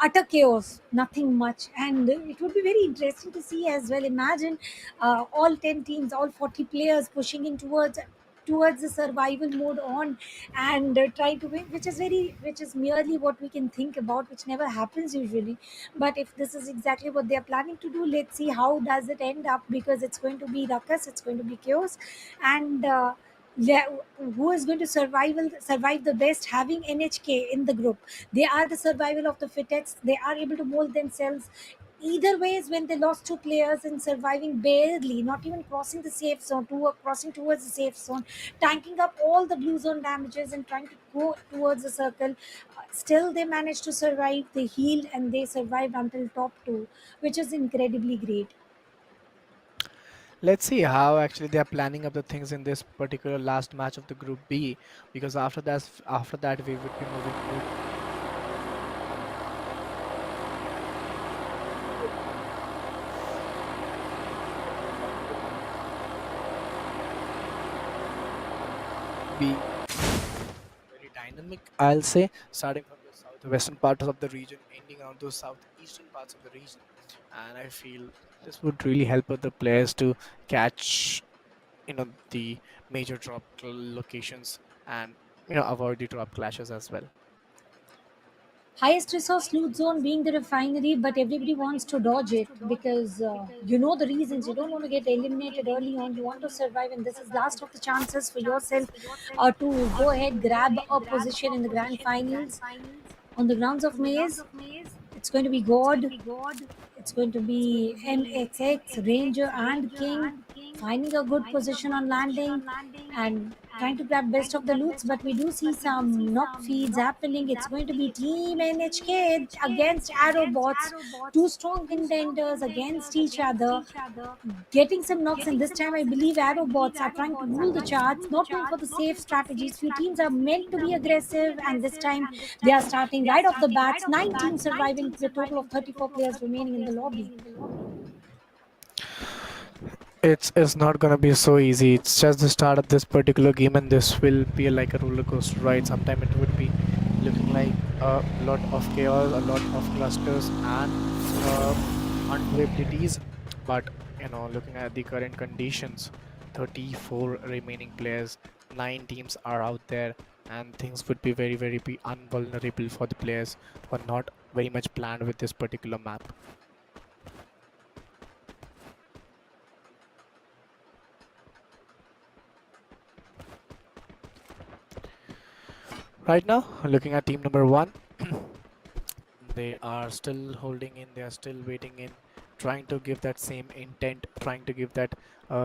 utter chaos, nothing much. And it would be very interesting to see as well. Imagine all 10 teams, all 40 players pushing in towards the survival mode on, and try to win, which is merely what we can think about, which never happens usually. But if this is exactly what they are planning to do, let's see how does it end up, because it's going to be ruckus, it's going to be chaos. And yeah, who is going to survive the best, having NHK in the group? They are the survival of the fittest, they are able to mold themselves. Either ways, when they lost two players and surviving barely, not even crossing the safe zone, crossing towards the safe zone, tanking up all the blue zone damages and trying to go towards the circle, still they managed to survive. They healed and they survived until top two, which is incredibly great. Let's see how actually they are planning up the things in this particular last match of the Group B, because after that we would be moving to be very dynamic, I'll say, starting from the southwestern parts of the region, ending around those southeastern parts of the region. And I feel this would really help the players to catch, the major locations, and avoid the drop clashes as well. Highest resource loot zone being the refinery, but everybody wants to dodge it because you know the reasons. You don't want to get eliminated early on. You want to survive, and this is last of the chances for yourself to go ahead, grab a position in the grand finals on the grounds of Maze. It's going to be God. It's going to be MXX, Ranger, and King finding a good position on landing and trying to grab best of the loots. But we do see some knock feeds happening. It's going to be Team NHK against Arrow Bots, two strong contenders against each other, getting some knocks. And this time, I believe Arrow Bots are trying to rule the charts, not going for the safe strategies. Few teams are meant to be aggressive, and this time they are starting right off the bats. 9 teams surviving, with a total of 34 players remaining in the lobby. It's not gonna be so easy. It's just the start of this particular game, and this will be like a roller coaster ride. Sometime it would be looking like a lot of chaos, a lot of clusters, and uh, unpredictabilities. But looking at the current conditions, 34 remaining players, 9 teams are out there, and things would be very, very be unvulnerable for the players who are not very much planned with this particular map. Right now, looking at team number one, they are still holding in, they are still waiting in, trying to give that same intent, trying to give that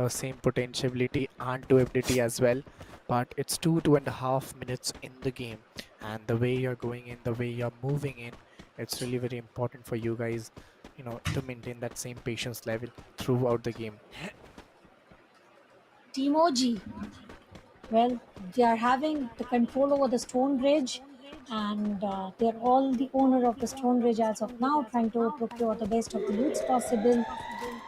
same potentiality and doability as well. But it's 2.5 minutes in the game, and the way you're going in, the way you're moving in, it's really very important for you guys, to maintain that same patience level throughout the game. Team OG, well, they are having the control over the stone bridge, and they're all the owner of the stone bridge as of now, trying to procure the best of the loots possible.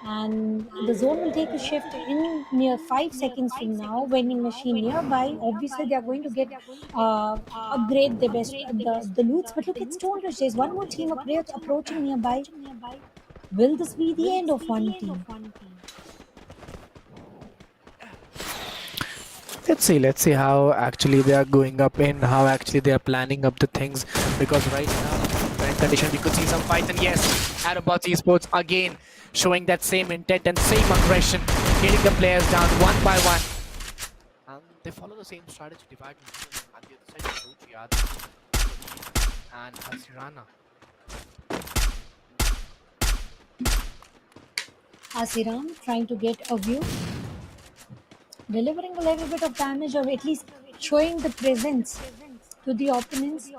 And the zone will take a shift in near 5 seconds from now. Vending machine nearby. Obviously, they are going to get upgrade the best the loots. But look at stone bridge. There's one more team approaching nearby. Will this be the end of one team? Let's see how actually they are going up in, how actually they are planning up the things. Because right now, current condition, we could see some fights, and yes, Aerobots Esports again showing that same intent and same aggression, getting the players down one by one. And they follow the same strategy, divide and rule. On the other side, Rochi and Hasirana. Asiram trying to get a view. delivering a little bit of damage or at least showing the presence to the opponents.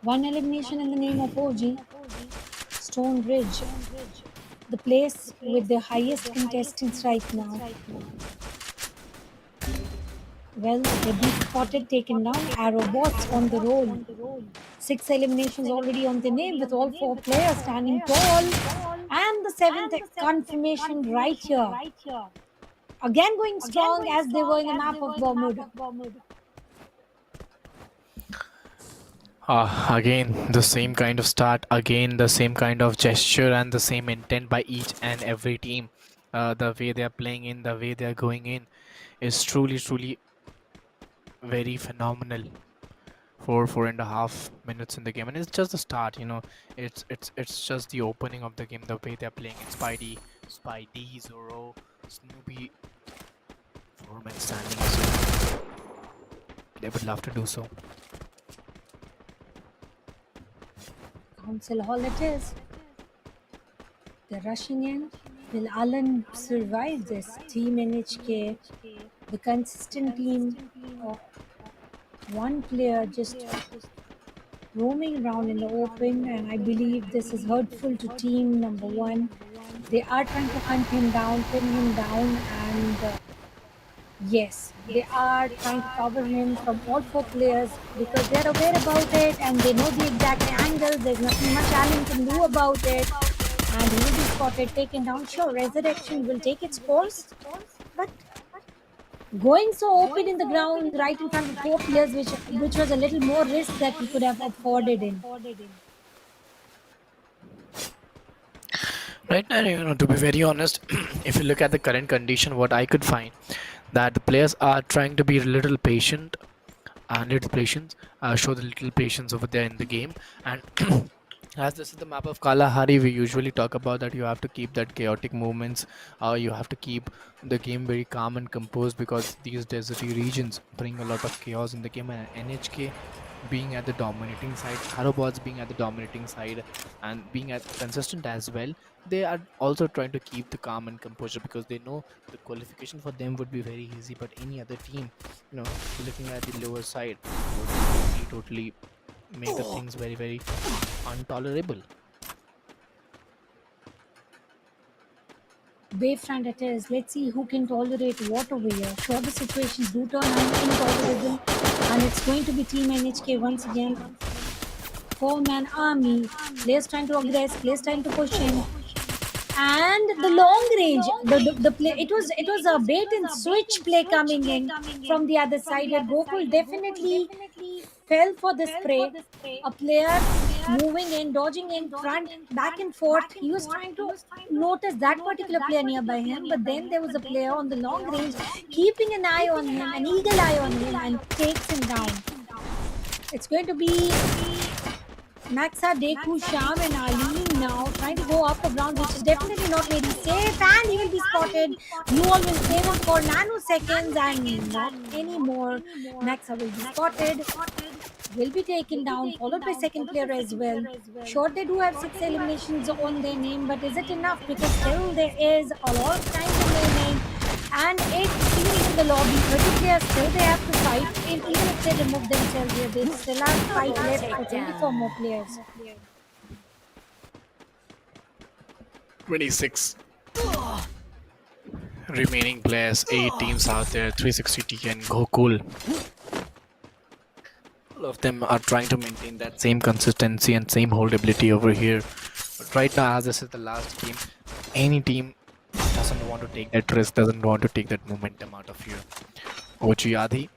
One elimination in the name of OG, Stone Ridge, the place with the highest contestants right now. Well, they've been spotted, taken down, arrow bots on the roll. 6 eliminations already on the name with all 4 players standing tall. And the 7th confirmation right here. Again going strong as they were in the map of Bermuda. Again, the same kind of start, again, the same kind of gesture, and the same intent by each and every team. The way they are playing in, the way they are going in is truly, truly very phenomenal. 4.5 minutes in the game, and it's just the start. It's just the opening of the game. The way they're playing it, Spidey, Zoro, Snoopy, 4 men standing. So they would love to do so. Council Hall it is. They're rushing in. Will Alan survive this? Team NHK, the consistent team of one player just roaming around in the open, and I believe this is hurtful to team number 1. They are trying to hunt him down, pin him down, and yes, they are trying to cover him from all 4 players because they're aware about it and they know the exact angles. There's nothing much Alan can do about it, and he will be spotted, taken down. Sure, Resurrection will take its course, but going so open in the ground right in front of 4 players, which was a little more risk that he could have afforded in. Right now, to be very honest, if you look at the current condition, what I could find that the players are trying to be a little patient and little patience, show the little patience over there in the game. And as this is the map of Kalahari, we usually talk about that you have to keep that chaotic movements, you have to keep the game very calm and composed because these deserty regions bring a lot of chaos in the game. And NHK being at the dominating side, Aerobots being at the dominating side, and being at consistent as well, they are also trying to keep the calm and composure because they know the qualification for them would be very easy. But any other team, looking at the lower side, would totally make the things very, very intolerable. Wavefront it is. Let's see who can tolerate what over here. Sure, the situations do turn intolerable, and it's going to be Team NHK once again. 4-man army. Players trying to aggress, players trying to push in. And the long range, the play, it was a bait and switch play coming in from the other side where Gokul definitely fell for the spray. A player moving in, dodging in front, back and forth. He was trying to notice that particular player nearby him, but then there was a player on the long range keeping an eye on him, an eagle eye on him, and takes him down. It's going to be Maxa, Deku, Sham and Ali now trying to go up the ground, which is definitely not very safe, and he will be spotted. You all will save him for nanoseconds and not anymore. Maxa will be spotted, will be taken down, followed by second player as well. Sure, they do have 6 eliminations on their name, but is it enough? Because still there is a lot of time remaining, and 8 teams in the lobby, 30 players still they have to fight, and even if they remove themselves here, they still have to fight left for 24 more players. 26 remaining players, 8 teams out there, 360T and Gokul. All of them are trying to maintain that same consistency and same holdability over here. But right now, as this is the last game, any team doesn't want to take that risk, doesn't want to take that momentum out of here. OG Adi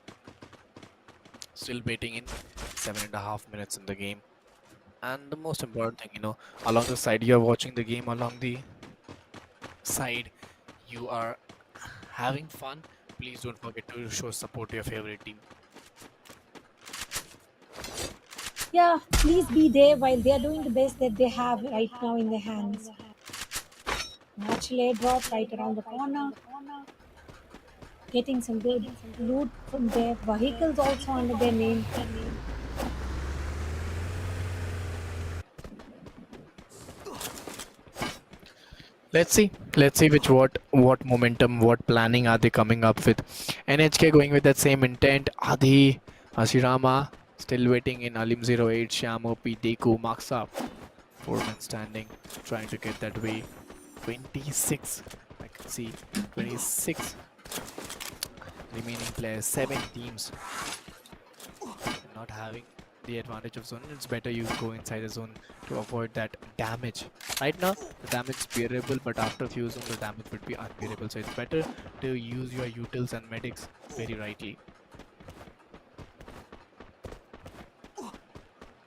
still waiting in 7.5 minutes in the game. And the most important thing, along the side, you're watching the game along the side, you are having fun. Please don't forget to show support to your favorite team. Yeah, please be there while they are doing the best that they have right now in their hands. Natural airdrop right around the corner. Getting some good loot from their vehicles also under their name. Let's see. Let's see which what momentum, what planning are they coming up with. NHK going with that same intent. Adi, Hashirama still waiting in Alim 08, Shyamopi, Deku, Maksa. Four men standing, trying to get that way. 26. I can see 26 remaining players, 7 teams. Not having the advantage of zone, it's better you go inside the zone to avoid that damage. Right now, the damage is bearable, but after a few zones, the damage would be unbearable. So it's better to use your utils and medics very rightly.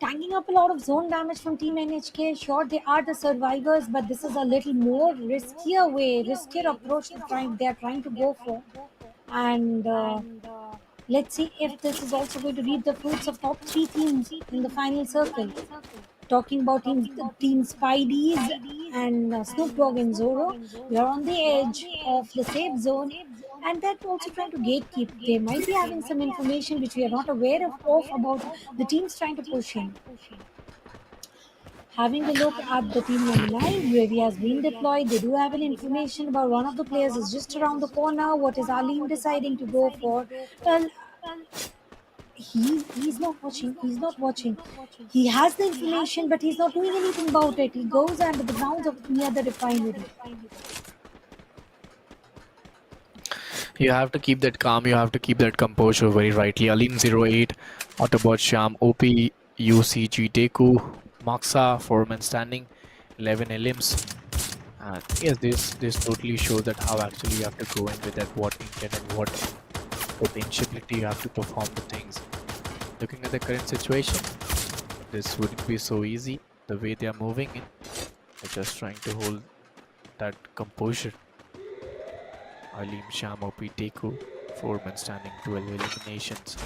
Tanking up a lot of zone damage from Team NHK. Sure, they are the survivors, but this is a little more riskier approach they are trying to go for. And let's see if this is also going to reap the fruits of top three teams in the final circle. Talking about team Spideys and Snoop Dogg and Zoro, we are on the edge of the safe zone, and they're also trying to gatekeep. They might be having some information which we are not aware of about the teams trying to push in. Having a look at the team number 9, UAV has been deployed. They do have an information about one of the players is just around the corner. What is Alim deciding to go for? Well, he's not watching. He's not watching. He has the information, but he's not doing anything about it. He goes under the grounds of near the refinery. You have to keep that calm, you have to keep that composure very rightly. Alim 08, Autobot Sham, OP, UCG Deku, Moxa, 4 men standing, 11 elims. And yes, this totally shows that how actually you have to go in with that what intent and what potentiality you have to perform the things. Looking at the current situation, this wouldn't be so easy the way they are moving in. They're just trying to hold that composure. Alim, Sham, OP, Deku, 4 men standing, 12 eliminations.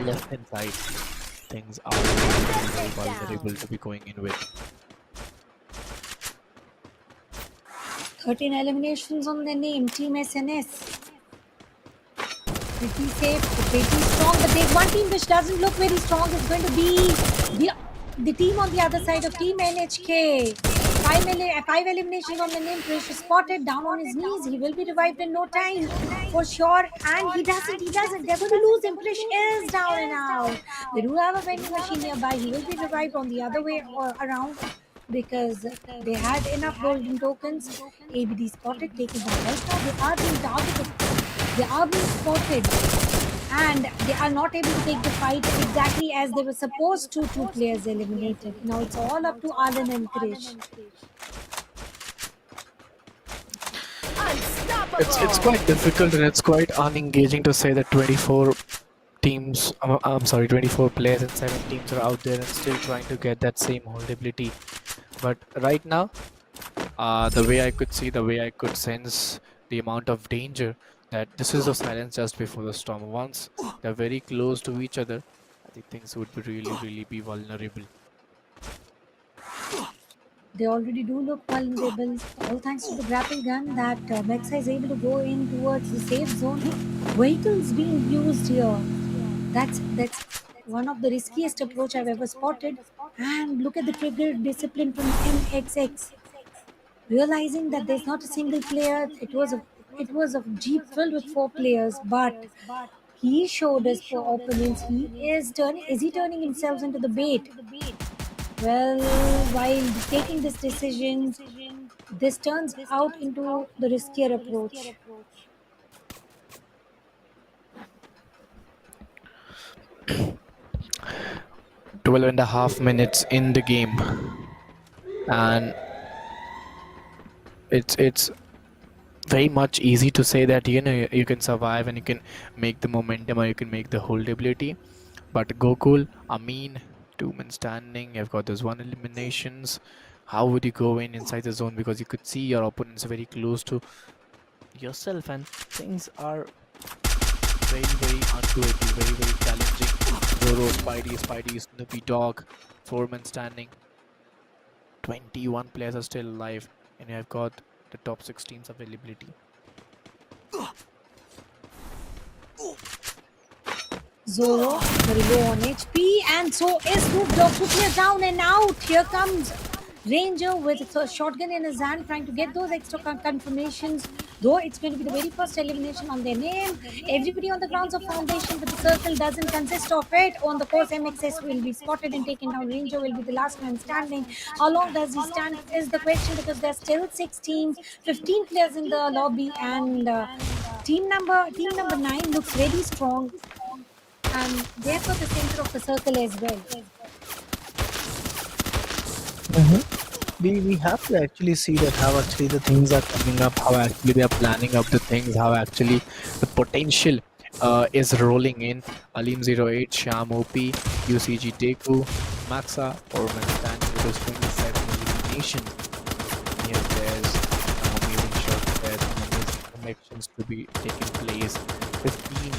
Left hand side, things are very vulnerable to be going in with. 13 eliminations on the name, Team SNS. Pretty safe, pretty strong. The big one team which doesn't look very strong is going to be the team on the other side of Team NHK. Five eliminations on the name. Krish is spotted down on his knees. He will be revived in no time for sure. And he doesn't. They're going to lose him. Krish is down and out. They do have a vending machine nearby. He will be revived on the other way or around because they had enough golden tokens. ABD spotted, taken down. Right now they are being targeted. They are being spotted. And they are not able to take the fight exactly as they were supposed to. 2 players eliminated. Now it's all up to Alan and Krish. It's quite difficult and it's quite unengaging to say that 24 teams, I'm sorry, 24 players and 7 teams are out there and still trying to get that same holdability. But right now, the way I could see, the way I could sense the amount of danger, that this is a silence just before the storm. Once they're very close to each other, I think things would be really be vulnerable. They already do look vulnerable. All thanks to the grapple gun that Mexa is able to go in towards the safe zone. Vehicles being used here. That's one of the riskiest approach I've ever spotted. And look at the trigger discipline from MXX. Realizing that there's not a single player, it was a jeep filled with 4 players, but he showed his opponents is he turning himself into the bait? Well, while taking this decision, this turns out into the riskier approach. 12.5 minutes in the game, and it's very much easy to say that you can survive and you can make the momentum or you can make the holdability. But Gokul, Amin, 2 men standing, you've got those 1 eliminations. How would you go inside the zone, because you could see your opponents very close to yourself and things are very undoable, very challenging. Zoro, Spidey, Snoopy Dog, 4 men standing. 21 players are still alive, and you have got the top 6 teams availability. Zoro very low on HP, and so is Snoop Dogg. 2 players down and out. Here comes Ranger with a shotgun in his hand, trying to get those extra confirmations. Though it's going to be the very first elimination on their name. Everybody on the grounds of foundation, but the circle doesn't consist of it. On the course, MXS will be spotted and taken down. Ranger will be the last man standing. How long does he stand is the question, because there's still six teams, 15 players in the lobby, and team number 9 looks very strong, and therefore the center of the circle as well. Mhm. We have to actually see that how actually the things are coming up, how actually they are planning up the things, how actually the potential is rolling in. Alim 08, Sham OP, UCG Deku, Maxa, Orman standing with those 27 eliminations. Here there's amazing shots there, some amazing connections to be taking place. 15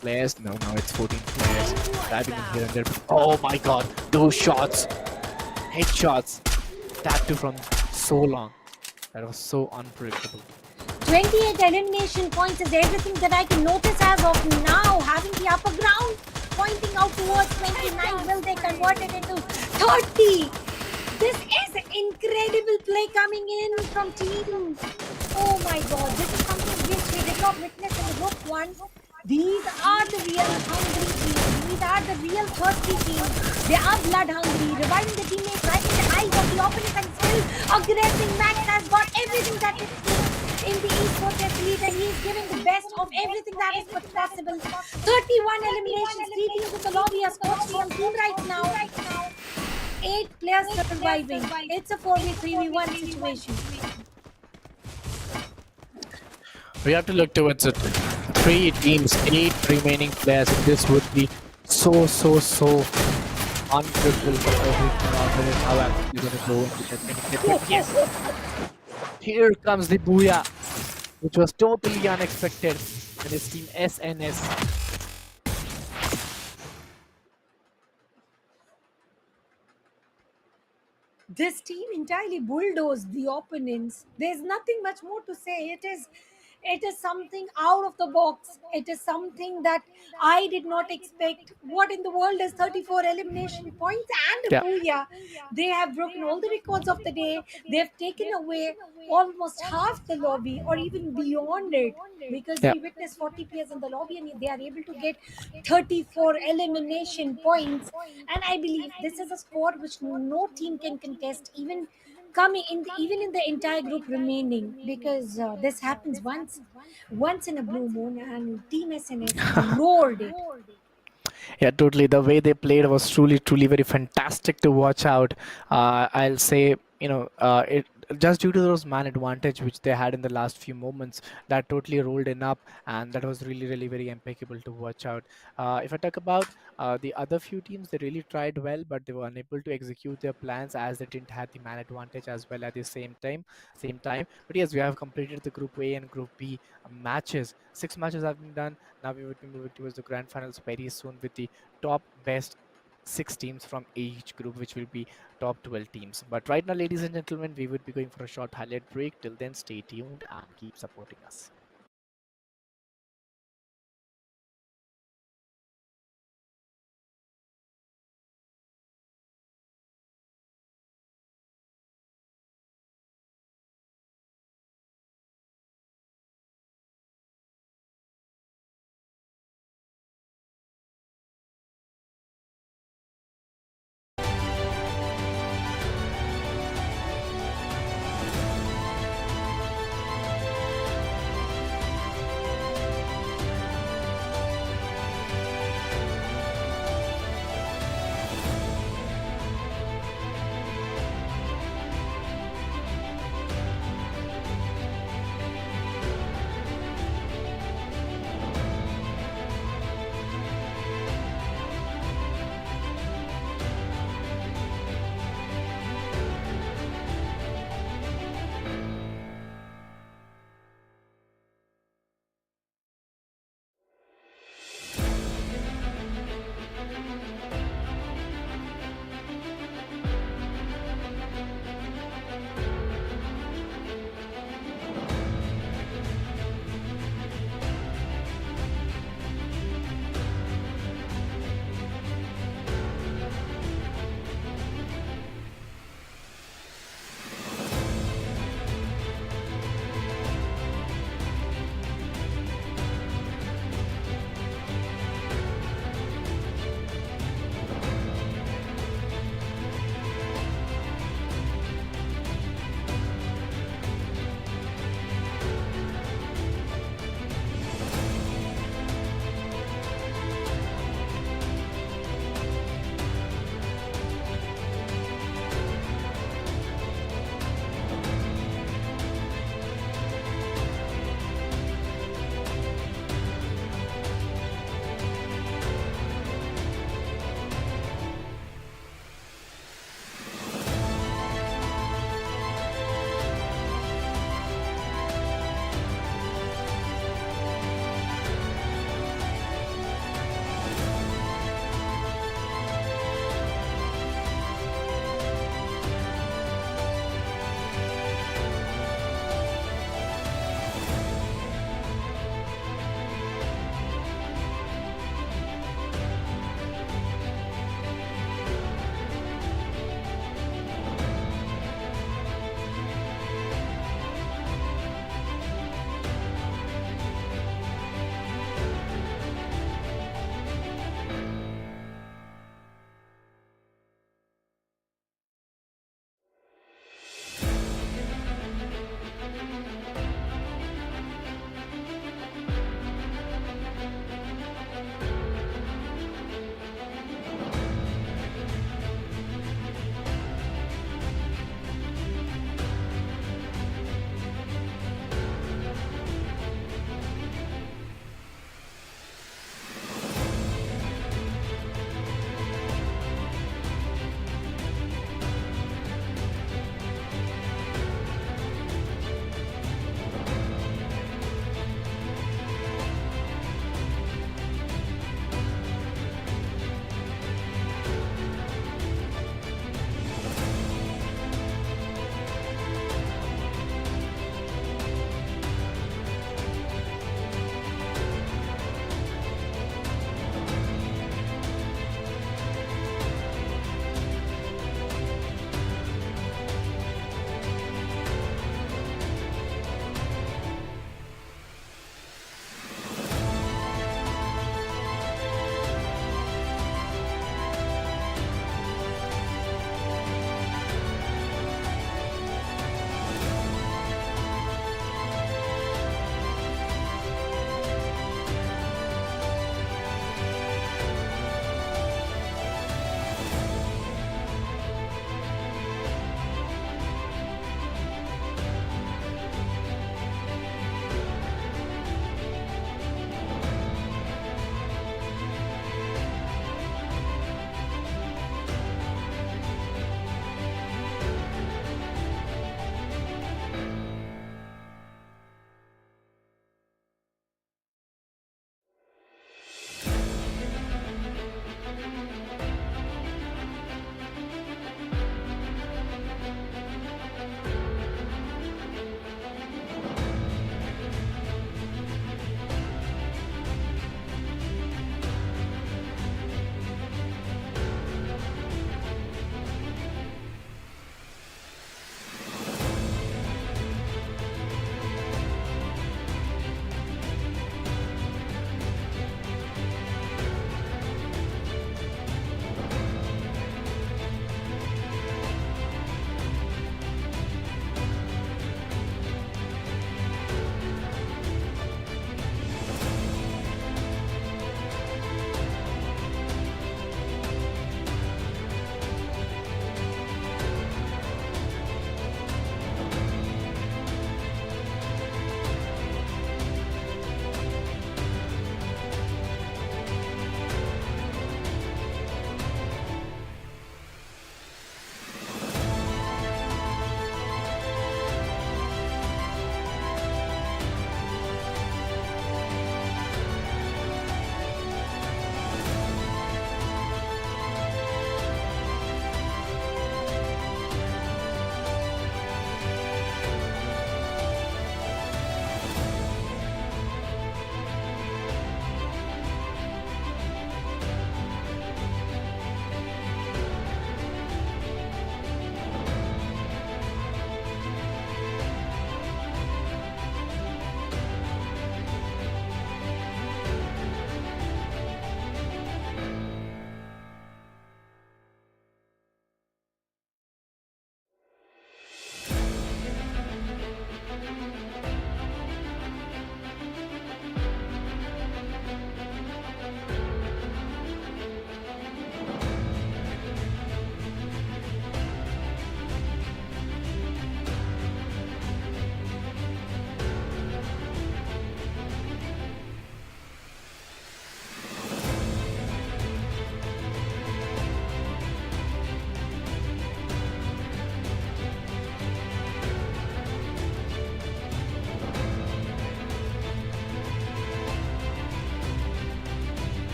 players, no, now it's 14 players diving in here and there. Oh my god, those shots, headshots, that too from so long. That was so unpredictable. 28 elimination points is everything that I can notice as of now. Having the upper ground pointing out towards 29, will they convert it into 30? This is incredible play coming in from team. Oh my god, this is something which we did not witness in the group one. These are the real hungry teams. These are the real thirsty teams. They are blood hungry, reviving the teammates right in the eyes of the opponent, and still aggressing. Max has got everything that it needs in the esports athlete, and he's giving the best of everything that is possible. 31 eliminations, 3 teams in the lobby, a scorched on team right now. 8 players surviving. It's a 4v3v1 situation. We have to look towards it. 3 teams, 8 remaining players, and this would be so unpredictable for everything out there. How actually going to go into that many. Yes, here comes the booyah, which was totally unexpected. And it's team SNS. This team entirely bulldozed the opponents. There's nothing much more to say. It is something out of the box. It is something that I did not expect. What in the world is 34 elimination points and a Yeah. booyah? They have broken all the records of the day. They've taken away almost half the lobby or even beyond it, because Yeah. we witnessed 40 players in the lobby and they are able to get 34 elimination points. And I believe this is a score which no team can contest, even coming in even in the entire group remaining, because this happens once in a blue moon, and team SNS roared it. Yeah, totally. The way they played was truly very fantastic to watch out. I'll say, it just due to those man advantage which they had in the last few moments, that totally rolled in up, and that was really very impeccable to watch out. If I talk about the other few teams, they really tried well, but they were unable to execute their plans as they didn't have the man advantage as well at the same time. But yes, we have completed the Group A and Group B matches. 6 matches have been done. Now we would be moving towards the grand finals very soon with the top best 6 teams from each group, which will be top 12 teams. But right now, ladies and gentlemen, we would be going for a short highlight break. Till then, stay tuned and keep supporting us.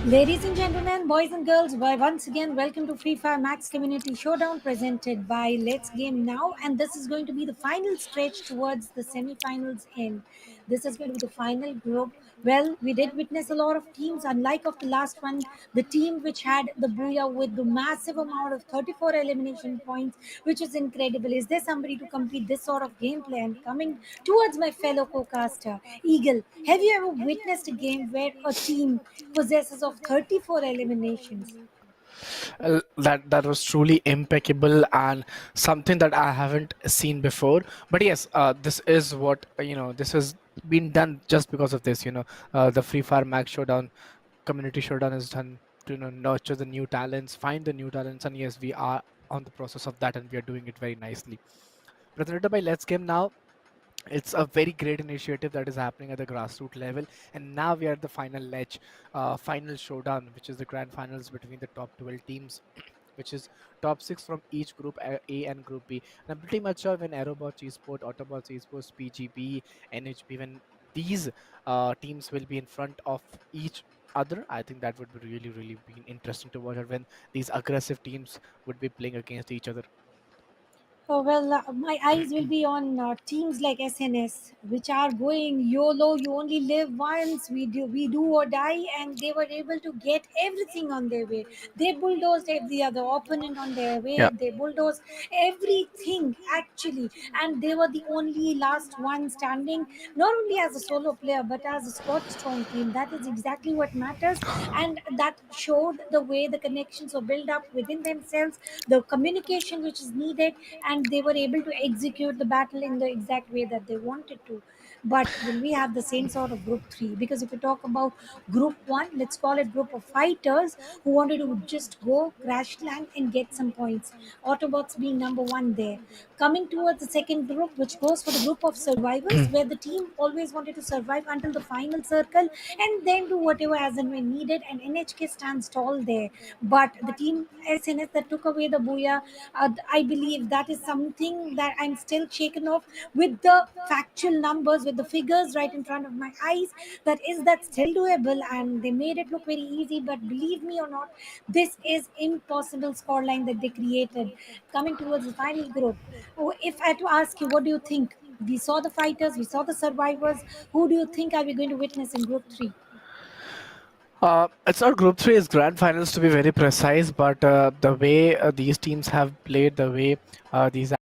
Ladies and gentlemen, boys and girls, once again, welcome to Free Fire Max Community Showdown presented by Let's Game Now. And this is going to be the final stretch towards the semi-finals end. This is going to be the final group. Well, we did witness a lot of teams, unlike of the last one, the team which had the Booyah with the massive amount of 34 elimination points, which is incredible. Is there somebody to complete this sort of gameplay? And coming towards my fellow co-caster, Eagle, have you ever witnessed a game where a team possesses of 34 eliminations? That was truly impeccable and something that I haven't seen before. But yes, this is what this has been done just because of this. The Free Fire Max Showdown, Community Showdown is done to nurture the new talents, find the new talents, and yes, we are on the process of that, and we are doing it very nicely. Presented by Let's Game Now. It's a very great initiative that is happening at the grassroots level, and now we are at the final ledge, final showdown, which is the grand finals between the top 12 teams, which is top six from each group, A and Group B. And I'm pretty much sure when Aerobots Esport, Autobots Esports, PGB, NHB, when these teams will be in front of each other, I think that would be really, really be interesting to watch, when these aggressive teams would be playing against each other. Oh, well, my eyes will be on teams like SNS, which are going YOLO. You only live once. We do or die, and they were able to get everything on their way. They bulldozed every other opponent on their way. Yeah. They bulldozed everything actually, and they were the only last one standing. Not only as a solo player, but as a squad strong team. That is exactly what matters, and that showed the way the connections were built up within themselves, the communication which is needed, and they were able to execute the battle in the exact way that they wanted to. But will we have the same sort of group 3? Because if we talk about group 1, let's call it group of fighters who wanted to just go crash land and get some points, Autobots being number 1 there. Coming towards the second group, which goes for the group of survivors, where the team always wanted to survive until the final circle and then do whatever as and when needed, and NHK stands tall there. But the team SNS that took away the Booyah, I believe that is something that I'm still shaken off with the factual numbers, with the figures right in front of my eyes. That is that still doable, and they made it look very easy. But believe me or not, this is impossible scoreline that they created. Coming towards the final group, if I had to ask you, what do you think? We saw the fighters, we saw the survivors. Who do you think are we going to witness in group 3? It's not Group 3, it's Grand Finals to be very precise, but the way these teams have played, the way these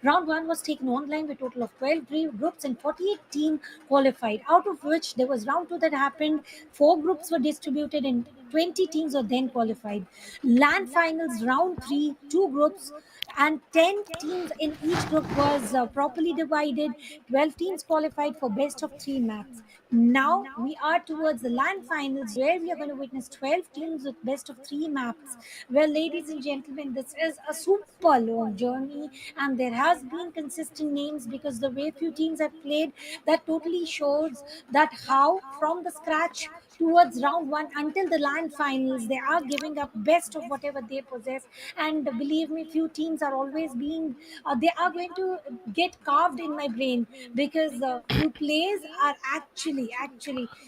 Round 1 was taken online with a total of 12 groups and 48 teams qualified, out of which there was round 2 that happened. 4 groups were distributed and 20 teams were then qualified. Land finals round 3, 2 groups and 10 teams in each group was properly divided. 12 teams qualified for best of 3 maps. Now we are towards the land finals where we are going to witness 12 teams with best of 3 maps. Well, ladies and gentlemen, this is a super long journey, and there has been consistent names because the way few teams have played, that totally shows that how from the scratch towards round 1 until the land finals they are giving up best of whatever they possess. And believe me, few teams are always being they are going to get carved in my brain, because few plays are actually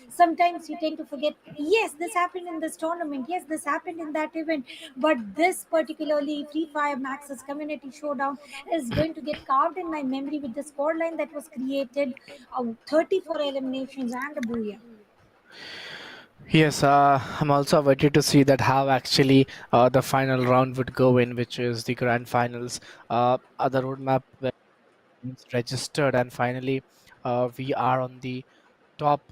sometimes you tend to forget, yes, this happened in this tournament, yes, this happened in that event. But this particularly Free Fire Max's Community Showdown is going to get carved in my memory with the scoreline that was created, 34 eliminations and a booyah. Yes, I'm also waiting to see that how actually the final round would go in, which is the grand finals. The roadmap where it's registered, and finally, we are on the top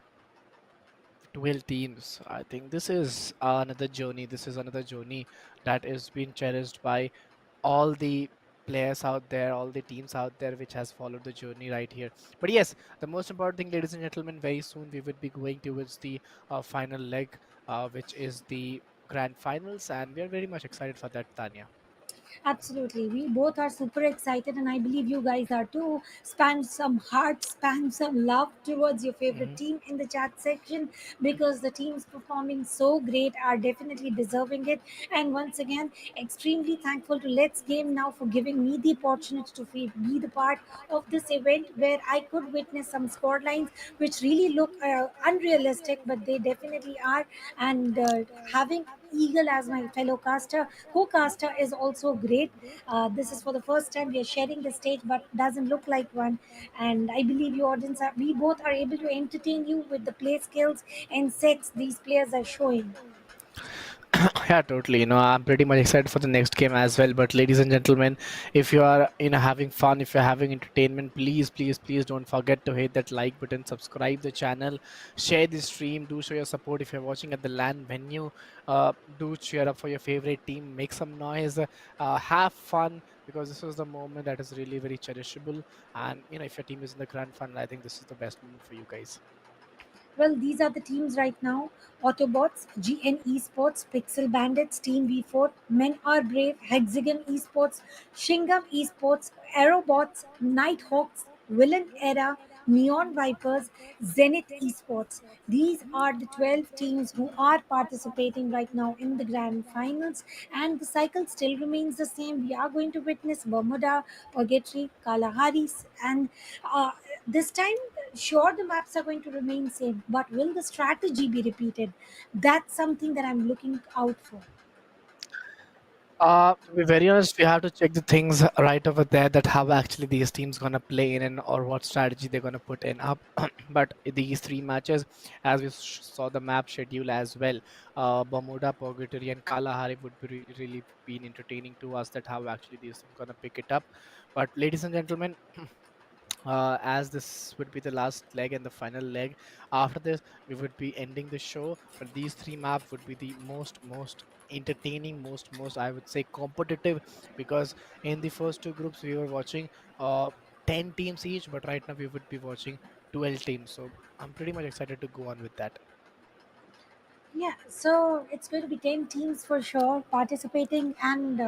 12 teams. I think this is another journey. This is another journey that is being cherished by all the players out there, all the teams out there which has followed the journey right here. But yes, the most important thing, ladies and gentlemen, very soon we would be going towards the final leg, which is the grand finals, and we are very much excited for that, Tanya. Absolutely. We both are super excited, and I believe you guys are too. Spam some hearts, spam some love towards your favorite Hmm. team in the chat section, because the teams performing so great are definitely deserving it. And once again, extremely thankful to Let's Game Now for giving me the opportunity to be the part of this event where I could witness some score lines which really look unrealistic, but they definitely are. And having Eagle as my fellow caster, co-caster is also great. This is for the first time we are sharing the stage, but doesn't look like one. And I believe you audience, we both are able to entertain you with the play skills and sets these players are showing. Yeah, totally. I'm pretty much excited for the next game as well. But ladies and gentlemen, if you are having fun, if you're having entertainment, please, please, please don't forget to hit that like button, subscribe the channel, share the stream, do show your support. If you're watching at the LAN venue, do cheer up for your favorite team, make some noise, have fun, because this is the moment that is really very cherishable. And if your team is in the grand final, I think this is the best moment for you guys. Well, these are the teams right now: Autobots, GN Esports, Pixel Bandits, Team V4, Men Are Brave, Hexagon Esports, Shingam Esports, Aerobots, Nighthawks, Villain Era, Neon Vipers, Zenith Esports. These are the 12 teams who are participating right now in the grand finals, and the cycle still remains the same. We are going to witness Bermuda, Purgatory, Kalahari, and uh, this time, sure, the maps are going to remain same, but will the strategy be repeated? That's something that I'm looking out for. To be very honest, we have to check the things right over there, that how actually these teams gonna play in, and or what strategy they're gonna put in up. But these three matches, as we saw the map schedule as well, Bermuda, Purgatory, and Kalahari would be really been entertaining to us. That how actually these teams gonna pick it up. But ladies and gentlemen, as this would be the last leg and the final leg. After this, we would be ending the show. But these three maps would be the most entertaining, most I would say competitive, because in the first two groups we were watching 10 teams each, but right now we would be watching 12 teams. So I'm pretty much excited to go on with that. Yeah, so it's going to be 10 teams for sure participating. And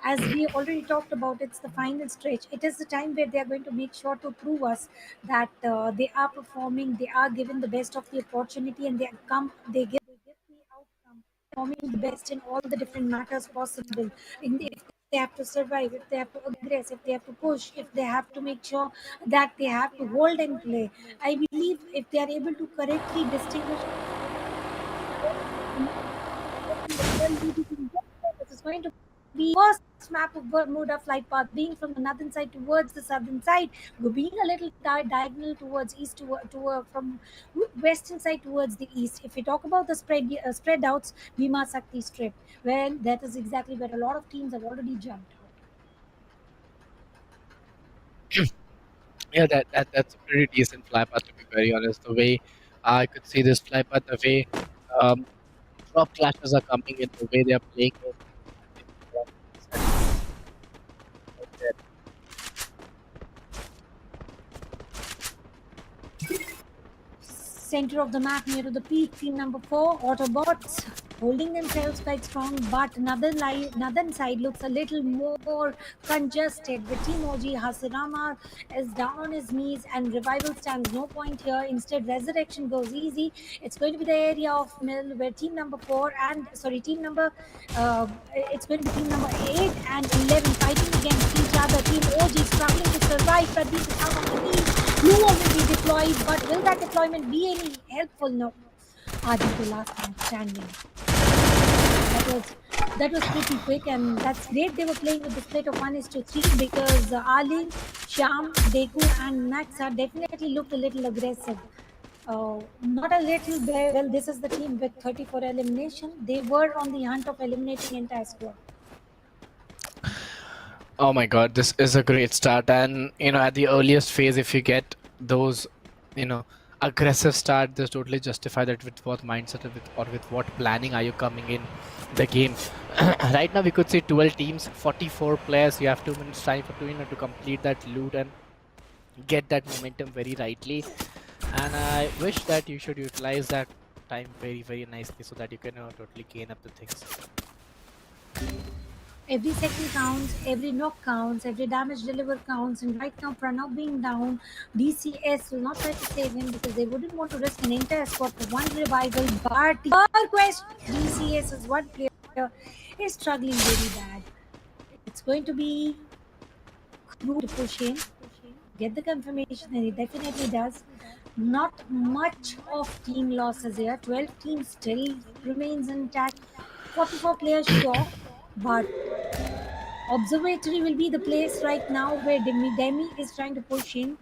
as we already talked about, it's the final stretch. It is the time where they are going to make sure to prove us that they are performing, they are given the best of the opportunity, and they give the outcome, performing the best in all the different matters possible. If they have to survive, if they have to aggress, if they have to push, if they have to make sure that they have to hold and play. I believe if they are able to correctly distinguish this is going to be first map of Bermuda flight path, being from the northern side towards the southern side, being a little diagonal towards east to from western side towards the east. If we talk about the spread outs, Bhima Sakti Strip, well, that is exactly where a lot of teams have already jumped out. Yeah, that's a pretty decent fly path, to be very honest. The way I could see this fly path, the way um, drop clashes are coming in, the way they are playing it, I think there. Center of the map near to the peak, team number 4, Autobots, holding themselves quite strong, but northern side looks a little more congested, with Team OG Hasirama is down on his knees, and revival stands no point here. Instead, resurrection goes easy. It's going to be the area of mill where team number 4 and sorry team number it's going to be team number 8 and 11 fighting against each other. Team OG struggling to survive. Pradeep is out on the knees. Blue will be deployed, but will that deployment be any helpful? No. Aditya last man standing. That was that was pretty quick, and that's great. They were playing with the split of 1:3 because Ali, Sham, Deku, and Max are definitely looked a little aggressive. Not a little bit. Well, this is the team with 34 elimination. They were on the hunt of eliminating entire squad. Oh my God, this is a great start. And at the earliest phase, if you get those, you know, aggressive start, just totally justify that with what mindset or with what planning are you coming in the game. Right now we could see 12 teams, 44 players. You have 2 minutes time for to complete that loot and get that momentum very rightly. And I wish that you should utilize that time very nicely so that you can totally gain up the things. Every second counts, every knock counts, every damage delivered counts. And right now, Pranav being down, DCS will not try to save him because they wouldn't want to risk an entire squad for one revival. But the quest DCS is one player is struggling very bad. It's going to be crude to push in, get the confirmation, and he definitely does. Not much of team losses here. 12 teams still remains intact. 44 players, sure, but Observatory will be the place right now where Demi is trying to push in.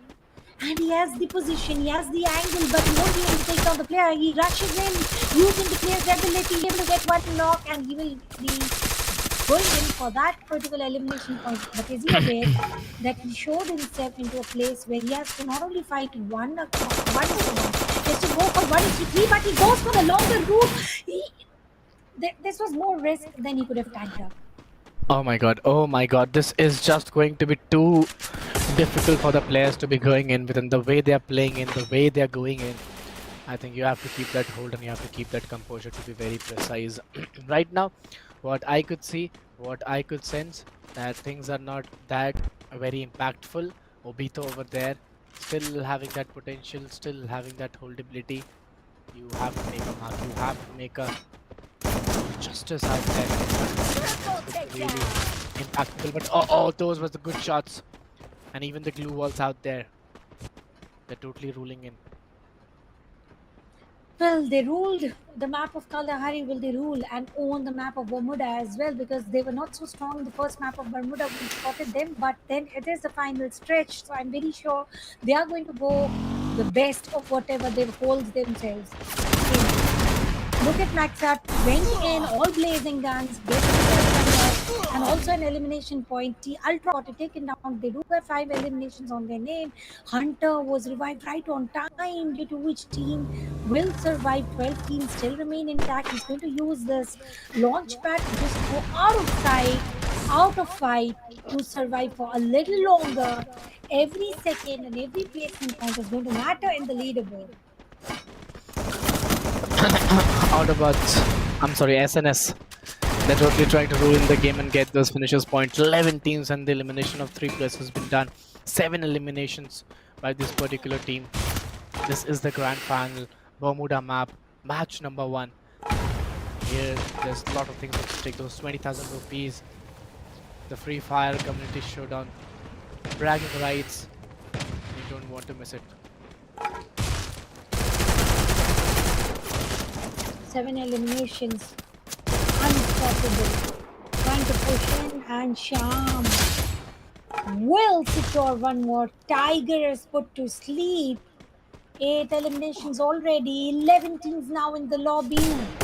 And he has the position, he has the angle, but he won't be able to take down the player. He rushes in, using the player's ability, able to get one knock, and he will be going in for that particular elimination point. But is he aware that he showed himself into a place where he has to not only fight one is to one, he has to go for 1 is to 3, but he goes for the longer route. This was more risk than he could have tanked up. Oh my god, this is just going to be too difficult for the players to be going in within the way they are playing in, the way they are going in. I think you have to keep that hold and you have to keep that composure to be very precise. Right now, what I could see, what I could sense, that things are not that very impactful. Obito over there, still having that potential, still having that holdability. You have to make a mark, you have to make a justice out there. Triple It's really takedown. impactful, but oh, those were the good shots. And even the glue walls out there, they're totally ruling in. Well, they ruled the map of Kalahari. Will they rule and own the map of Bermuda as well? Because they were not so strong in the first map of Bermuda. We spotted them, but then it is the final stretch. So I'm very sure they are going to go the best of whatever they hold themselves in. Look at Maxat, went in, all blazing guns, and also an elimination point. T Ultra got it taken down. They do have 5 eliminations on their name. Hunter was revived right on time, due to which team will survive. 12 teams still remain intact. He's going to use this launch pad to just go out of sight, out of fight, to survive for a little longer. Every second and every placement count is going to matter in the leaderboard. Autobots, I'm sorry, SNS. They're totally trying to ruin the game and get those finishers points. 11 teams and the elimination of 3 players has been done. 7 eliminations by this particular team. This is the grand final. Bermuda map, match number 1. Here, there's a lot of things to take. Those 20,000 rupees. The Free Fire Community Showdown. Bragging rights. You don't want to miss it. 7 eliminations. Unstoppable. Trying to push in, and Sham will secure one more. Tiger is put to sleep. 8 eliminations already. 11 teams now in the lobby.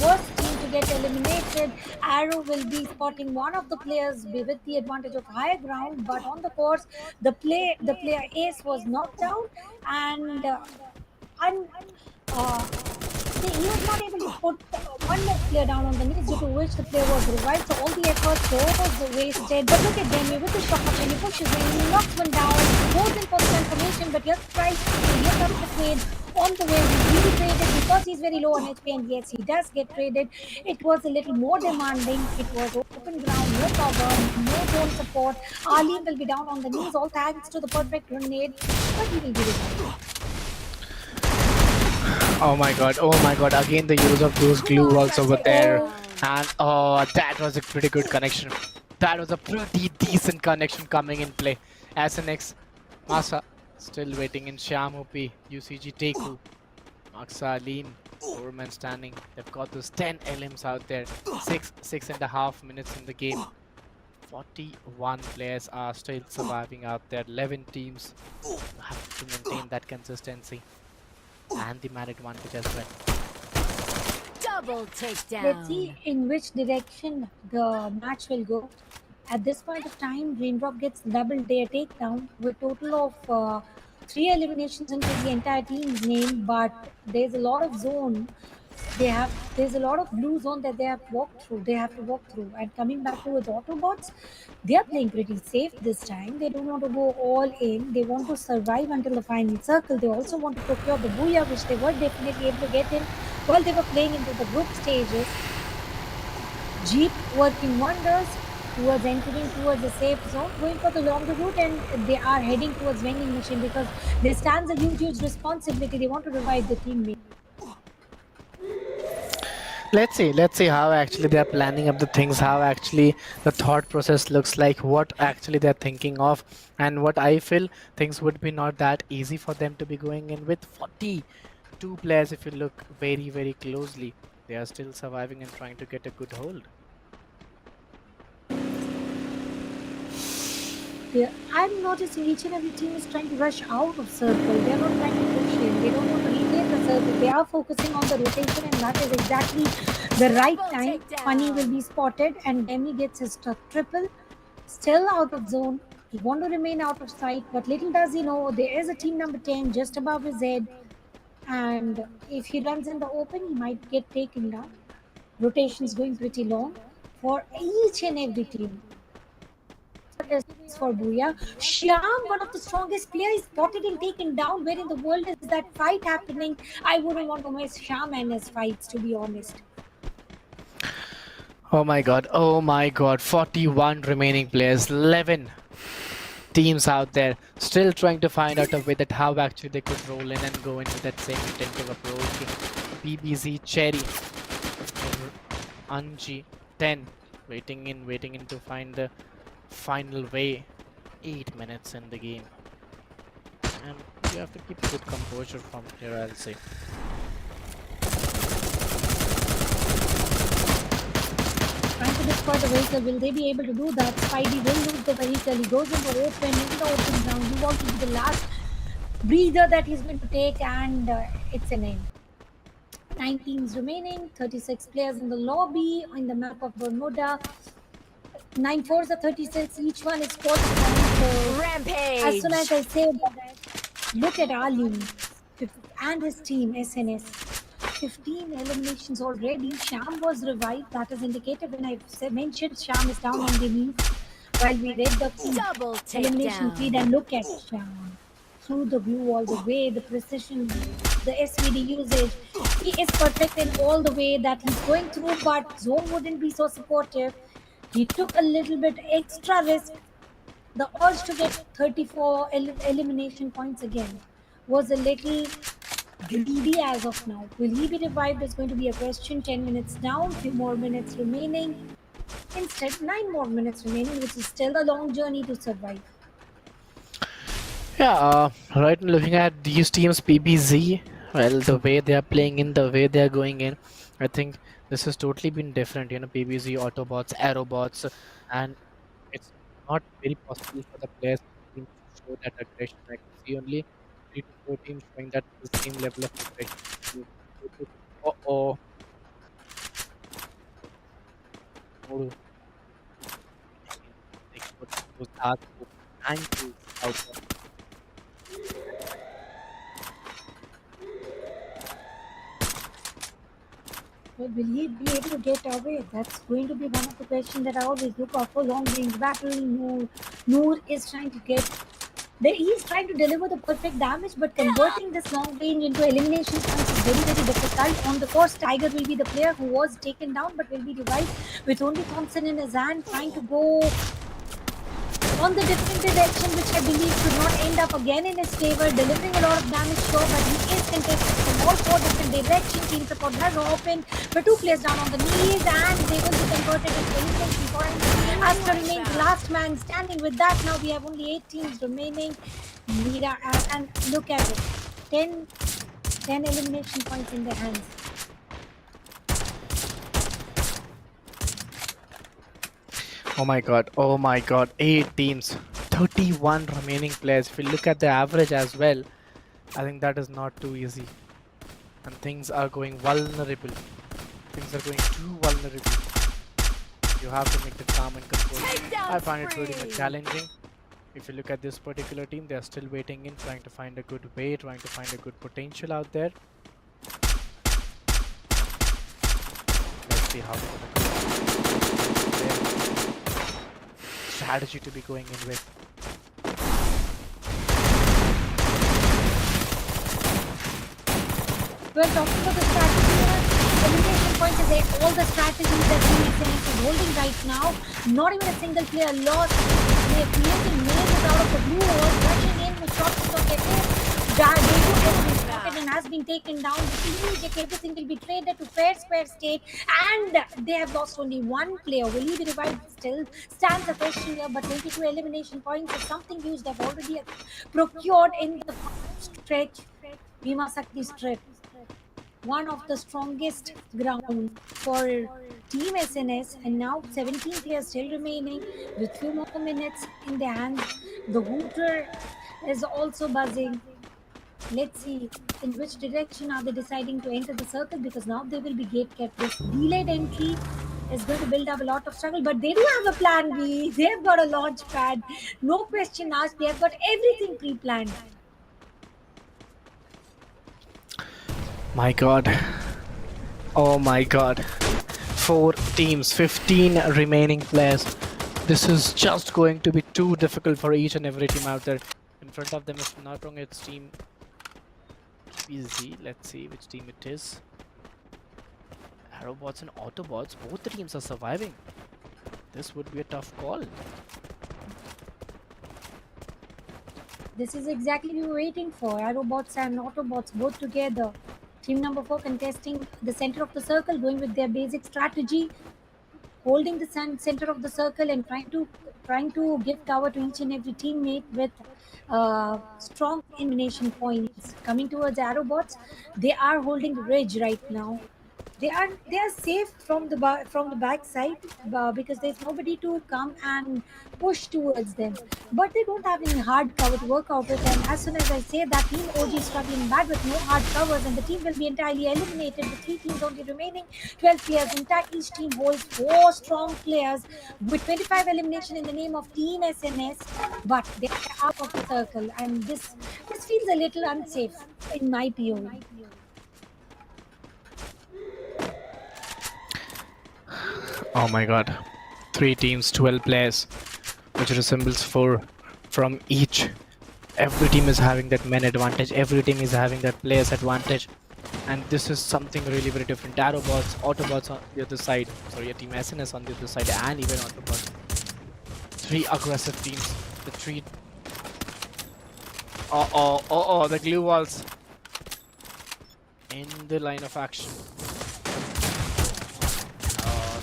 Worst team to get eliminated. Arrow will be spotting one of the players with the advantage of higher ground, but on the course, the player Ace was knocked down, and he was not able to put one more player down on the knees, due to which the player was revived. So all the efforts was wasted. But look at Demi with the shot, and he pushes in, he knocks one down, goes in for the confirmation, but here comes the trade on the way. He will be traded because he's very low on HP, and yes, he does get traded. It was a little more demanding. It was open ground, no cover, no zone support. Ali will be down on the knees, all thanks to the perfect grenade, but he will be revived. Oh my god, again the use of those glue walls over there. Takedown. And that was a pretty good connection. That was a pretty decent connection coming in play. SNX, Masa, still waiting in Sham OP, UCG Teku, Maxa Alim, 4-man standing. They've got those 10 LMs out there. 6.5 minutes in the game. 41 players are still surviving out there. 11 teams have to maintain that consistency and the man advantage as well. Double takedown. Let's see in which direction the match will go. At this point of time, Raindrop gets double their takedown with total of three eliminations into the entire team's name, but there's a lot of zone. There's a lot of blue zone that they have walked through. They have to walk through. And coming back towards Autobots, they are playing pretty safe this time. They don't want to go all in. They want to survive until the final circle. They also want to procure the Booyah, which they were definitely able to get in while they were playing into the group stages. Jeep working wonders towards entering towards the safe zone, going for the longer route, and they are heading towards vending machine because there stands a huge responsibility. They want to revive the teammate. Let's see how actually they're planning up the things, how actually the thought process looks like, what actually they're thinking of, and what I feel things would be not that easy for them to be going in with 42 players. If you look very closely, they are still surviving and trying to get a good hold. I'm noticing each and every team is trying to rush out of circle. They're not trying to push in. They don't want to reclaim the circle. They are focusing on the rotation, and that is exactly the right Double time. takedown. Funny will be spotted, and Demi gets his triple. Still out of zone. He want to remain out of sight, but little does he know there is a team number 10 just above his head. And if he runs in the open, he might get taken down. Rotation's going pretty long for each and every team. Is for Booyah. Shyam, one of the strongest players, spotted and taken down. Where in the world is that fight happening? I wouldn't want to miss Shyam and his fights, to be honest. Oh my god, 41 remaining players, 11 teams out there still trying to find out a way that how actually they could roll in and go into that same intensive approach. BBZ, Cherry, Anji, 10 waiting in to find the final way. 8 minutes in the game, and you have to keep good composure from here, I'll say. Trying to destroy the vehicle. Will they be able to do that? Spidey will lose the vehicle. He goes into the open ground. He wants to be the last breather that he's going to take, and it's an end. 9 teams remaining, 36 players in the lobby in the map of Bermuda. 9 fours are 36. Each one is qualifying. So Rampage. as soon as I say that, look at Ali and his team, SNS. 15 eliminations already. Sham was revived. That is indicated when I mentioned Sham is down on the knees while we read the Double elimination takedown. feed, and look at Sham. Through the view all the way, the precision, the SVD usage. He is perfect in all the way that he's going through, but zone wouldn't be so supportive. He took a little bit extra risk. The urge to get 34 elimination points again was a little greedy as of now. Will he be revived is going to be a question. 10 minutes down, few more minutes remaining. Instead, 9 more minutes remaining, which is still a long journey to survive. Yeah, right now looking at these teams, PBZ, well, the way they are playing in, the way they are going in, I think this has totally been different. PBZ, Autobots, Aerobots, and it's not very possible for the players teams to show that aggression. I can see only 3 to 4 teams showing that the same level of aggression. Oh, Moru, they got those dark angles out there. But will he be able to get away? That's going to be one of the questions that I always look out for. Long range battle. Noor is trying to get. He's trying to deliver the perfect damage, but converting this long range into elimination points is very difficult. On the course, Tiger will be the player who was taken down but will be revived with only Thompson in his hand, trying to go on the different direction, which I believe could not end up again in his favor, delivering a lot of damage, sure, but he is contested from all 4 different directions. Team support has opened, but 2 players down on the knees, and they will be converted into elimination points. Astra remains the last man standing. With that, now we have only 8 teams remaining. Mira, and look at it, 10 elimination points in their hands. Oh my god, 8 teams, 31 remaining players. If you look at the average as well, I think that is not too easy. And things are going vulnerable. Things are going too vulnerable. You have to make the calm and control. I find it pretty much challenging. If you look at this particular team, they're still waiting in, trying to find a good way, trying to find a good potential out there. Let's see how they're going to strategy to be going in with. Well, talking about the strategy, elimination points is all the strategies that Team SNS is holding right now. Not even a single player lost. They are creating mazes out of the blue wall, rushing in with shots to get in. Debut has been spotted and has been taken down. Immediately, everything will be traded to fair square state, and they have lost only one player. Will he be revived? Still stands a question here, but 22 elimination points is something huge. They've already procured in the stretch. Bhima Sakti strip, one of the strongest grounds for Team SNS, and now 17 players still remaining with few more minutes in their hands. The hooter is also buzzing. Let's see in which direction are they deciding to enter the circle, because now they will be gate kept. This delayed entry is going to build up a lot of struggle, but they do have a plan B. They have got a launch pad, no question asked. They have got everything pre-planned. My god. Oh my god. 4 teams, 15 remaining players. This is just going to be too difficult for each and every team out there. In front of them, if I'm not wrong, it's Team BZ. Let's see which team it is. Aerobots and Autobots, both the teams are surviving. This would be a tough call. This is exactly what we were waiting for. Aerobots and Autobots both together. Team number 4 contesting the center of the circle, going with their basic strategy, holding the center of the circle and trying to give cover to each and every teammate with strong elimination points. Coming towards Aerobots, they are holding the ridge right now. They are safe from the back side, because there's nobody to come and push towards them. But they don't have any hard cover to work out with. And as soon as I say that, Team OG is struggling bad with no hard covers, and the team will be entirely eliminated with 3 teams only remaining. 12 players intact. Each team holds 4 strong players with 25 elimination in the name of Team SNS. But they are out of the circle, and this feels a little unsafe in my POV. Oh my god. 3 teams, 12 players, which resembles 4 from each. Every team is having that man advantage, every team is having that players advantage, and this is something really very different. Aerobots, Autobots on the other side, sorry, a team SNS on the other side, and even Autobots. 3 aggressive teams, the 3... the glue walls in the line of action.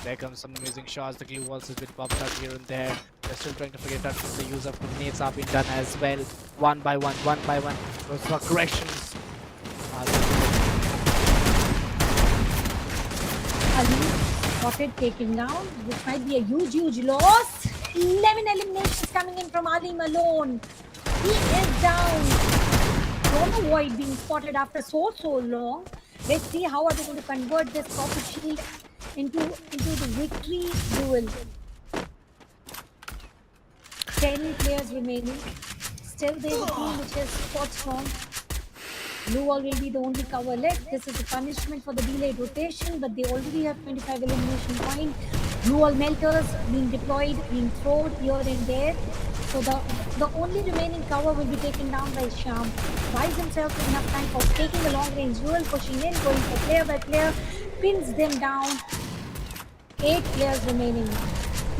There comes some amazing shots. The glue walls has been popped up here and there. They're still trying to figure out the use of grenades have been done as well. One by one. Those aggressions. Ali spotted, taken down, which might be a huge loss. 11 eliminations coming in from Ali Malone. He is down. Don't know why being spotted after so long. Let's see how are they going to convert this copper shield into the victory duel. 10 players remaining. Still there is a team which is spot strong. Blue wall will be the only cover left. This is a punishment for the delayed rotation, but they already have 25 elimination points. Blue wall melters being deployed, being thrown here and there. So the only remaining cover will be taken down by Sham. Buys himself enough time for taking a long range duel, pushing in, going for player by player, pins them down. 8 players remaining.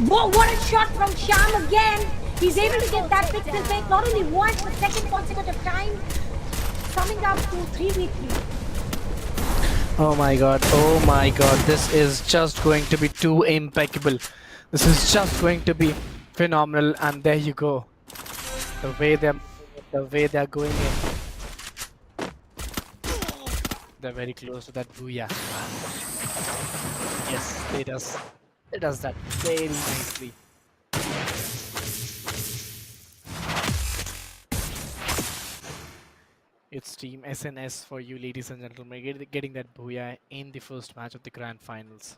Whoa, what a shot from Sham again! He's able to get that pixel fake not only once but second consecutive time, summing up to 3v3. Oh my god, this is just going to be too impeccable. This is just going to be phenomenal, and there you go. The way they're going in. They're very close to that booyah. Yes, it does that very nicely. It's Team SNS for you, ladies and gentlemen, getting that booyah in the first match of the grand finals.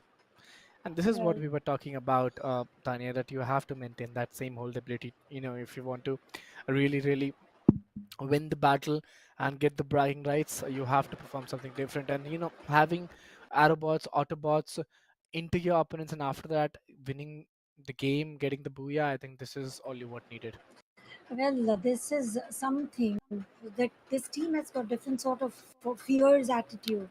And this is what Well, we were talking about, Tanya, that you have to maintain that same holdability. If you want to really, really win the battle and get the bragging rights, you have to perform something different. And having Autobots, Autobots into your opponents, and after that winning the game, getting the booyah, I think this is all you what needed. well, this is something that this team has got different sort of fierce attitude.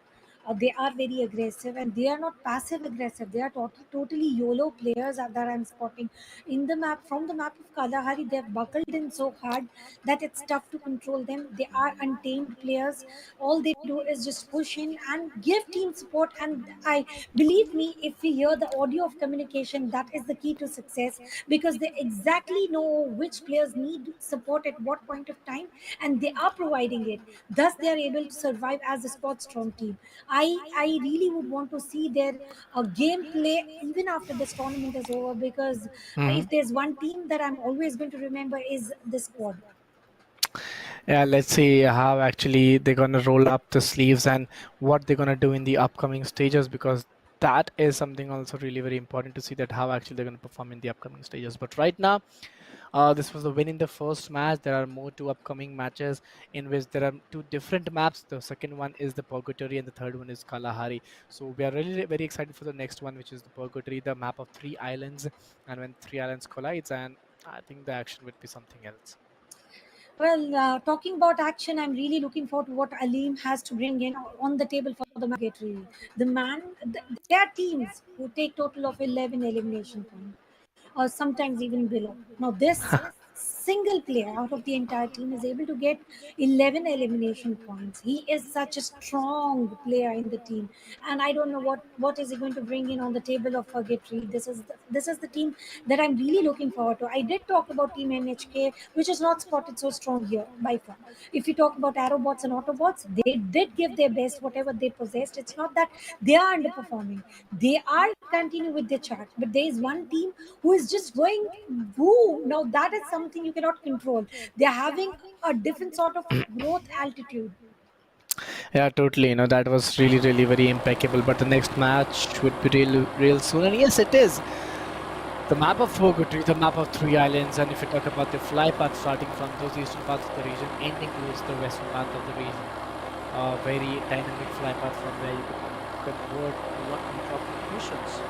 They are very aggressive and they are not passive aggressive. They are totally YOLO players that I'm spotting in the map. From the map of Kalahari, they have buckled in so hard that it's tough to control them. They are untamed players. All they do is just push in and give team support. And I believe me, if we hear the audio of communication, that is the key to success, because they exactly know which players need support at what point of time, and they are providing it. Thus they are able to survive as a squad strong team. I really would want to see their gameplay even after this tournament is over, because Hmm. if there's one team that I'm always going to remember is the squad. Yeah, let's see how actually they're gonna roll up the sleeves and what they're gonna do in the upcoming stages, because that is something also really very important to see that how actually they're gonna perform in the upcoming stages. But right now, this was the win in the first match. There are more two upcoming matches in which there are two different maps. The second one is the Purgatory and the third one is Kalahari. So we are really very excited for the next one, which is the Purgatory, the map of three islands, and when three islands collides, and I think the action would be something else. Well, talking about action, I'm really looking forward to what Aleem has to bring in on the table for the Purgatory. There are teams who take total of 11 elimination points, or sometimes even below. Now, this single player out of the entire team is able to get 11 elimination points. He is such a strong player in the team, and I don't know what is he going to bring in on the table of Purgatory. This is the team that I'm really looking forward to. I did talk about Team NHK, which is not spotted so strong here by far. If you talk about Aerobots and Autobots, they did give their best, whatever they possessed. It's not that they are underperforming. They are continuing with their chart. But there is one team who is just going woo. Now that is something you cannot control. They are having a different sort of growth altitude. Yeah, totally. That was really, really very impeccable. But the next match would be real soon. And yes, it is. The map of Purgatory, the map of three islands. And if you talk about the fly path starting from those eastern parts of the region, ending towards the western part of the region. A very dynamic fly path from where you could convert a lot more top missions.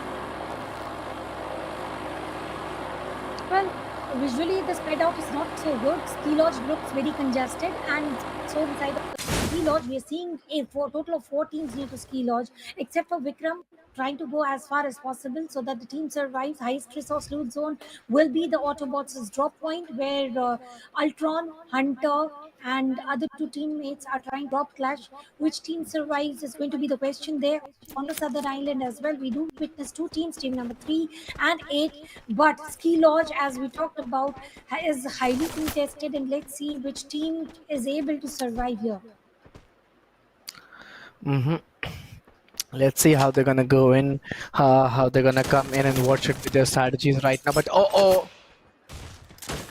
Well, visually the spread out is not so good. Ski Lodge looks very congested, and so inside of Ski Lodge, we are seeing a total of four teams near to Ski Lodge, except for Vikram trying to go as far as possible so that the team survives. Highest resource loot zone will be the Autobots' drop point, where Ultron, Hunter, and other two teammates are trying to drop clash. Which team survives is going to be the question there. On the southern island as well, we do witness two teams, team number 3 and 8. But Ski Lodge, as we talked about, is highly contested, and let's see which team is able to survive here. Hmm. Let's see how they're gonna go in, how they're gonna come in, and what should be their strategies right now. But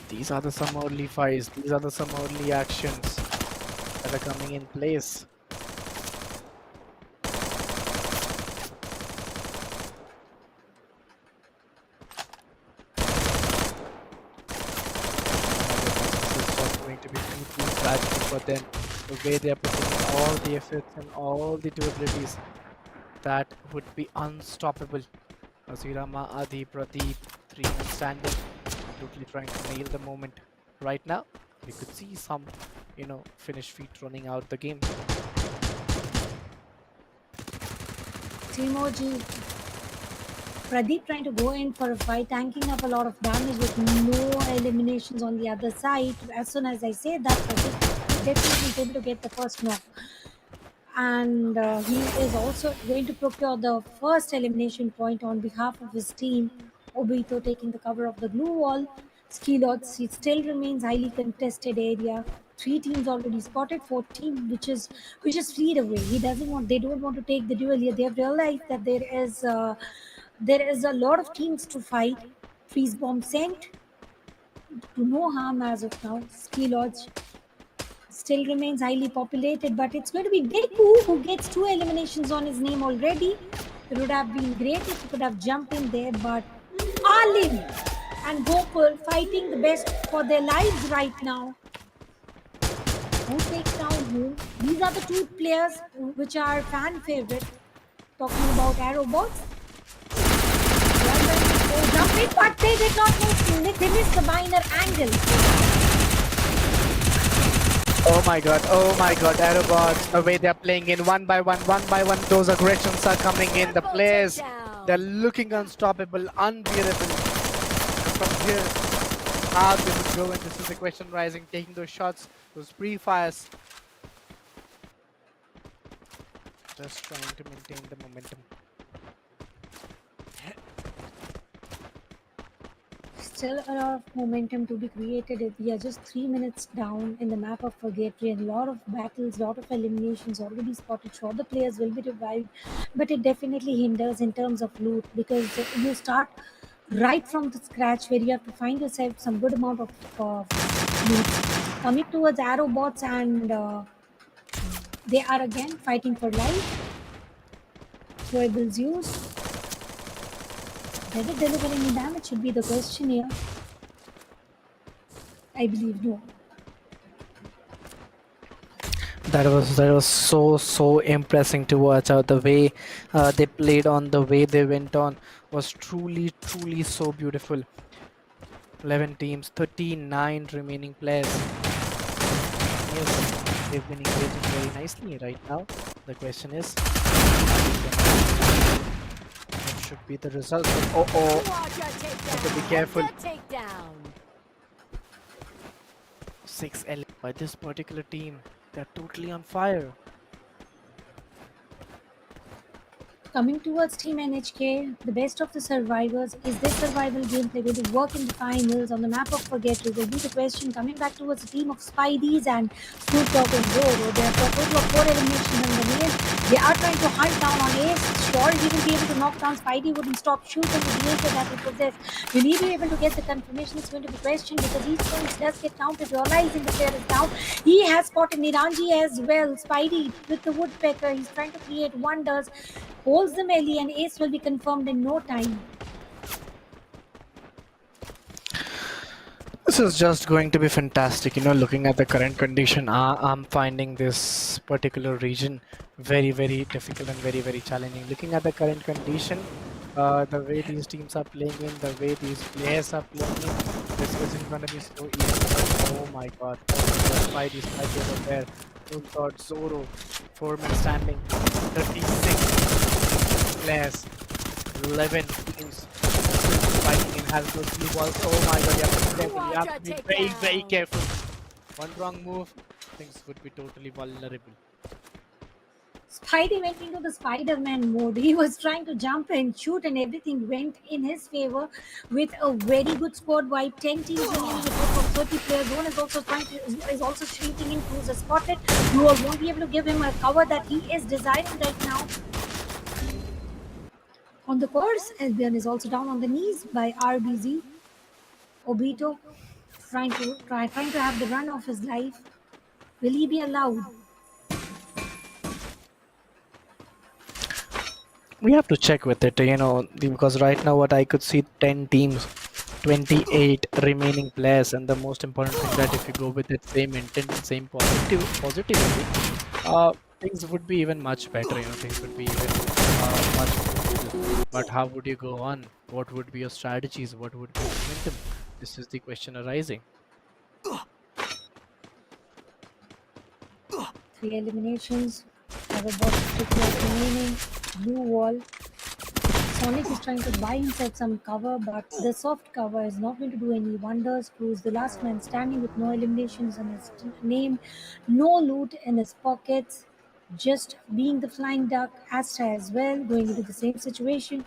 these are the some early fights. These are the some early actions that are coming in place. Oh my goodness, this is just going to be too tragic for them. The way they are putting in all the efforts and all the durabilities, that would be unstoppable. Azirama, Adi, Pradeep, three men standing and totally trying to nail the moment. Right now, we could see some, finish feet running out the game. Timoji, Pradeep trying to go in for a fight, tanking up a lot of damage with no eliminations on the other side. As soon as I say that, Pradeep definitely is able to get the first knock. And he is also going to procure the first elimination point on behalf of his team. Obito taking the cover of the blue wall. Skilots, it still remains highly contested area. Three teams already spotted. Four team which is freed away. He doesn't want. They don't want to take the duel here. They have realized that there is a lot of teams to fight. Freeze bomb sent to no harm as of now. Ski Lodge still remains highly populated, but it's going to be Deku who gets two eliminations on his name already. It would have been great if you could have jumped in there, but Arlin and Gokul fighting the best for their lives right now. Who takes down whom? These are the two players which are fan favorite. Talking about aerobots. One went to go jumping, but they did not miss. They missed the minor angle. Oh my god, Aerobots, the way they're playing in one by one, those aggressions are coming in. The Triple players, they're takedown. looking unstoppable, unbeatable. And from here, how they would go, and this is the question rising, taking those shots, those pre-fires. Just trying to maintain the momentum. Still a lot of momentum to be created. We are just 3 minutes down in the map of Purgatory, and a lot of battles, lot of eliminations already spotted. Sure, the players will be revived, but it definitely hinders in terms of loot because you start right from the scratch where you have to find yourself some good amount of loot. Coming towards arrow bots, and they are again fighting for life. Throwables used. Did it deliver any damage? Should be the question here. I believe no. That was so impressive to watch out. The way they played on, the way they went on was truly so beautiful. 11 teams, 39 remaining players. Yes, they've been engaging very nicely right now. The question is, what should be the result? Oh, Quadra have to be takedown. careful. The takedown. 6L by this particular team. They're totally on fire. Coming towards Team NHK, the best of the survivors, is this survival gameplay going to work in the finals on the map of Purgatory? Will be the question. Coming back towards the team of Spideys and Snoop Dogg and Zoro, there are a total of 4 eliminations in the main. They are trying to hunt down on Ace. Sure, he will be able to knock down Spidey, wouldn't stop shooting the behavior that he possesses. Will he be able to get the confirmation? It's going to be questioned because each points does get counted, realizing the player is down. He has spotted Niranji as well. Spidey with the woodpecker, he's trying to create wonders. Holds the melee, and Ace will be confirmed in no time. This is just going to be fantastic. Looking at the current condition, I'm finding this particular region very difficult and very challenging. Looking at the current condition, the way these teams are playing in, the way these players are playing in, this isn't going to be so easy. Oh my god, Spidey over there. Oh god, Zoro, 4 men standing, 36 players, 11 teams fighting in, has those blue balls. Oh my god, you have to be careful. You have to be very careful. One wrong move, things would be totally vulnerable. Spidey went into the Spider-Man mode. He was trying to jump and shoot, and everything went in his favor with a very good squad wipe. 10 teams remaining, a total of 30 players. Zone is also shrinking in. Cruz is spotted. You all won't be able to give him a cover that he is desiring right now. On the course, Albion is also down on the knees by RBZ. Obito trying to have the run of his life. Will he be allowed? We have to check with it, because right now what I could see, 10 teams, 28 remaining players, and the most important thing that if you go with that same intent and same positivity, things would be even much better. Things would be even much more. But how would you go on? What would be your strategies? What would be your momentum? This is the question arising. 3 eliminations. Aerobots remaining. Blue wall. Sonic is trying to buy himself some cover, but the soft cover is not going to do any wonders. Cruz, the last man standing with no eliminations in his name, no loot in his pockets, just being the flying duck. Astra as well, going into the same situation.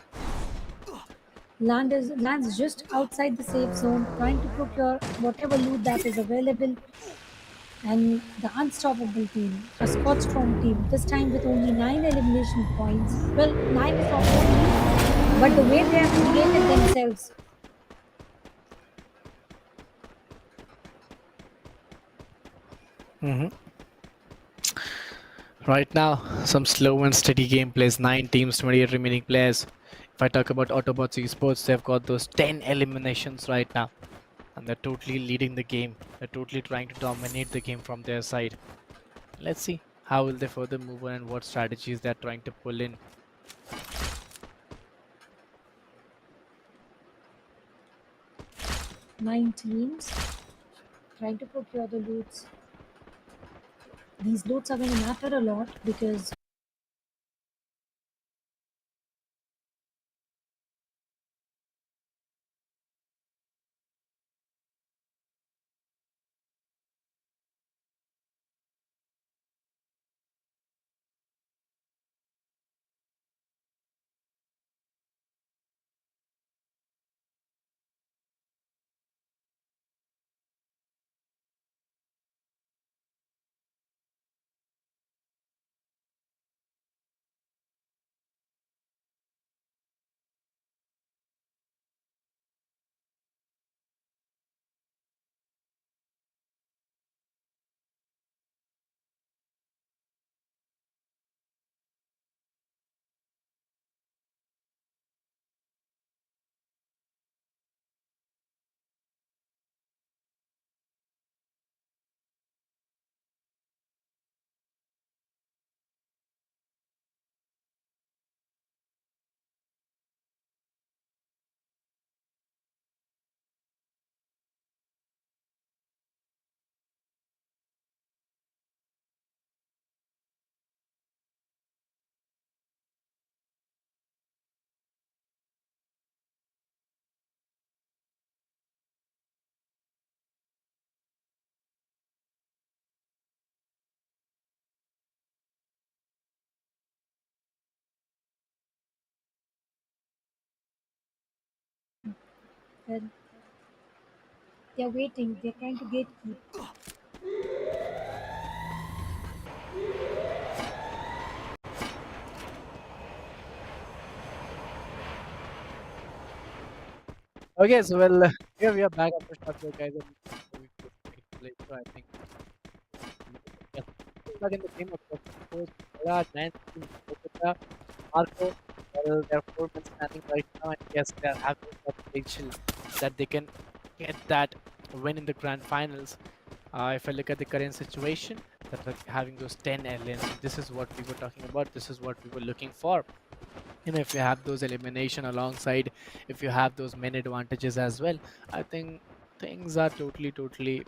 Lands just outside the safe zone, trying to procure whatever loot that is available. And the unstoppable team, a Scott strong team, this time with only 9 elimination points. Well, 9 is not only, but the way they have created themselves. Right now, some slow and steady gameplays. 9 teams, 28 remaining players. If I talk about Autobots Esports, they've got those 10 eliminations right now, and they're totally leading the game. They're totally trying to dominate the game from their side. Let's see how will they further move on and what strategies they're trying to pull in. 9 teams trying to procure the loots. These loots are going to matter a lot because they're, they're waiting. They're trying to gatekeep. Okay, so here we are back after short break, guys, and moving to the main play. So I think yes, back in the game, of course, Bermuda, Giants, Bermuda, Marco, well, they're 4 men standing right now, and yes, they're having that potential that they can get that win in the grand finals. If I look at the current situation, that we're having those 10 aliens, this is what we were talking about. This is what we were looking for. If you have those elimination alongside, if you have those main advantages as well, I think things are totally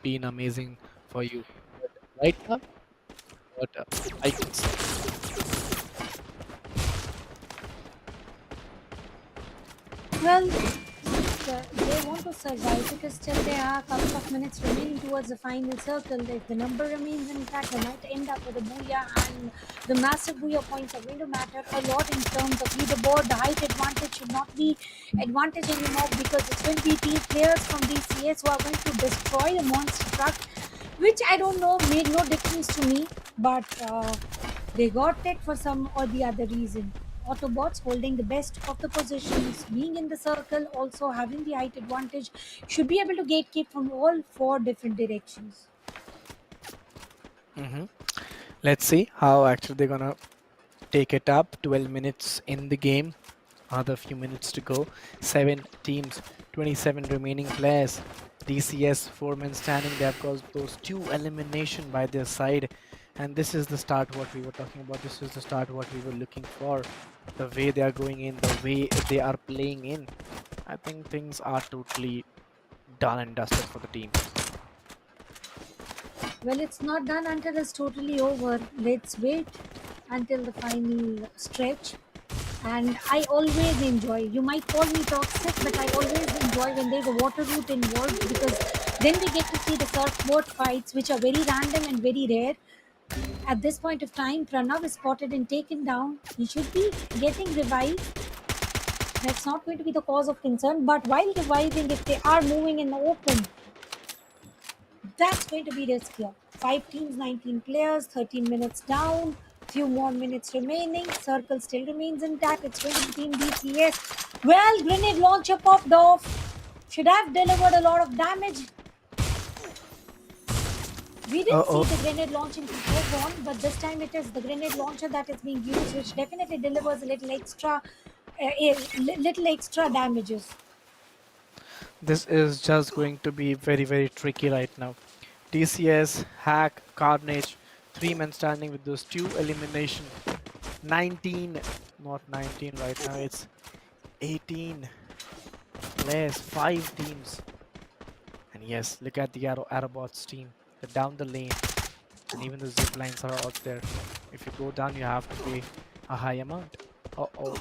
been amazing for you. But right now, what I can say. Well, they want to survive because still there are a couple of minutes remaining towards the final circle. If the number remains intact, they might end up with a booyah, and the massive booyah points are going to matter a lot in terms of leaderboard. The height advantage should not be advantage anymore because it's going to be team players from DCS who are going to destroy the monster truck, which I don't know made no difference to me, but they got it for some or the other reason. Autobots holding the best of the positions, being in the circle, also having the height advantage, should be able to gatekeep from all four different directions. hmm Let's see how actually they're gonna take it up. 12 minutes in the game. Another few minutes to go. 7 teams, 27 remaining players. DCS 4 men standing. They have got those 2 elimination by their side. And this is the start what we were talking about. This is the start what we were looking for. The way they are going in, the way they are playing in. I think things are totally done and dusted for the team. Well, it's not done until it's totally over. Let's wait until the final stretch. And I always enjoy. You might call me toxic, but I always enjoy when there's a water route involved because then we get to see the surfboard fights, which are very random and very rare. At this point of time, Pranav is spotted and taken down. He should be getting revived. That's not going to be the cause of concern. But while reviving, if they are moving in the open, that's going to be riskier. 5 teams, 19 players, 13 minutes down, few more minutes remaining. Circle still remains intact. It's going to be Team DCS. Well, grenade launcher popped off. Should have delivered a lot of damage. We Uh didn't see oh. the grenade launching before on, but this time it is the grenade launcher that is being used, which definitely delivers a little extra damages. This is just going to be very, very tricky right now. TCS, Hack, Carnage, three men standing with those two elimination. 19, not 19 right now, it's 18 players, 5 teams. And yes, look at the Aerobots team. They're down the lane, and even the zip lines are out there. If you go down, you have to pay a high amount. Uh oh,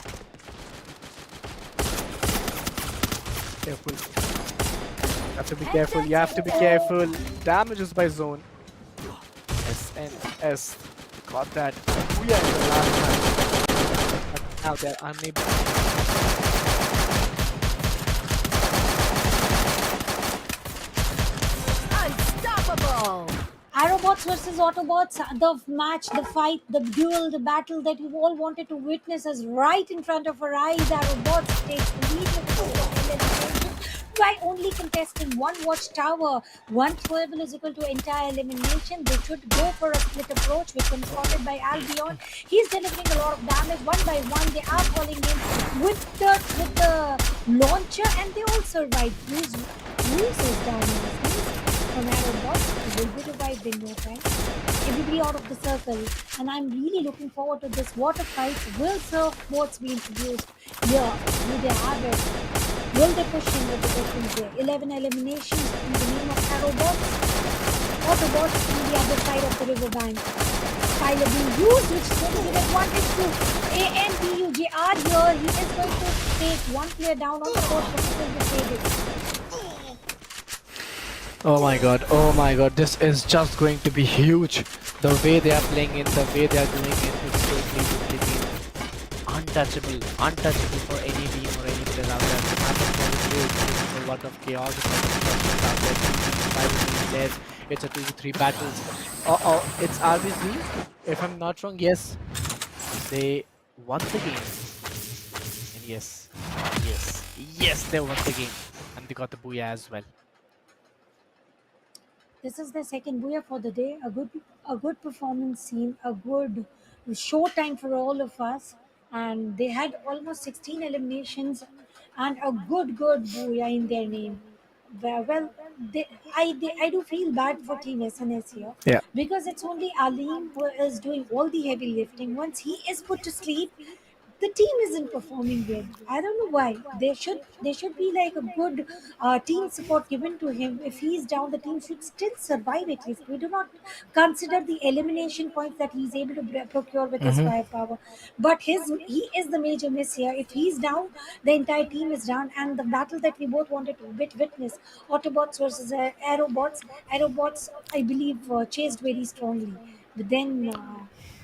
careful. You have to be And careful. You that's have to be oh, careful. Damages by zone. SNS got that. Booyah in the last match. But now they're unable. Unstoppable! Aerobots versus Autobots, the match, the fight, the duel, the battle that you all wanted to witness is right in front of our eyes. Aerobots takes the lead with the first elimination by only contesting one watchtower. One throwable is equal to entire elimination. They should go for a split approach, which when spotted by Albion. He's delivering a lot of damage one by one. They are falling in with the launcher, and they all survive. Who's down in the from Aerobots will be revived in no time. Everybody out of the circle, and I'm really looking forward to this. Water fights will surfboards be introduced here? Do they have it? Will they push in with the questions there? 11 eliminations in the name of Aerobots. Autobots on the other side of the riverbank. Skyler being used, which is going to give advantage to ANBUJR here. He is going to take one player down on the court, but he will be faded. Oh my god, this is just going to be huge. The way they are playing in, the way they are doing it, it's totally be untouchable. Untouchable for any team or any player out there. The map of quality is a lot of chaos. It's a lot of out there. 5 players. It's a 2v3 battles. Oh, it's RBC. If I'm not wrong, yes. They won the game. And yes, they won the game. And they got the booyah as well. This is the second booyah for the day. A good performance scene, a good show time for all of us. And they had almost 16 eliminations and a good booyah in their name. I do feel bad for Team SNS here Yeah. because it's only Alim who is doing all the heavy lifting. Once he is put to sleep, the team isn't performing well. I don't know why. There should be like a good team support given to him. If he's down, the team should still survive at least. We do not consider the elimination points that he's able to procure with his Mm-hmm. firepower. But he is the major miss here. If he's down, the entire team is down. And the battle that we both wanted to witness, Autobots versus Aerobots, I believe, chased very strongly. But then.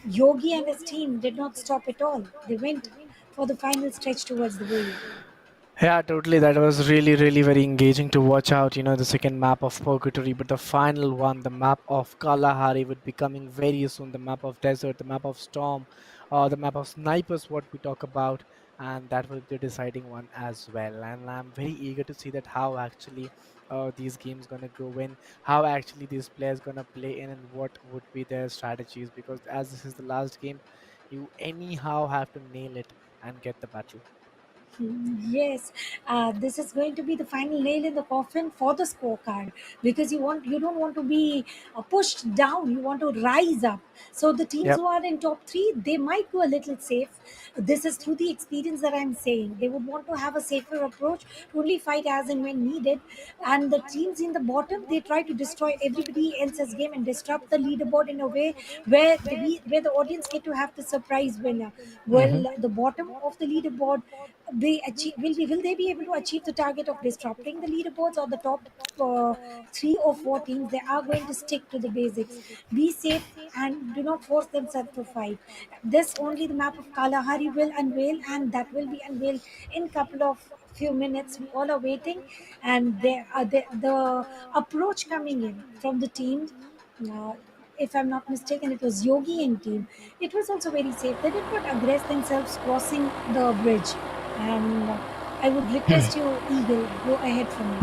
Yogi and his team did not stop at all. They went for the final stretch towards the Booyah. Yeah, totally. That was really, really very engaging to watch out. The second map of Purgatory, but the final one, the map of Kalahari, would be coming very soon. The map of Desert, the map of Storm, the map of Snipers, what we talk about, and that will be the deciding one as well. And I'm very eager to see that how actually these games gonna go in, how actually these players gonna play in, and what would be their strategies. Because as this is the last game, you anyhow have to nail it and get the battle. Yes, this is going to be the final nail in the coffin for the scorecard because you don't want to be pushed down. You want to rise up. So the teams Yep. who are in top three, they might go a little safe. This is through the experience that I'm saying. They would want to have a safer approach to only fight as and when needed. And the teams in the bottom, they try to destroy everybody else's game and disrupt the leaderboard in a way where the audience get to have the surprise winner. Mm-hmm. Well, the bottom of the leaderboard, will they be able to achieve the target of disrupting the leaderboards, or the top 3 or 4 teams? They are going to stick to the basics. Be safe and do not force themselves to fight. This only the map of Kalahari will unveil, and that will be unveiled in couple of few minutes. We all are waiting, and the approach coming in from the team. Uh, if I'm not mistaken, it was Yogi and team. It was also very safe. They did not aggress themselves crossing the bridge. And I would request you, Eagle, go ahead for me.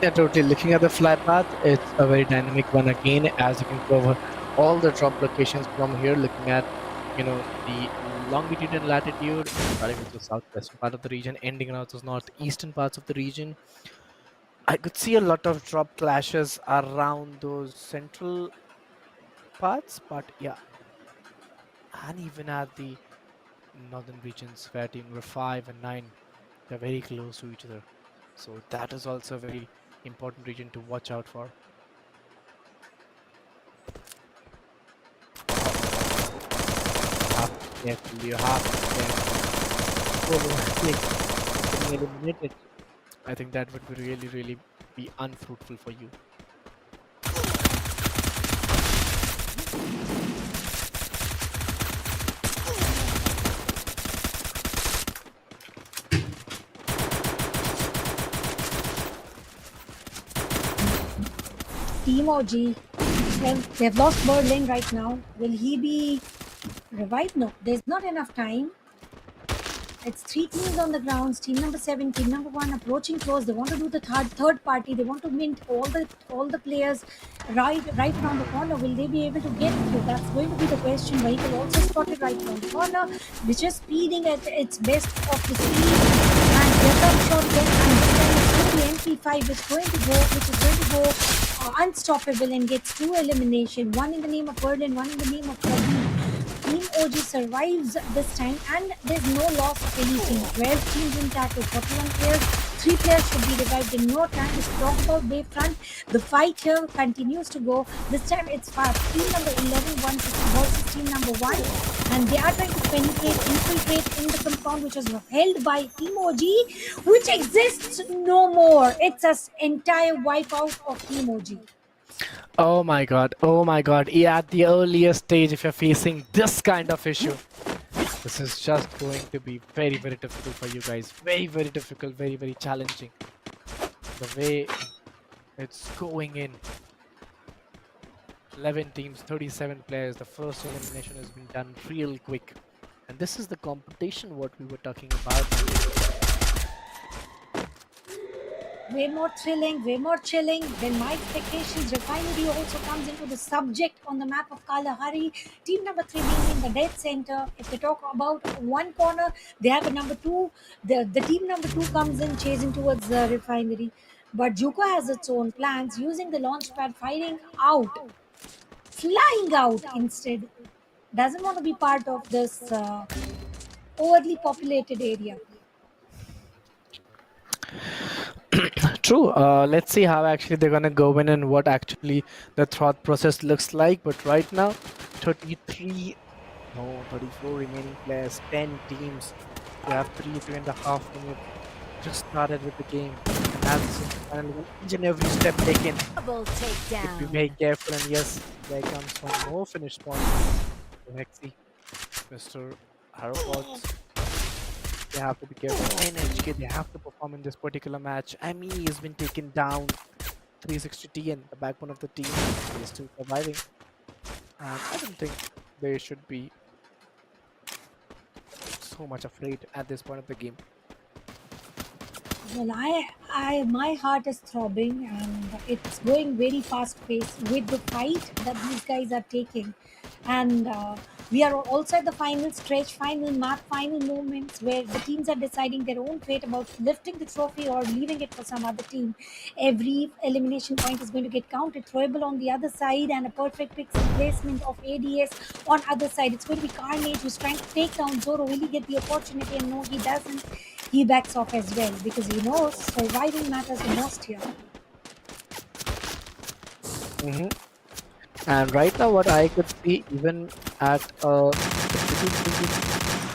Yeah, totally. Looking at the fly path, it's a very dynamic one again, as you can cover all the drop locations from here, looking at, the longitude and latitude, starting with the southwestern part of the region, ending out the northeastern parts of the region. I could see a lot of drop clashes around those central parts, but yeah, and even at the northern regions where team number 5 and 9, they're very close to each other. So that is also a very important region to watch out for. You have to be careful. You have to be careful. Like, getting eliminated. I think that would be really, really be unfruitful for you. Team OG, they've lost Berlin right now. Will he be revived? No, there's not enough time. It's three teams on the grounds. Team number 7, team number 1 approaching close. They want to do the third party. They want to mint all the players right around the corner. Will they be able to get through? That's going to be the question. Vehicle also spotted right around the corner, which is speeding at its best of the speed. And get up shot again. And this time it's going to be MP5 which is going to go unstoppable and gets 2 elimination. One in the name of Berlin, one in the name of Pradeep. Team OG survives this time and there's no loss of any team. 12 teams in tackle, 41 players, 3 players should be revived in no time. Let's talk about Bayfront. The fight here continues to go. This time it's fast. Team number 11 versus team number 1, and they are trying to infiltrate in the compound which was held by Team OG, which exists no more. It's an entire wipeout of Team OG. Oh my god, oh my god. Yeah, at the earliest stage, if you're facing this kind of issue, this is just going to be very, very difficult for you guys. Very, very difficult, very, very challenging. The way it's going in. 11 teams, 37 players. The first elimination has been done real quick. And this is the competition what we were talking about. Way more thrilling, way more chilling than my expectations. Refinery also comes into the subject on the map of Kalahari. Team number 3 being in the dead center. If they talk about one corner, they have a number 2. The team number 2 comes in chasing towards the refinery. But Juko has its own plans, using the launch pad, flying out instead. Doesn't want to be part of this overly populated area. True. Let's see how actually they're gonna go in and what actually the thought process looks like. But right now, 33, no, 34 remaining players, 10 teams. We have 3.5 minutes. Just started with the game, and as this is the final one, each and every step taken. Double Be takedown. very careful, and yes, there comes one more finish point. So Hexy, Mr. Harropods. They have to be careful. NHK, they have to perform in this particular match. Ami has been taken down. 360 TN, the backbone of the team, is still surviving. And I don't think they should be so much afraid at this point of the game. Well, my heart is throbbing and it's going very fast paced with the fight that these guys are taking. And we are also at the final stretch, final map, final moments where the teams are deciding their own fate about lifting the trophy or leaving it for some other team. Every elimination point is going to get counted, throwable on the other side, and a perfect pixel placement of ADS on other side. It's going to be Carnage who's trying to take down Zoro. Will he get the opportunity? And no, he doesn't. He backs off as well because he knows surviving matters the most here. Hmm. And right now, what I could see, even at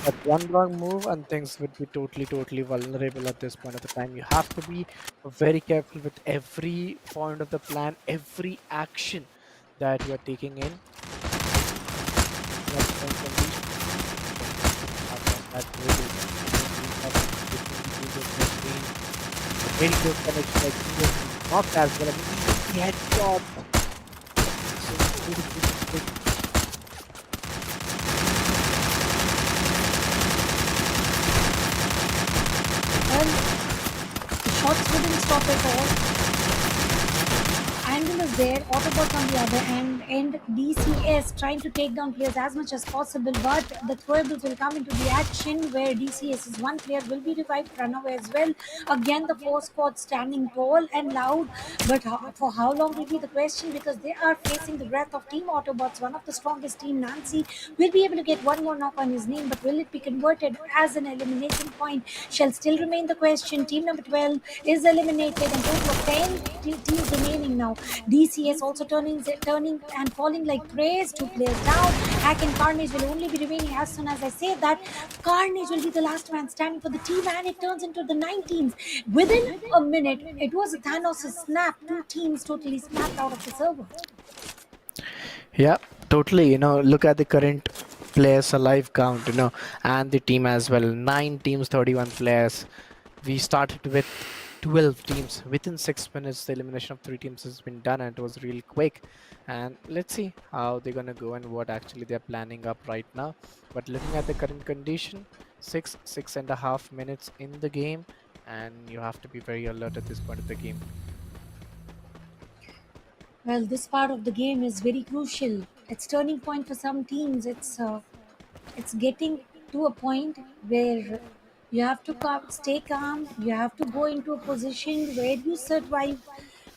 at one wrong move, and things would be totally, totally vulnerable at this point of the time. You have to be very careful with every point of the plan, every action that you are taking in. That point can be that really very good connection, like not as well. I mean, he had shot. So beautiful. Well, the shots wouldn't stop at all. is there, Autobots on the other end, and DCS trying to take down players as much as possible. But the throwables will come into the action where DCS's one player will be revived, run away as well. Again, the four squad standing tall and loud. But for how long will be the question, because they are facing the breath of Team Autobots, one of the strongest team. Nancy will be able to get one more knock on his name, but will it be converted as an elimination point? Shall still remain the question. Team number 12 is eliminated, and total of 10 teams remaining now. DCS also turning and falling like praise. Two players down. Hack and Carnage will only be remaining. As soon as I say that, Carnage will be the last man standing for the team, and it turns into the 9 teams. Within a minute, it was a Thanos' snap. Two teams totally snapped out of the server. Yeah, totally. Look at the current players alive count, and the team as well. 9 teams, 31 players. We started with 12 teams. Within 6 minutes, the elimination of 3 teams has been done, and it was really quick. And let's see how they're gonna go and what actually they're planning up right now. But looking at the current condition, 6.5 minutes in the game, and you have to be very alert at this point of the game. Well, this part of the game is very crucial. It's turning point for some teams. It's getting to a point where you have to stay calm. You have to go into a position where you survive,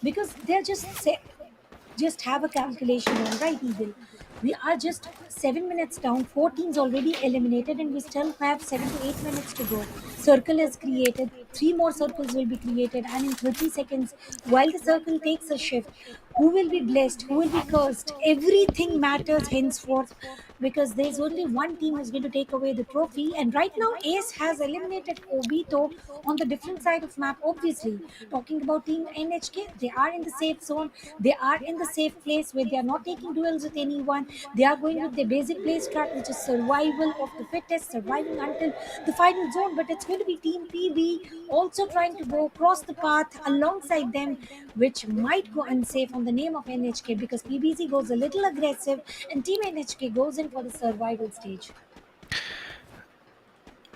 because they're just have a calculation on, right, Eagle? We are just 7 minutes down, 4 teams already eliminated, and we still have 7 to 8 minutes to go. Circle is created, 3 more circles will be created, and in 30 seconds, while the circle takes a shift, who will be blessed, who will be cursed, everything matters henceforth, because there's only one team who's going to take away the trophy. And right now, Ace has eliminated Obito on the different side of map. Obviously, talking about Team NHK, they are in the safe zone, they are in the safe place where they are not taking duels with anyone. They are going with their basic play strat, which is survival of the fittest, surviving until the final zone. But it's going to be Team PB also trying to go across the path alongside them, which might go unsafe on the name of NHK, because PBZ goes a little aggressive and Team NHK goes in for the survival stage.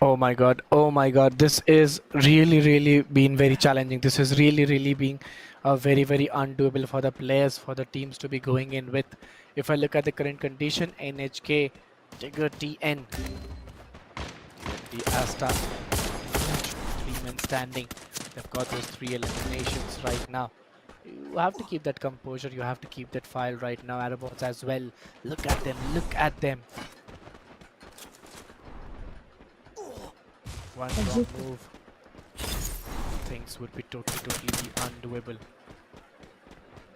Oh my god, oh my god, this is really been very challenging. This is really being very undoable for the players, for the teams to be going in with. If I look at the current condition, NHK, Tigger TN, the Asta, huge 3 men standing. They've got those 3 eliminations right now. You have to keep that composure, you have to keep that fire right now. Aerobots as well. Look at them, look at them. One wrong move, things would be totally undoable.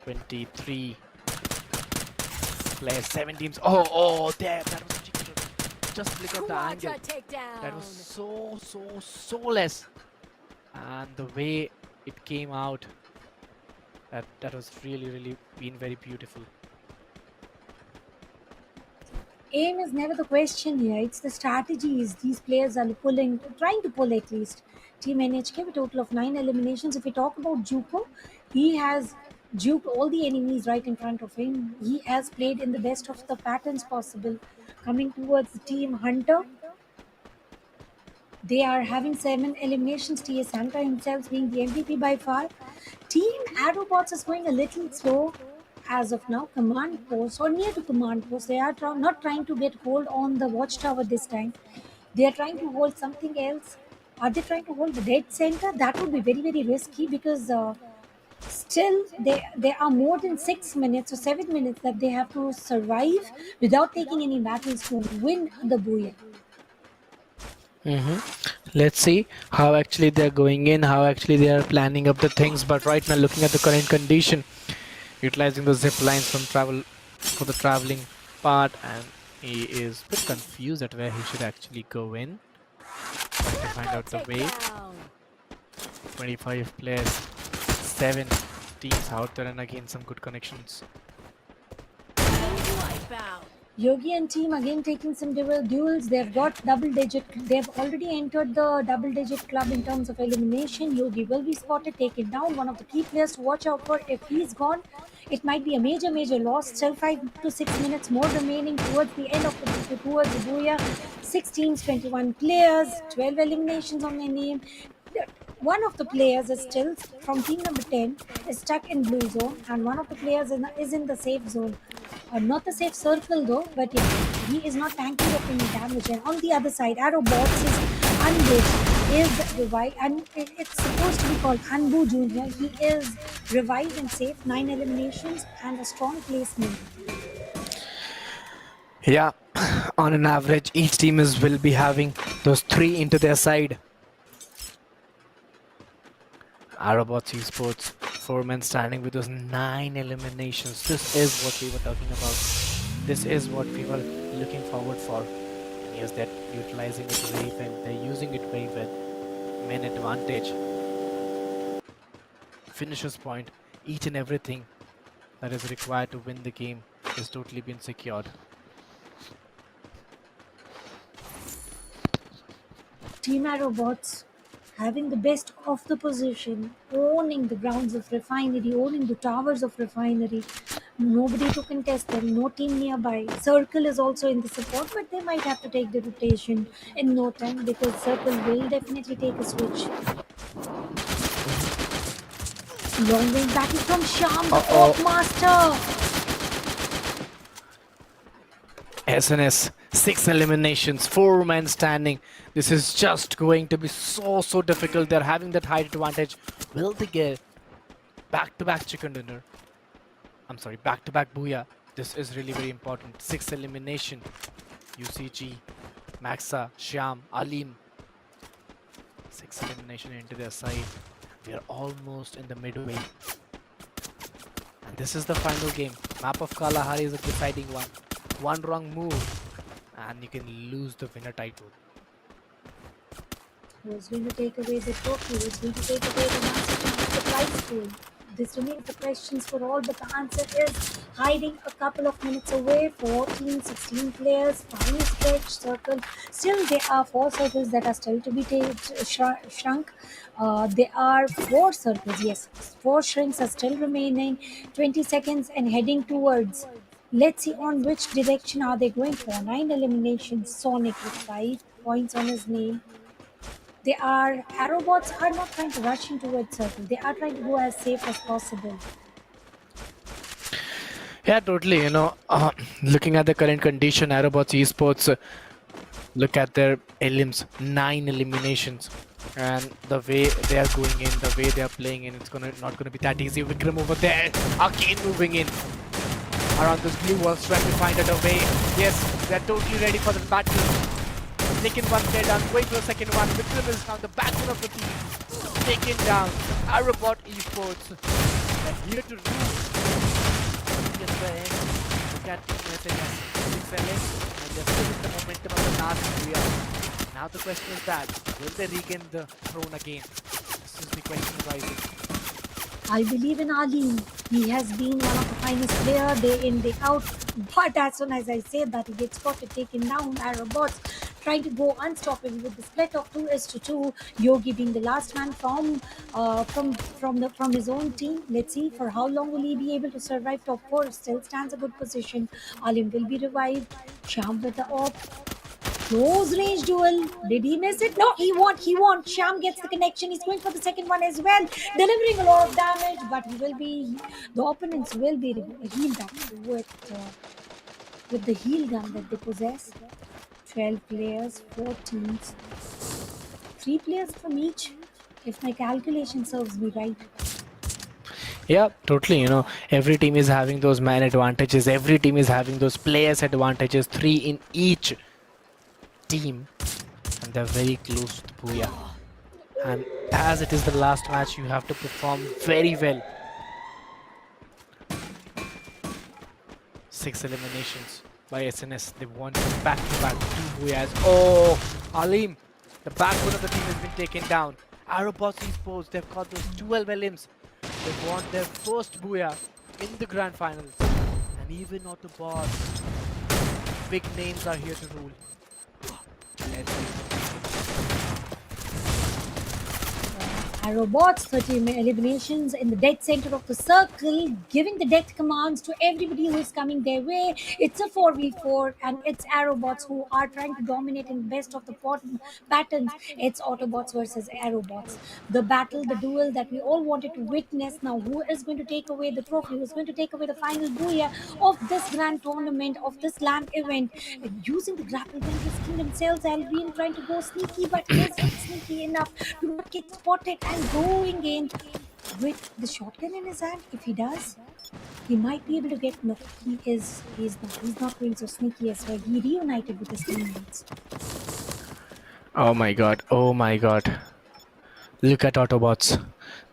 23 players, 7 teams. Oh, there, that was ridiculous. Just look at the angle. That was so less. And the way it came out, that was really been very beautiful. Aim is never the question here. It's the strategies these players are trying to pull at least. Team NHK with a total of 9 eliminations. If we talk about Juko, he has juked all the enemies right in front of him. He has played in the best of the patterns possible. Coming towards the Team Hunter, they are having 7 eliminations. T.A. Santa himself being the MVP by far. Team Aerobots is going a little slow as of now. Command post or near to command post. They are not trying to get hold on the watchtower this time. They are trying to hold something else. Are they trying to hold the dead center? That would be very risky, because still there are more than 6 minutes or 7 minutes that they have to survive without taking any battles to win the Booyah. Let's see how actually they're going in, how actually they are planning up the things. But right now, looking at the current condition, utilizing the zip lines for the traveling part, and he is a bit confused at where he should actually go in. Trying to find out the way. 25 players, 7 teams out there, and again some good connections. Yogi and team again taking some duels. They've got double digit. They've already entered the double digit club in terms of elimination. Yogi will be spotted, taken down. One of the key players to watch out for. If he's gone, it might be a major loss. Still 5 to 6 minutes more remaining towards the end of the towards the Booyah. 6 teams, 21 players, 12 eliminations on their name. One of the players is still from team number 10 is stuck in blue zone, and one of the players is in the safe zone. Not the safe circle though, but yeah, he is not tanking up any damage. And on the other side, Arrow Box is unlit, is revived, and it's supposed to be called Anbu Junior. He is revived and safe, 9 eliminations and a strong placement. Yeah, on an average, each team is will be having those three into their side. Aerobots Esports, four men standing with those 9 eliminations. This is what we were talking about. This is what we were looking forward for. And yes, they're utilizing it very well. They're using it very well. Main advantage, finisher's point, each and everything that is required to win the game is totally been secured. Team Aerobots having the best of the position, owning the grounds of refinery, owning the towers of refinery. Nobody to contest them, no team nearby. Circle is also in the support, but they might have to take the rotation in no time because Circle will definitely take a switch. Long range battle from Sham, the Uh-oh. Orc Master. SNS, 6 eliminations, 4 men standing. This is just going to be so difficult. They're having that height advantage. Will they get back-to-back chicken dinner? I'm sorry, back-to-back booyah. This is really very important. 6 elimination. UCG, Maxa, Shyam, Alim. 6 elimination into their side. We are almost in the midway. And this is the final game. Map of Kalahari is a deciding one. One wrong move and you can lose the winner title. Who's going to take away the trophy? Who's going to take away the master of the prize pool? This remains the questions for all, but the answer is hiding a couple of minutes away. 14, 16 players, final stretch, circle. Still, there are 4 circles that are still to be shrunk. There are 4 circles, yes. 4 shrinks are still remaining. 20 seconds and heading towards. Let's see on which direction are they going for. 9 eliminations. Sonic with 5 points on his name. They are Aerobots are not trying to rush in towards circle. They are trying to go as safe as possible. Yeah, totally. Looking at the current condition, Aerobots Esports, look at their elims, 9 eliminations. And the way they are going in, the way they are playing in, it's not gonna be that easy. Vikram over there, again moving in. Around this blue wall, trying to find out a way. Yes, they're totally ready for the battle. Taken one player down, going for the second one. Vikram is now the backbone of the team. Taken down. Aerobot Esports. They're here to rule. Yes, the end. Look at SNS. 6 LA. And they're still in the momentum of the last area. Now the question is that, will they regain the throne again? This is the question rising. I believe in Ali. He has been one of the finest players day in, day out. But as soon as I say that, he gets spotted, taken down. Aerobots trying to go unstoppable with the split of 2-2. Yogi being the last man from his own team. Let's see for how long will he be able to survive. Top 4 still stands a good position. Alim will be revived. Sham with the op. Close range duel. Did he miss it? No, he won't. Sham gets the connection. He's going for the second one as well. Delivering a lot of damage, but the opponents will be healed up with the heal gun that they possess. 12 players, 4 teams. 3 players from each, if my calculation serves me right. Yeah, totally. Every team is having those man advantages. Every team is having those players advantages. 3 in each team, and they're very close to the booyah. And as it is the last match, you have to perform very well. 6 eliminations by SNS. They want back-to-back 2 booyahs. Oh, Alim, the backbone of the team has been taken down. Aerobots Esports, they've got those 12 elims. They want their first booyah in the grand finals. And even Autobots, big names are here to rule. Robots, 30 eliminations in the dead center of the circle, giving the death commands to everybody who is coming their way. It's a 4v4, and it's Aerobots who are trying to dominate in best of the patterns. It's Autobots versus Aerobots. The battle, the duel that we all wanted to witness. Now, who is going to take away the trophy? Who's going to take away the final booyah of this grand tournament, of this LAN event? Using the grapple gun, risking themselves, Albion trying to go sneaky, but is he sneaky enough to not get spotted and going in with the shotgun in his hand? If he does, he might be able to get. No, he's not going so sneaky as well. He reunited with his teammates. Oh my god, oh my god. Look at Autobots.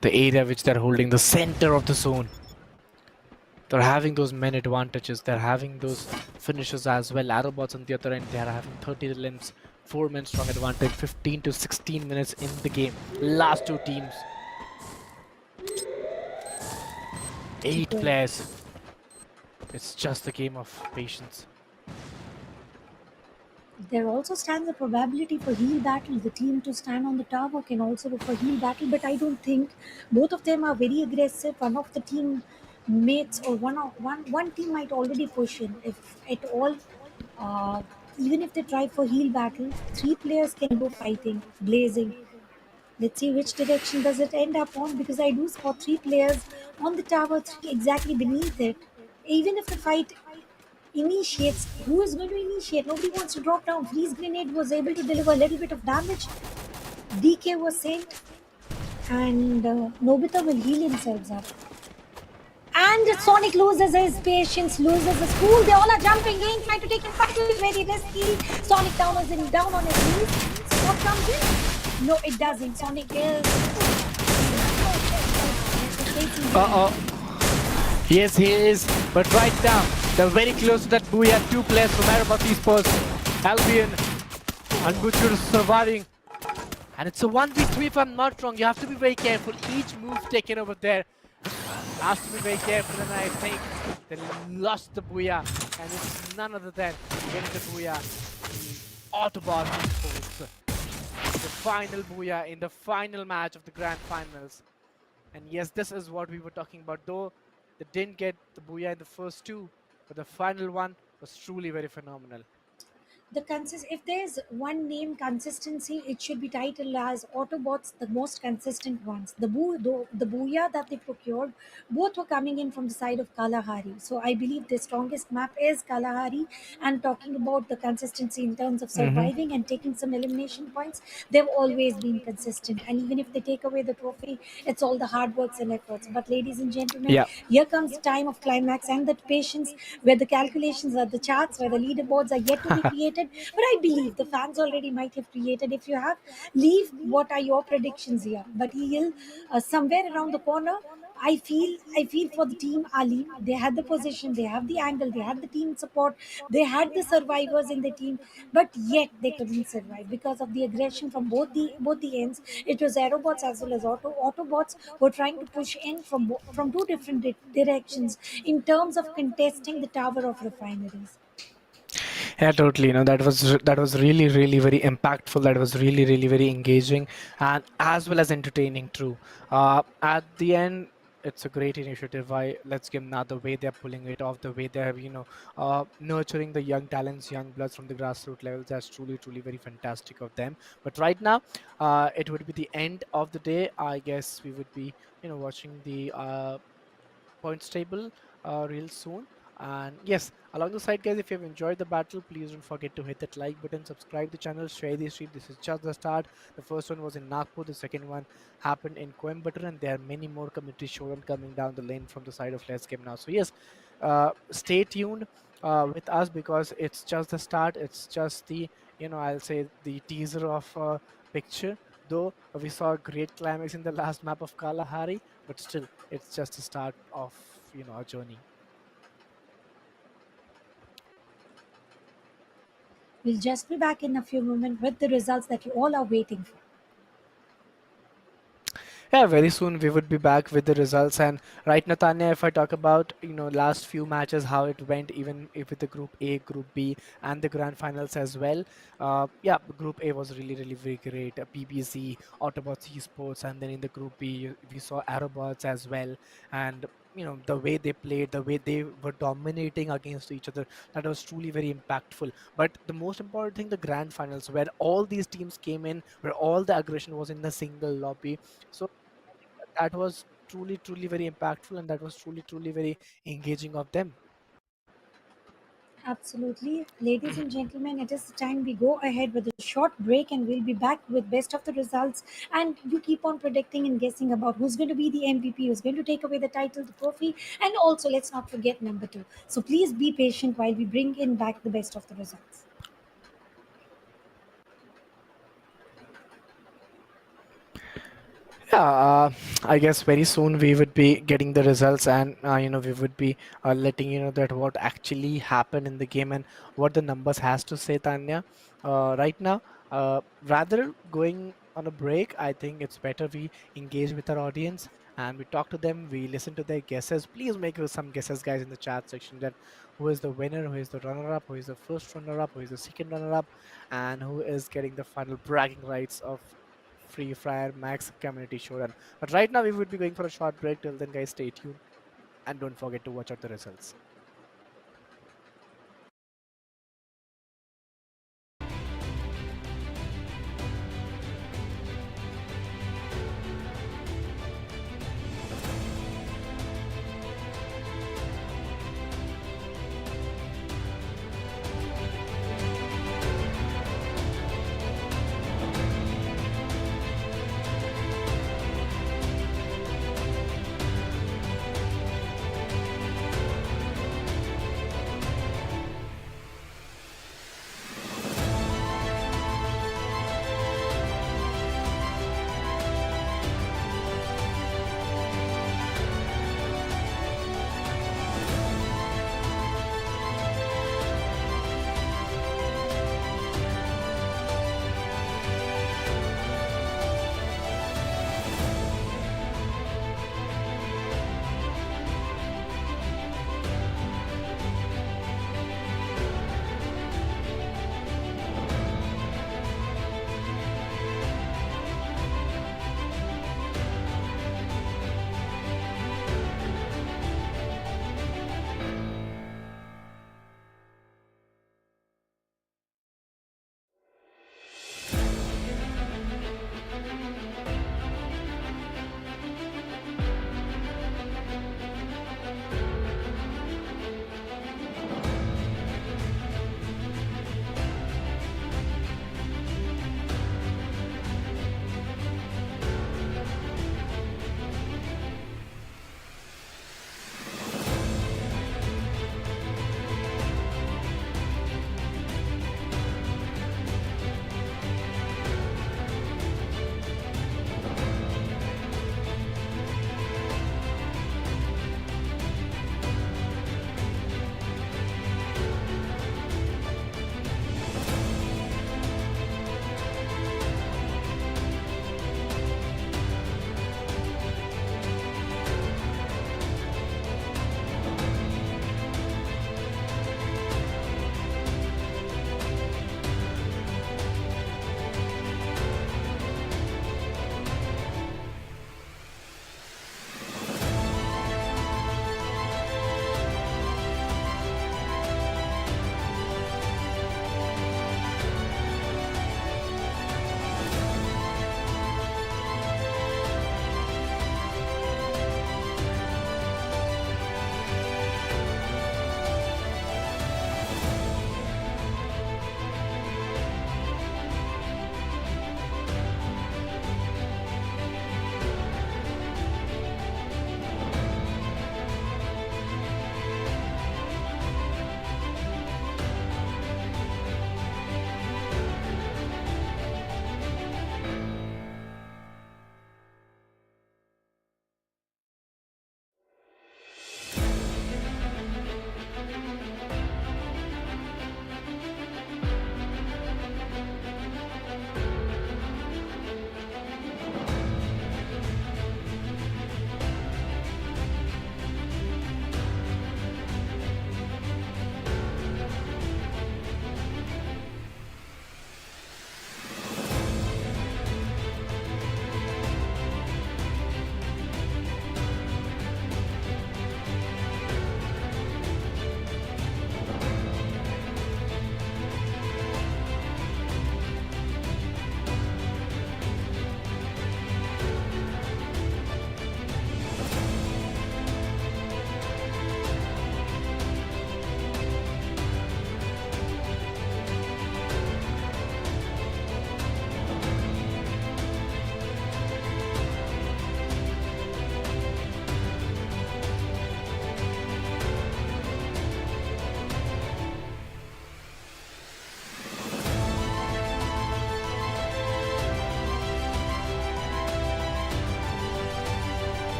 The area which they're holding, the center of the zone. They're having those men advantages. They're having those finishes as well. Aerobots on the other end, they're having 30 limbs, 4 men strong advantage, 15 to 16 minutes in the game. Last two teams, 8 players. It's just a game of patience. There also stands a probability for heel battle. The team to stand on the tower can also look for heel battle, but I don't think both of them are very aggressive. One of the team mates or one team might already push in. If at all, uh, even if they try for heel battle, three players can go fighting, blazing. Let's see which direction does it end up on, because I do spot three players on the tower, three exactly beneath it. Even if the fight initiates, who is going to initiate? Nobody wants to drop down. Freeze grenade was able to deliver a little bit of damage. DK was sent, and Nobita will heal himself up. And Sonic loses his patience, loses his cool. They all are jumping in, trying to take him back. It's very risky. Sonic down on his knees. What comes in? No, it doesn't. Sonic is. Uh-oh. Yes, he is. But right now, they're very close to that booyah. 2 players from Aerobots Esports. Albion and Butcher surviving. And it's a 1v3 if I'm not wrong. You have to be very careful. Each move taken over there has to be very careful, and I think they lost the booyah. And it's none other than getting the booyah. The Autobot Esports. The final booyah in the final match of the grand finals. And yes, this is what we were talking about. Though they didn't get the booyah in the first two, but the final one was truly very phenomenal. If there's one name consistency, it should be titled as Autobots, the most consistent ones. The booyah that they procured, both were coming in from the side of Kalahari. So I believe the strongest map is Kalahari. And talking about the consistency in terms of surviving and taking some elimination points, they've always been consistent. And even if they take away the trophy, it's all the hard works and efforts. But ladies and gentlemen, Yeah. here comes the time of climax and the patience, where the calculations are the charts, where the leaderboards are yet to be created. But I believe the fans already might have created. If you have, leave what are your predictions here. But he'll somewhere around the corner. I feel for the team Ali. They had the position, they have the angle, they had the team support, they had the survivors in the team, but yet they couldn't survive because of the aggression from both the ends. It was Aerobots as well as Autobots were trying to push in from two different directions in terms of contesting the tower of refineries. Yeah, totally. That was really, really very impactful. That was really, really very engaging, and as well as entertaining. True. At the end, it's a great initiative. Why? Let's give them now the way they're pulling it off, the way they're nurturing the young talents, young bloods from the grassroots levels. That's truly, truly very fantastic of them. But right now, it would be the end of the day. I guess we would be watching the points table real soon. And yes, along the side, guys, if you've enjoyed the battle, please don't forget to hit that like button, subscribe the channel, share the stream. This is just the start. The first one was in Nagpur, the second one happened in Coimbatore, and there are many more community showdown coming down the lane from the side of Let's Game Now. So yes, stay tuned with us, because it's just the start. It's just the I'll say the teaser of picture. Though we saw a great climax in the last map of Kalahari, but still, it's just the start of a journey. We'll just be back in a few moments with the results that you all are waiting for. Yeah, very soon we would be back with the results. And right now, Tanya, if I talk about last few matches, how it went, even if with the Group A, Group B, and the grand finals as well. Yeah, Group A was really really very great. PBC, Autobots Esports, and then in the Group B, we saw Aerobots as well. And the way they played, the way they were dominating against each other, that was truly very impactful. But the most important thing, the grand finals, where all these teams came in, where all the aggression was in the single lobby. So that was truly truly very impactful, and that was truly truly very engaging of them. Absolutely. Ladies and gentlemen, it is the time we go ahead with a short break and we'll be back with best of the results. And you keep on predicting and guessing about who's going to be the MVP, who's going to take away the title, the trophy, and also let's not forget number two. So please be patient while we bring in back the best of the results. Yeah, I guess very soon we would be getting the results, and we would be letting you know that what actually happened in the game and what the numbers has to say, Tanya. Right now, rather going on a break, I think it's better we engage with our audience and we talk to them, we listen to their guesses. Please make some guesses, guys, in the chat section, that who is the winner, who is the runner-up, who is the first runner-up, who is the second runner-up, and who is getting the final bragging rights of Free Fire Max Community Showdown. But right now we would be going for a short break. Till then, guys, stay tuned and don't forget to watch out the results.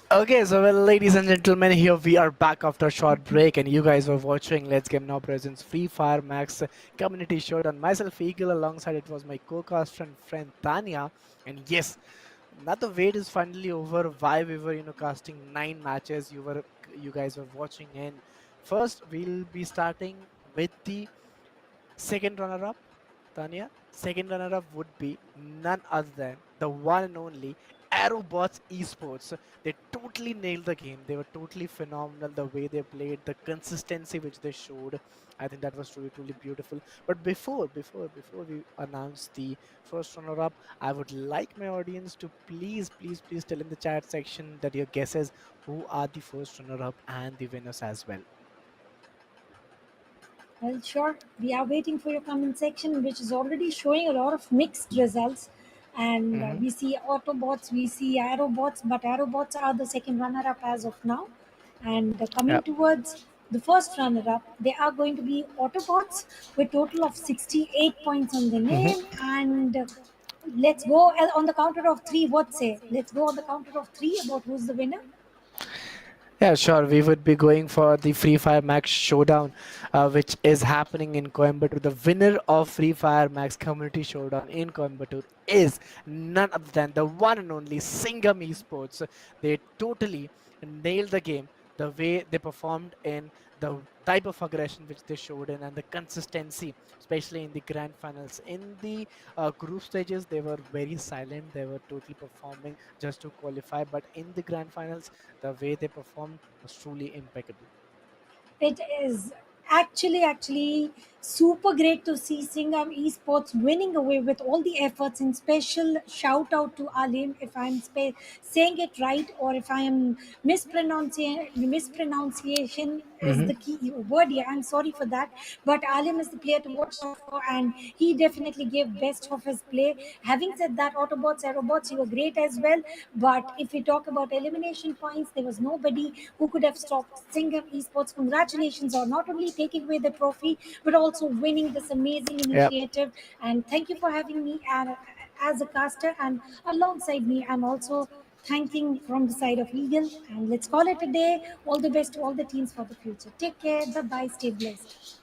Okay, so well, ladies and gentlemen, here we are back after a short break, and you guys were watching Let's Game Now Presents Free Fire Max Community Showdown. Myself, Eagle, alongside it was my co-caster and friend Tanya. And yes, now the wait is finally over. Why we were, casting 9 matches. You guys were watching, and first we'll be starting with the second runner-up, Tanya. Second runner-up would be none other than the one and only Aerobots Esports. They totally nailed the game. They were totally phenomenal. The way they played, the consistency which they showed. I think that was truly, truly beautiful. But before we announce the first runner-up, I would like my audience to please, please, please tell in the chat section that your guesses who are the first runner-up and the winners as well. Well, sure. We are waiting for your comment section, which is already showing a lot of mixed results. And Mm-hmm. we see Autobots, we see Aerobots, but Aerobots are the second runner up as of now. And Yeah. coming towards the first runner up, they are going to be Autobots with total of 68 points on the name. Mm-hmm. And let's go on the counter of three. What say? Let's go on the counter of three about who's the winner. Yeah, sure. We would be going for the Free Fire Max Showdown, which is happening in Coimbatore. The winner of Free Fire Max Community Showdown in Coimbatore is none other than the one and only Singam Esports. They totally nailed the game. The way they performed in the type of aggression which they showed in and the consistency, especially in the grand finals. In the group stages, they were very silent. They were totally performing just to qualify. But in the grand finals, the way they performed was truly impeccable. It is actually super great to see Singham Esports winning away with all the efforts. And special shout out to Alim if I'm saying it right, or if I am mispronunciation is Hmm. the key word here. I'm sorry for that, but Alim is the player to watch out for, and he definitely gave best of his play. Having said that, Autobots, Aerobots, you were great as well. But if we talk about elimination points, there was nobody who could have stopped Singham Esports. Congratulations on not only taking away the trophy, but also winning this amazing Yeah. initiative. And thank you for having me as a caster. And alongside me, I'm also thanking from the side of Eagle. And let's call it a day. All the best to all the teams for the future. Take care. Bye bye. Stay blessed.